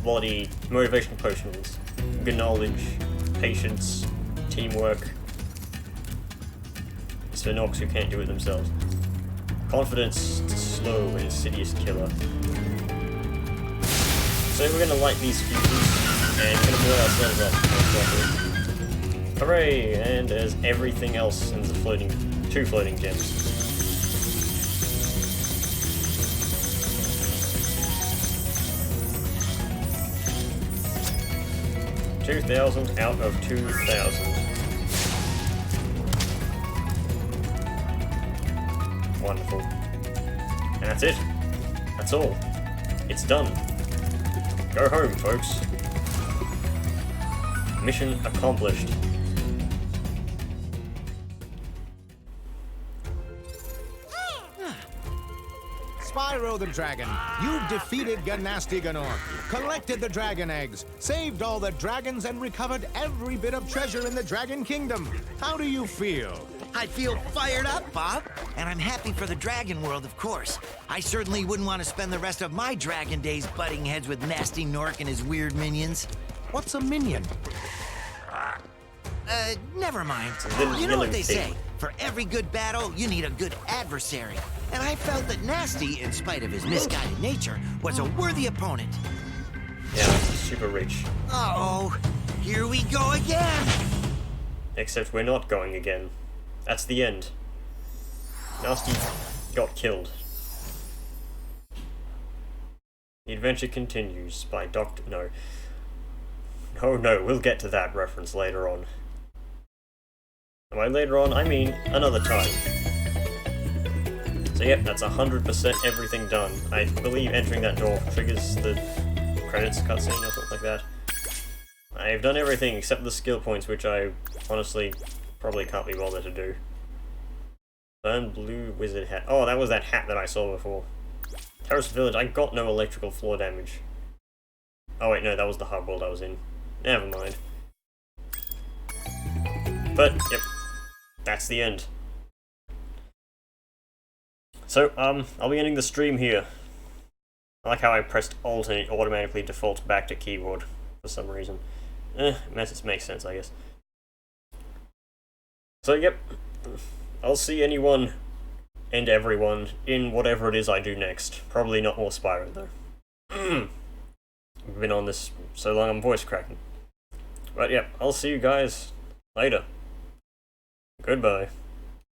bloody motivation potions, good knowledge, patience, teamwork. It's for Norks who can't do it themselves. Confidence, slow and insidious killer. So we're gonna light these fuses and gonna blow ourselves up. Hooray! And there's everything else in the floating, 2 floating gems. $2,000 out of 2,000. Wonderful. And that's it. That's all. It's done. Go home, folks. Mission accomplished. Spyro the Dragon, you defeated Gnasty Gnorc, collected the dragon eggs, saved all the dragons, and recovered every bit of treasure in the Dragon Kingdom. How do you feel? I feel fired up, Bob. And I'm happy for the Dragon World, of course. I certainly wouldn't want to spend the rest of my Dragon days butting heads with Nasty Gnorc and his weird minions. What's a minion? Never mind. You know what they say. For every good battle, you need a good adversary. And I felt that Nasty, in spite of his misguided nature, was a worthy opponent. Yeah, super rich. Uh-oh. Here we go again! Except we're not going again. That's the end. Nasty got killed. The adventure continues by Dr. No. Oh no, we'll get to that reference later on. And by later on, I mean another time. So yep, that's 100% everything done. I believe entering that door triggers the credits cutscene or something like that. I've done everything except the skill points, which I honestly probably can't be bothered to do. Burn blue wizard hat. Oh, that was that hat that I saw before. Terrace Village, I got no electrical floor damage. Oh wait, no, that was the hub world I was in. Never mind. But, yep. That's the end. So, I'll be ending the stream here. I like how I pressed Alt and it automatically defaults back to keyboard for some reason. It makes sense, I guess. So, yep. I'll see anyone and everyone in whatever it is I do next. Probably not more Spyro, though. I've been on this so long I'm voice cracking. But, yep, I'll see you guys later. Goodbye.